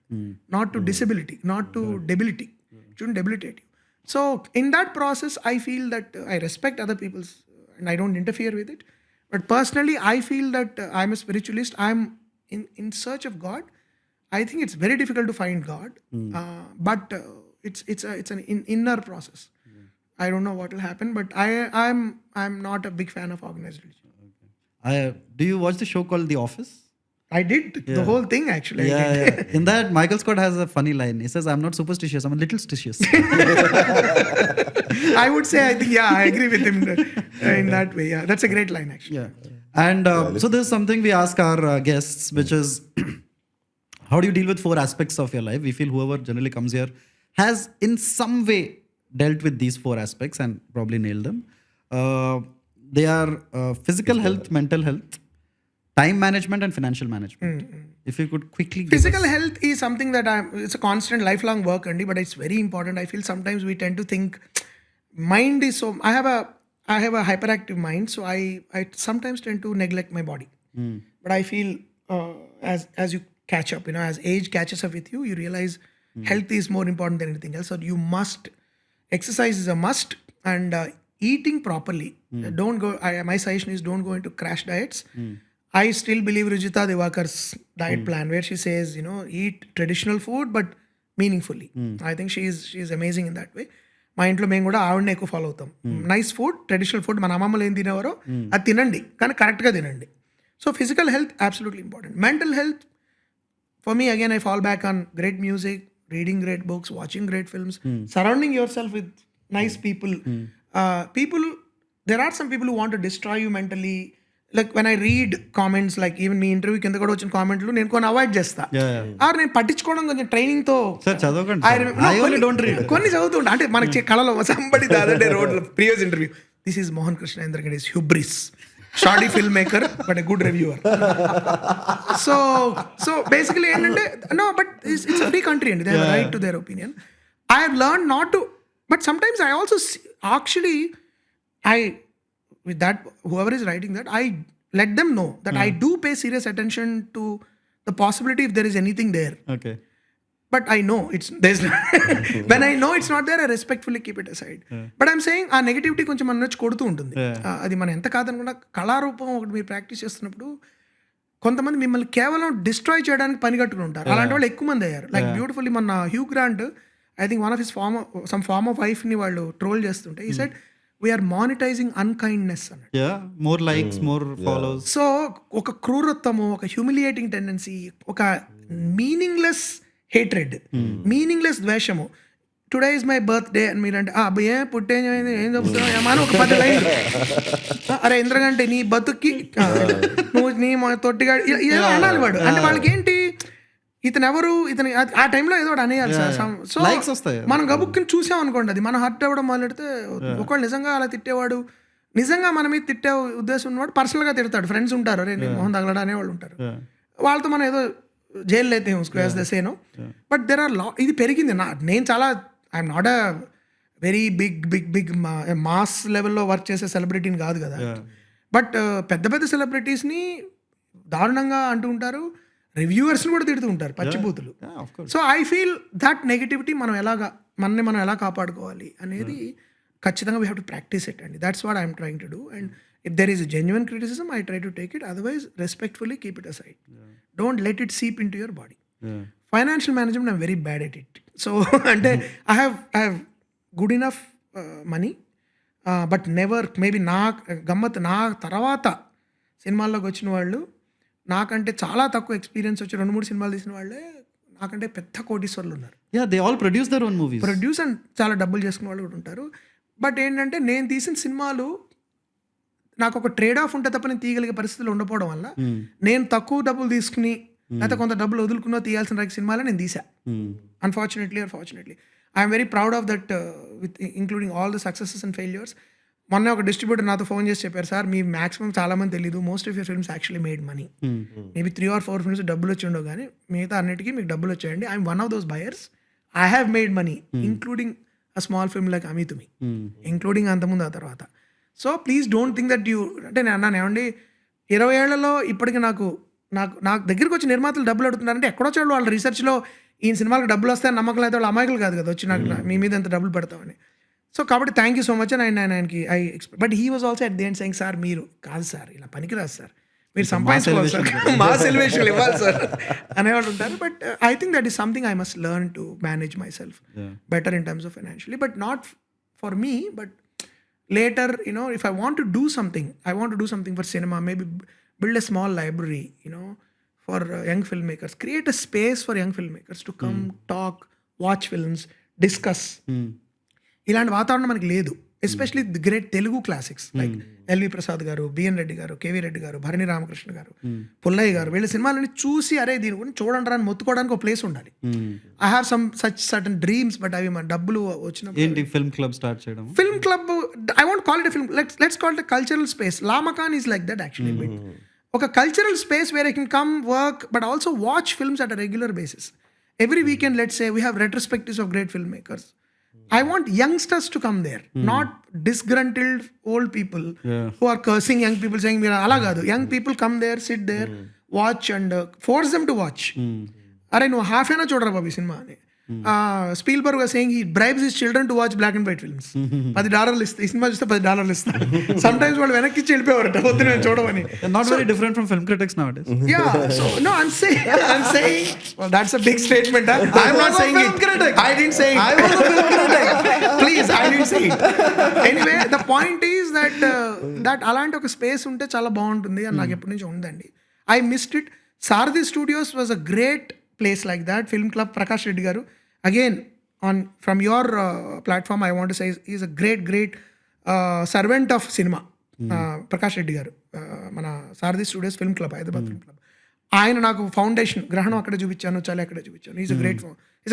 not to disability, not to debility. It shouldn't debilitate you. So in that process, I feel that I respect other people's and I don't interfere with it. But personally, I feel that I'm a spiritualist. I'm in search of God. I think it's very difficult to find God, but it's an inner process. I don't know what will happen, but I'm not a big fan of organized religion.
Do you watch the show called The Office?
I did the whole thing actually. I did.
Yeah. In that, Michael Scott has a funny line. He says, "I'm not superstitious. I'm a little stitious."
I would say, I think, I agree with him in that way. Yeah, that's a great line actually.
Yeah. And so there's something we ask our guests, which is, how do you deal with 4 aspects of your life? We feel whoever generally comes here has in some way dealt with these 4 aspects and probably nailed them. They are physical health, mental health, time management, and financial management. If you could quickly give
Physical health is something that it's a constant lifelong work, Andy, but it's very important. I feel sometimes we tend to think mind is so, I have a hyperactive mind, so I sometimes tend to neglect my body. But I feel as you catch up, as age catches up with you, you realize health is more important than anything else. So you must, exercise is a must, and eating properly. Don't go, my suggestion is don't go into crash diets. I still believe Rujita Devakar's diet plan, where she says, eat traditional food but meaningfully. I think she is amazing in that way. మా ఇంట్లో మేము కూడా ఆవిడనే ఎక్కువ follow అవుతాం. Nice food, traditional food, మన అమ్మమ్మలు ఏం తినేవారో అది తినండి, కానీ కరెక్ట్గా తినండి. So physical health absolutely important. Mental health, for me, again, I fall back on great music, reading great books, watching great films, surrounding yourself with nice people. There are some people who want to destroy you mentally. Like when I read comments, like even me interview కింద కూడా వచ్చిన కామెంట్లు నేను కొన్ని avoid చేస్తా. Are నేను పట్టించుకోవడం కొంచెం ట్రైనింగ్ తో కొన్ని చదువుతుంటా. అంటే మనకి కళలో somebody the other day wrote previous interview, this is Mohan Krishna Indraganti is hubris, shorty filmmaker but a good reviewer. So basically ఏంటంటే, no, but it's a free country and they have a right to their opinion. I have learned not to, but sometimes I also actually with that, whoever is writing that, I let them know that I do pay serious attention to the possibility if there is anything there.
Okay.
But I know there's when I know it's not there, I respectfully keep it aside. But I'm saying ఆ negativity కొంచెం మన వచ్చి కొడుతూ ఉంటుంది. అది మనం ఎంత కాదనుకున్నా కళారూపం ఒకటి మీరు ప్రాక్టీస్ చేస్తున్నప్పుడు కొంతమంది మిమ్మల్ని కేవలం డిస్ట్రాయ్ చేయడానికి పని కట్టుకుని ఉంటారు. అలాంటి వాళ్ళు ఎక్కువ మంది అయ్యారు. లైక్ బ్యూటిఫుల్లీ మన Hugh Grant, I think one of his some form of wife ని వాళ్ళు ట్రోల్ చేస్తుంటే ఈ సెడ్ వీఆర్ మానిటైజింగ్ అన్కైండ్నెస్ అన్నట్టు.
More likes, more followers.
So ఒక క్రూరత్వము, ఒక హ్యూమిలియేటింగ్ టెండెన్సీ, ఒక మీనింగ్లెస్ హేట్రెడ్, మీనింగ్లెస్ ద్వేషము. టుడే ఇస్ మై బర్త్డే అని మీరంటే ఏ పుట్టే ఏం చెప్తున్నా ఒక 10 లైన్లు. అరే ఇంద్రగంటి నీ బతుక్కి నువ్వు నీ తొట్టిగా ఏదో అనాలి వాడు. అంటే వాళ్ళకి ఏంటి, ఇతను ఎవరు, ఇతను ఆ టైంలో ఏదో ఒకటి అనేయాలి సార్. సో మనం గబుక్కి చూసాం అనుకోండి, అది మనం హర్ట్ అవ్వడం మొదలెడితే, ఒకవేళ నిజంగా అలా తిట్టేవాడు, నిజంగా మన మీద తిట్టే ఉద్దేశం ఉన్నవాడు పర్సనల్గా తిడతాడు. ఫ్రెండ్స్ ఉంటారు, అరే నేను మొహం తగలడా అనేవాళ్ళు ఉంటారు. వాళ్ళతో మనం ఏదో జైల్లో అయితే సేను. బట్ దెర్ ఆర్ ఇది పెరిగింది. నేను చాలా I'm not a very big mass లెవెల్లో వర్క్ చేసే సెలబ్రిటీని కాదు కదా. బట్ పెద్ద పెద్ద సెలబ్రిటీస్ని దారుణంగా అంటూ ఉంటారు, రివ్యూవర్స్ని కూడా తిడుతూ ఉంటారు పచ్చిబూతులు.
Yeah, of course.
So I feel that negativity మనల్ని మనం ఎలా కాపాడుకోవాలి అనేది ఖచ్చితంగా we have to practice it అండి. That's what I'm trying to do. And if there is genuine criticism I try to take it, otherwise respectfully keep it aside. Don't let it seep into your body.
Yeah.
Financial management I'm very bad at it. So అంటే I have good enough money, but never maybe నా తర్వాత సినిమాల్లోకి వచ్చిన వాళ్ళు నాకంటే చాలా తక్కువ experience వచ్చి 2-3 సినిమాలు తీసిన వాళ్ళే నాకంటే పెద్ద కోటీశ్వర్లు ఉన్నారు.
Yeah, they all produce their own movies.
Produce and చాలా డబ్బులు చేసుకునే వాళ్ళు కూడా ఉంటారు. బట్ ఏంటంటే నేను తీసిన సినిమాలు నాకు ఒక ట్రేడ్ ఆఫ్ ఉంటే తప్ప నేను తీయగలిగే పరిస్థితులు ఉండకపోవడం వల్ల నేను తక్కువ డబ్బులు తీసుకుని లేకపోతే కొంత డబ్బులు వదులుకున్నా తీయాల్సిన సినిమాలే నేను తీసా. Unfortunately are fortunately I'm very proud of that, with including all the successes and failures. మొన్న ఒక డిస్ట్రిబ్యూటర్ నాతో ఫోన్ చేసి చెప్పారు, సార్ మీ మాక్సిమం చాలా మంది తెలియదు, most of your films actually made money. Maybe 3 or 4 films డబ్బులు వచ్చి ఉండవు, కానీ మిగతా అన్నిటికీ మీకు డబ్బులు వచ్చాయండి. I'm one of those buyers. I have made money including a small film like Ami Thumi, including అంతకుముందు ఆ తర్వాత. So please don't think that you, అంటే నేను అన్నాను ఏమండి 20 ఏళ్లలో ఇప్పటికీ నాకు దగ్గరికి వచ్చి నిర్మాతలు డబ్బులు అడుగుతున్నారంటే ఎక్కడో చూడాలి వాళ్ళ రీసెర్చ్లో ఈ సినిమాలకు డబ్బులు వస్తాయని నమ్మకం అయితే వాళ్ళు అమాయకులు కాదు కదా వచ్చి నాకు మీ మీద ఎంత డబ్బులు పెడతామని. సో కాబట్టి థ్యాంక్ యూ సో మచ్ అని ఆయనకి I expect. But he was also at the end saying, sir మీరు కాదు సార్ ఇలా పనికిరాదు సార్, మీరు సంపాదించుకోవాలి సార్, మా సెల్వేషన్ ఇవ్వాలి సార్ అనేవాళ్ళు ఉంటారు. But I think that is something I must learn to manage my self better in terms of financially, but not for me, but later, if I want to do something, I want to do something for cinema, maybe build a small library, for young filmmakers, create a space for young filmmakers to come, talk, watch films, discuss. ఇలాంటి వాతావరణం మనకి లేదు, especially the great Telugu classics like L V Prasad garu, B N Reddy గారు, KV Reddy గారు, భరణి రామకృష్ణ గారు, పుల్లయ్య గారు, వీళ్ళ సినిమాలని చూసి అరే దీని గురించి చూడండి అని మొత్తుకోవడానికి ఒక ప్లేస్ ఉండాలి. I have such certain dreams, but అవి మన డబ్బులు వచ్చినప్పుడు
ఏంటి ఫిల్మ్ క్లబ్ స్టార్ట్ చేయడం,
film club, I want call it film, let's call it cultural space. Lamakaan is like that actually. ఒక cultural space where I can come work but also watch films at a regular basis. Every weekend, let's say, we have retrospectives of great filmmakers. I want youngsters to come there, not disgruntled old people who are cursing young people, saying, "Ala gadu." Young people come there, sit there, watch, and force them to watch. Are no half an hour chodra babi cinema ani. Spielberg was saying he bribes his children to watch black and white films. $10 ఇస్తా, ఈ cinema చూస్తే $10 ఇస్తా. Sometimes వాళ్ళు వెనక్కి ఇచ్చి వెళ్ళిపోయారట, వద్దు నేను చూడమని.
Not very different from film critics nowadays.
Yeah, so no, I'm saying, well, that's a big statement. I'm not saying it. I didn't say it. I was a film critic. Please, I didn't say it. Anyway, the point is that అలాంటి ఒక space ఉంటే చాలా బాగుంటుంది అని నాకు ఎప్పటి నుంచి ఉందండి. I missed it. Sarthi Studios was a great place like that. Film Club, Prakash Reddy garu. Again, from your platform, I want to say he's a great servant of cinema. Prakash Reddy garu, mana Sarthi Studios Film Club, Hyderabad Film Club. ఆయన నాకు foundation గ్రహణం అక్కడ చూపించాను, చాలా అక్కడ చూపించాను. Is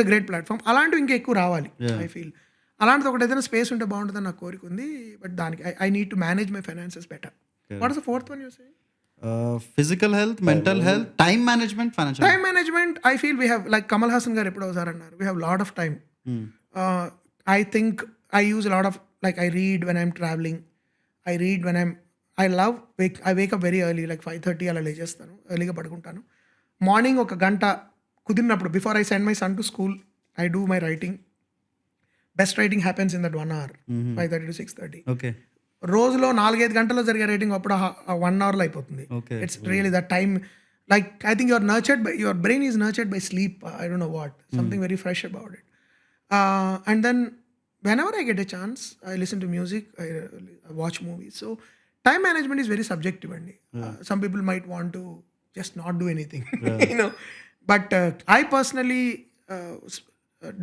a great platform. అలాంటివి ఇంకా ఎక్కువ రావాలి. ఐ ఫీల్ అలాంటిది ఒకటి ఏదైనా స్పేస్ ఉంటే బాగుంటుందని నాకు కోరిక ఉంది. బట్ దానికి I need to manage my finances better. What is the fourth one you say?
Physical health, mental health, time management, financial
time management. I feel we have, like Kamal Hassan garu eppudo osari annaru, we have a lot of time. I think I use a lot of, like, I read when I'm traveling, I read when I wake up very early, like 5:30 అలా లేచేస్తాను, ఎర్లీగా పడుకుంటాను. Morning ఒక గంట కుదిరినప్పుడు, before I send my son to school, I do my writing. Best writing happens in that 1 hour, 5:30 to 6:30.
Okay.
రోజులో 4-5 గంటల్లో జరిగే writing అప్పుడు 1 hourలో అయిపోతుంది. It's really that time. Like I think your brain is nurtured by sleep. I don't know what, something very fresh about it. And then whenever I get a chance, I listen to music, I watch movies. So time management is very subjective అండి. Some people might want to just not do anything, but I personally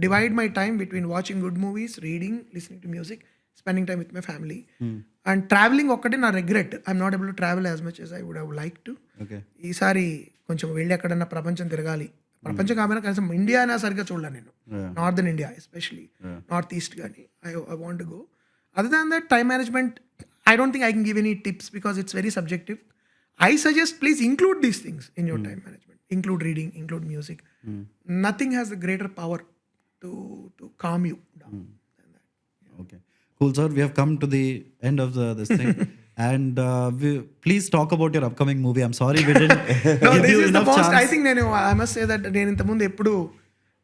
divide my time between watching good movies, reading, listening to music, spending time with my family, and traveling ఒక్కటే నా regret. I'm not able to travel as much as I would have liked to. ఈసారి కొంచెం వెళ్ళి ఎక్కడన్నా ప్రపంచం తిరగాలి. ప్రపంచం కామైనా కనీసం ఇండియా అయినా సరిగ్గా చూడలేను నేను. Northern India especially, north east కానీ I want to go. Other than that, time management, I don't think I can give any tips because it's very subjective. I suggest please include these things in your time management. Include reading, include music. Nothing has a greater power to calm you down than that.
Okay. Cool, sir. We have come to the end of this thing. And please talk about your upcoming movie. I'm sorry we didn't
No,
give
this
you
is the
enough
most.
chance.
I think I must say that నేను ఇంతకుముందు ఎప్పుడు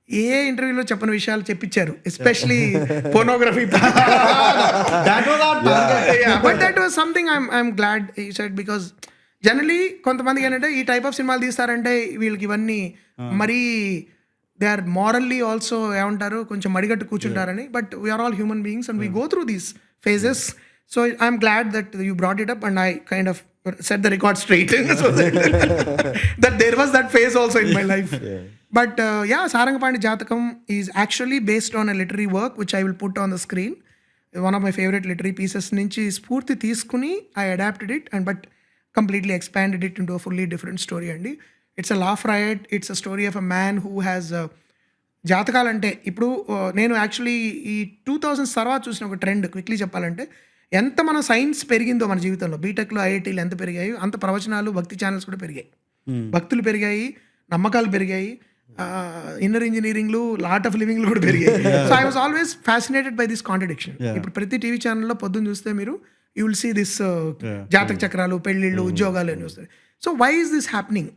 ఏ ఇంటర్వ్యూలో చెప్పని విషయాలు చెప్పించారు, especially pornography. But that was something I'm glad you said, because generally కొంతమందికి ఏంటంటే ఈ టైప్ ఆఫ్ సినిమాలు తీస్తారంటే వీళ్ళకి ఇవన్నీ మరీ దే ఆర్ మారల్లీ ఆల్సో ఏమంటారు కొంచెం మడిగట్టు కూర్చుంటారని. But we're all human beings and we go through these phases. So I'm glad that you brought it up, and I kind of set the record straight so that there was that phase also in my life. But yeah, Sarangapani Jathakam is actually based on a literary work which I will put on the screen. One of my favorite literary pieces nunchi spurti teeskuni I adapted it but completely expanded it into a fully different story. And it's a laugh riot. It's a story of a man who has జాతకాలంటే ఇప్పుడు నేను actually ఈ 2000s తర్వాత చూసిన ఒక trend quickly చెప్పాలంటే, ఎంత మన science పెరిగిందో మన జీవితంలో, బీటెక్లో ఐఐటీలు ఎంత పెరిగాయి అంత ప్రవచనాలు భక్తి ఛానల్స్ కూడా పెరిగాయి, భక్తులు పెరిగాయి, నమ్మకాలు పెరిగాయి, ఇన్నర్ ఇంజనీరింగ్లు, ఆర్ట్ ఆఫ్ లివింగ్లు కూడా పెరిగాయి. So I was always fascinated by this contradiction. ఇప్పుడు ప్రతి టీవీ ఛానల్లో పొద్దున్న చూస్తే మీరు యూ విల్ సీ దిస్ జాతక చక్రాలు, పెళ్ళిళ్ళు, ఉద్యోగాలు అని వస్తాయి. So why is this happening?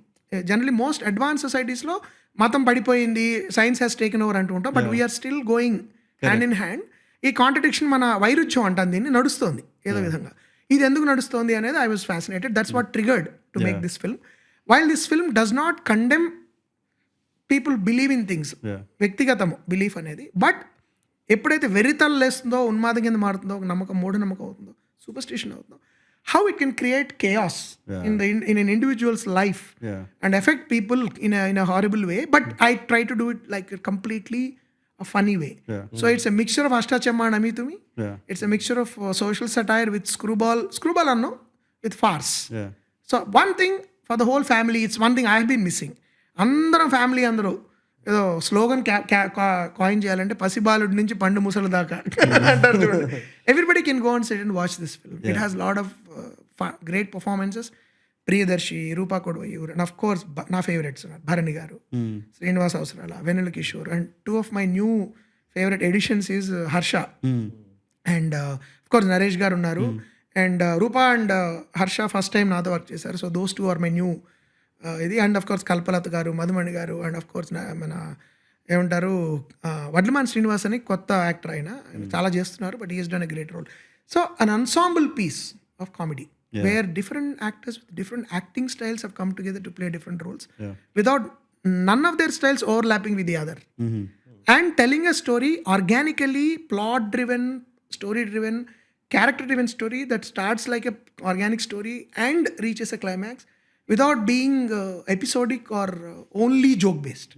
Generally most advance సొసైటీస్లో మతం పడిపోయింది, సైన్స్ హ్యాస్ టేకెన్ ఓవర్ అంటూ ఉంటాం, but we're still going hand in hand. ఈ కాంట్రడిక్షన్ మన వైరుధ్యం అంటాను దీన్ని, నడుస్తుంది ఏదో విధంగా. ఇది ఎందుకు నడుస్తుంది అనేది I was fascinated. That's what triggered to make this film. While this film does not condemn people believe in things, వ్యక్తిగతము బిలీఫ్ అనేది. బట్ ఎప్పుడైతే వెర్రితలు లేస్తుందో, ఉన్మాదం కింద మారుతుందో, ఒక నమ్మకం మూఢనమ్మకం అవుతుందో, సూపర్స్టిషన్ అవుతుందో, how it can create chaos in an individual's life and affect people in a horrible way. But I try to do it like a completely a funny way. So it's a mixture of Ashtachamma and Amitumi. It's a mixture of social satire with screwball anno with farce. So one thing for the whole family, it's one thing I have been missing. Andaram family andaru ఏదో slogan coin చేయాలంటే పసిబాలుడి నుంచి పండు ముసలు దాకా అంటారు చూడండి. Everybody can go and sit and watch this film. It has lot of great performances. Priyadarshi, Roopa Koduvayur, and of course నా favourites Bharani garu, Srinivas Avasarala, Vennela Kishore, and 2 of my new favorite editions is Harsha and of course Naresh garu ఉన్నారు. And Roopa and Harsha first time నాతో work చేశారు. So those 2 are my new ఇది. And of course Kalpalatha గారు, మధుమణి గారు, and of course మన ఏమంటారు వడ్లమాన్ శ్రీనివాస్ అని కొత్త యాక్టర్ ఆయన చాలా చేస్తున్నారు, but he has done a great role. So an ensemble piece of comedy where different actors with different acting styles have come together to play different roles without none of their styles overlapping with the other, and telling a story organically, plot driven, story driven, character driven story that starts like a organic story and reaches a climax without being episodic or only joke based.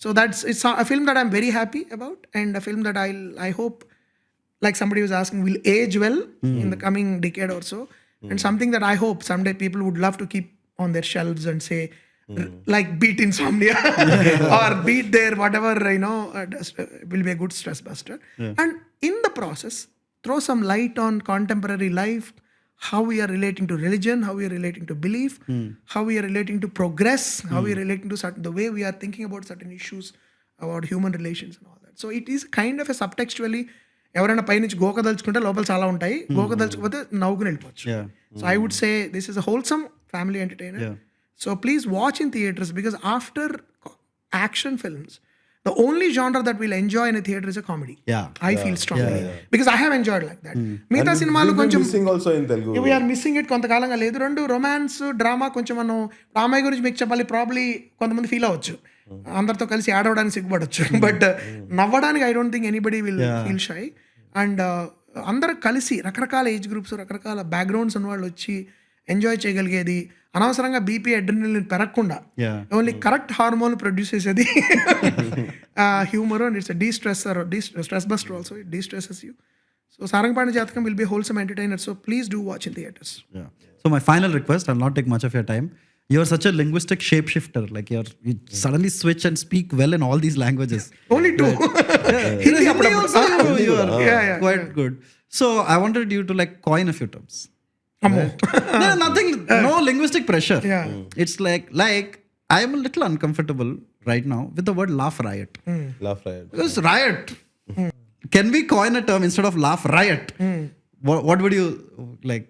So it's a film that I'm very happy about, and a film that I hope, like somebody was asking, will age well in the coming decade or so, and something that I hope someday people would love to keep on their shelves and say, like beat Insomnia or beat their whatever, will be a good stress buster. And in the process throw some light on contemporary life, how we are relating to religion, how we are relating to belief, how we are relating to progress, how we are relating to the way we are thinking about certain issues about human relations and all that. So it is kind of a subtextually, ఎవరైనా పైనుంచి గోకదలుచుకుంటే లోపల చాలా ఉంటాయి, గోకదలుచుకపోతే నవ్వుకుని వెళ్ళిపోవచ్చు. So I would say this is a wholesome family entertainer. So please watch in theatres, because after action films the only genre that we'll enjoy in a theater is a comedy. I feel strongly because I have enjoyed like that. మిగతా సినిమాలు కొంచెం
missing also in Telugu.
We are missing it కొంతకాలంగా లేదు. 2 romance, drama కొంచెం మనం రామాయ్ గురించి మీకు చెప్పాలి, ప్రాబ్లీ కొంతమంది ఫీల్ అవ్వచ్చు, అందరితో కలిసి ఆడవడానికి సిగ్గుపడవచ్చు, బట్ నవ్వడానికి I don't think anybody will feel shy. And అందరూ కలిసి రకరకాల ఏజ్ గ్రూప్స్, రకరకాల బ్యాక్గ్రౌండ్స్ ఉన్న వాళ్ళు వచ్చి ఎంజాయ్ చేయగలిగేది, అనవసరంగా బీపీ అడ్రినలిన్ పెరగకుండా ఓన్లీ కరెక్ట్ హార్మోన్ ప్రొడ్యూస్ చేసేది humour, and it's destressor, stress buster also, it destresses you. So Sarangapani Jathakam will be a wholesome entertainer, so please do watch in theaters.
So my final request, I'll not take much of your time. You're such a linguistic shapeshifter, like you suddenly switch and speak well in all these languages.
Only 2.
Hindi also you are quite good. So I wanted you to like coin a few terms. No, nothing, no linguistic pressure. It's like I am a little uncomfortable right now with the word laugh riot.
Laugh riot.
Because riot. Can we coin a term instead of laugh riot? What would you like?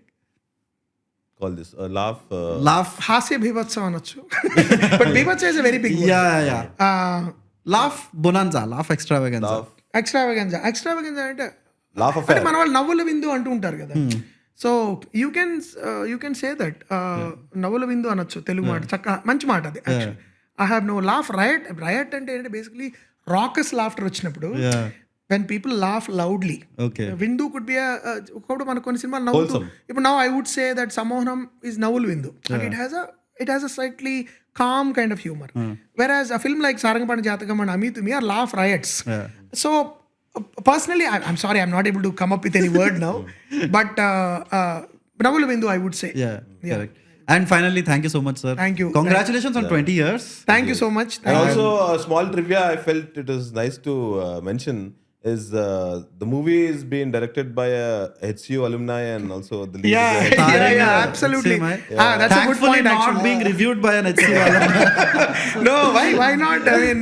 call this? Laugh.
Laugh.
హాస్య బీభత్సం అనొచ్చు. But బీభత్సం is a very big
Yeah. Laugh bonanza, laugh extravaganza.
Laugh.
Extravaganza అంటే
Laugh affair.
మన వాళ్ళు నవ్వుల విందు అంటూ ఉంటారు కదా. So you can say that నవ్వుల విందు అనొచ్చు తెలుగు మాట. చక్కగా మంచి మాట అది. I have no laugh right అంటే ఏంటంటే బేసిక్లీ రాకస్ లాఫ్టర్ వచ్చినప్పుడు when people laugh loudly.
Okay.
విందు కుడ్ బి ఒకప్పుడు మన కొన్ని సినిమాలు నవ్వుతూ, ఇప్పుడు now I would say that Sammohanam is నవ్వుల విందు and it has a slightly calm kind of humor. Whereas a film like Sarangapani Jathakam and Ami to me are laugh riots. So personally, I'm sorry, I'm not able to come up with any word now, but Navula Bindu, I would say.
Yeah, correct. And finally, thank you so much, sir.
Thank you.
Congratulations on 20 years.
Thank you so much.
And also a small trivia I felt it is nice to mention is the movie is being directed by a HCU alumni and also the lead.
Yeah, absolutely. That's a good
Thankfully
point,
not
actually.
being reviewed by an HCU alumni.
No, why not? I mean,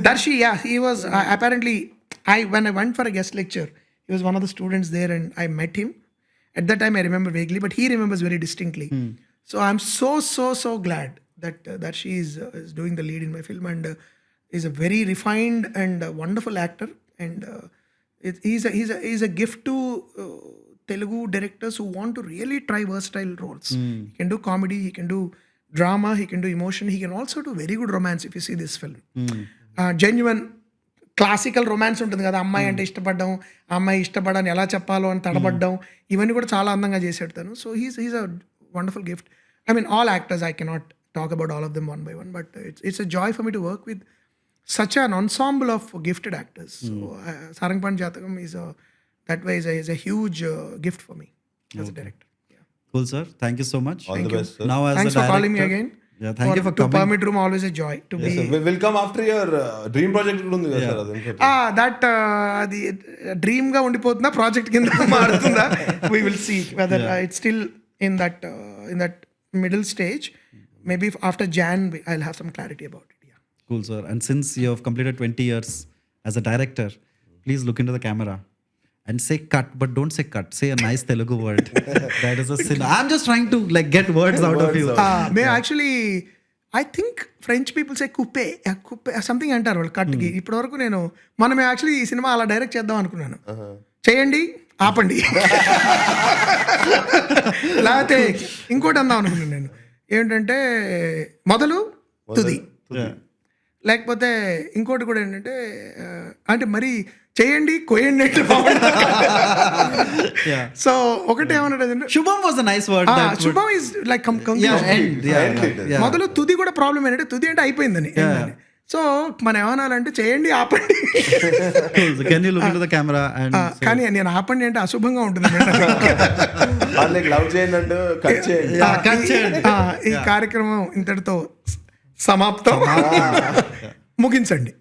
Darshi, yeah, he was apparently. When I went for a guest lecture, he was one of the students there, and I met him. At that time, I remember vaguely, but he remembers very distinctly. So I'm so glad that she is doing the lead in my film, and is a very refined and wonderful actor, and he's a gift to Telugu directors who want to really try versatile roles. He can do comedy, he can do drama, he can do emotion, he can also do very good romance. If you see this film, genuine classical romance ఉంటుంది కదా, అమ్మాయి అంటే ఇష్టపడడం, అమ్మాయి ఇష్టపడని ఎలా చెప్పాలో అని తడబడ్డం, ఇవన్నీ కూడా చాలా అందంగా చేసాడు తను. So he's a wonderful gift. I mean all actors, I cannot talk about all of them one by one, but it's a Joy for me to work with such an ensemble of gifted actors. So Sarangapani Jathakam that way is a huge gift for me as a director.
Cool, sir. Thank you so much.
All the best, sir.
Now as
Thanks
a
for calling me
director-
again.
Yeah, thank you for
To
coming.
Permit Room, always a joy to
Yes,
be.
sir. We'll come after your dream project ఉంది కదా sir, అది
That అది dream గా ఉండిపోతుందా, project కింద మారుతుందా, we will see whether it's still in that middle stage. Maybe after Jan I'll have some clarity about it.
Cool, sir. And since you have completed 20 years as a director, please look into the camera and say cut, but don't say cut. Say a nice Telugu word. That is a sin. I'm just trying to like get words out of you.
Actually, I think French people say coupe something అంటారు వాళ్ళు cut కి. ఇప్పటి వరకు మనం actually ఈ cinema అలా direct చేద్దాం అనుకున్నాను. చేయండి, ఆపండి, లేకపోతే ఇంకోటి అందాం అనుకున్నాను నేను. ఏంటంటే మొదలు తుది, లేకపోతే ఇంకోటి కూడా ఏంటంటే అంటే మరి చేయండి కొయ్యండి అంటే సో ఒకటి ఏమన్నాడు,
Shubham was a nice word.
శుభం ఇస్ లైక్ మొదలు తుది కూడా ప్రాబ్లం ఏంటంటే తుది అంటే అయిపోయిందని. సో మనం ఏమనాలంటే చేయండి, ఆపండి.
Can you look into the camera and
కానీ నేను ఆపండి అంటే అశుభంగా ఉంటుంది.
లవ్ చేయండి అంటే కట్ చేయండి.
ఈ కార్యక్రమం ఇంతటితో సమాప్తం. ముగించండి.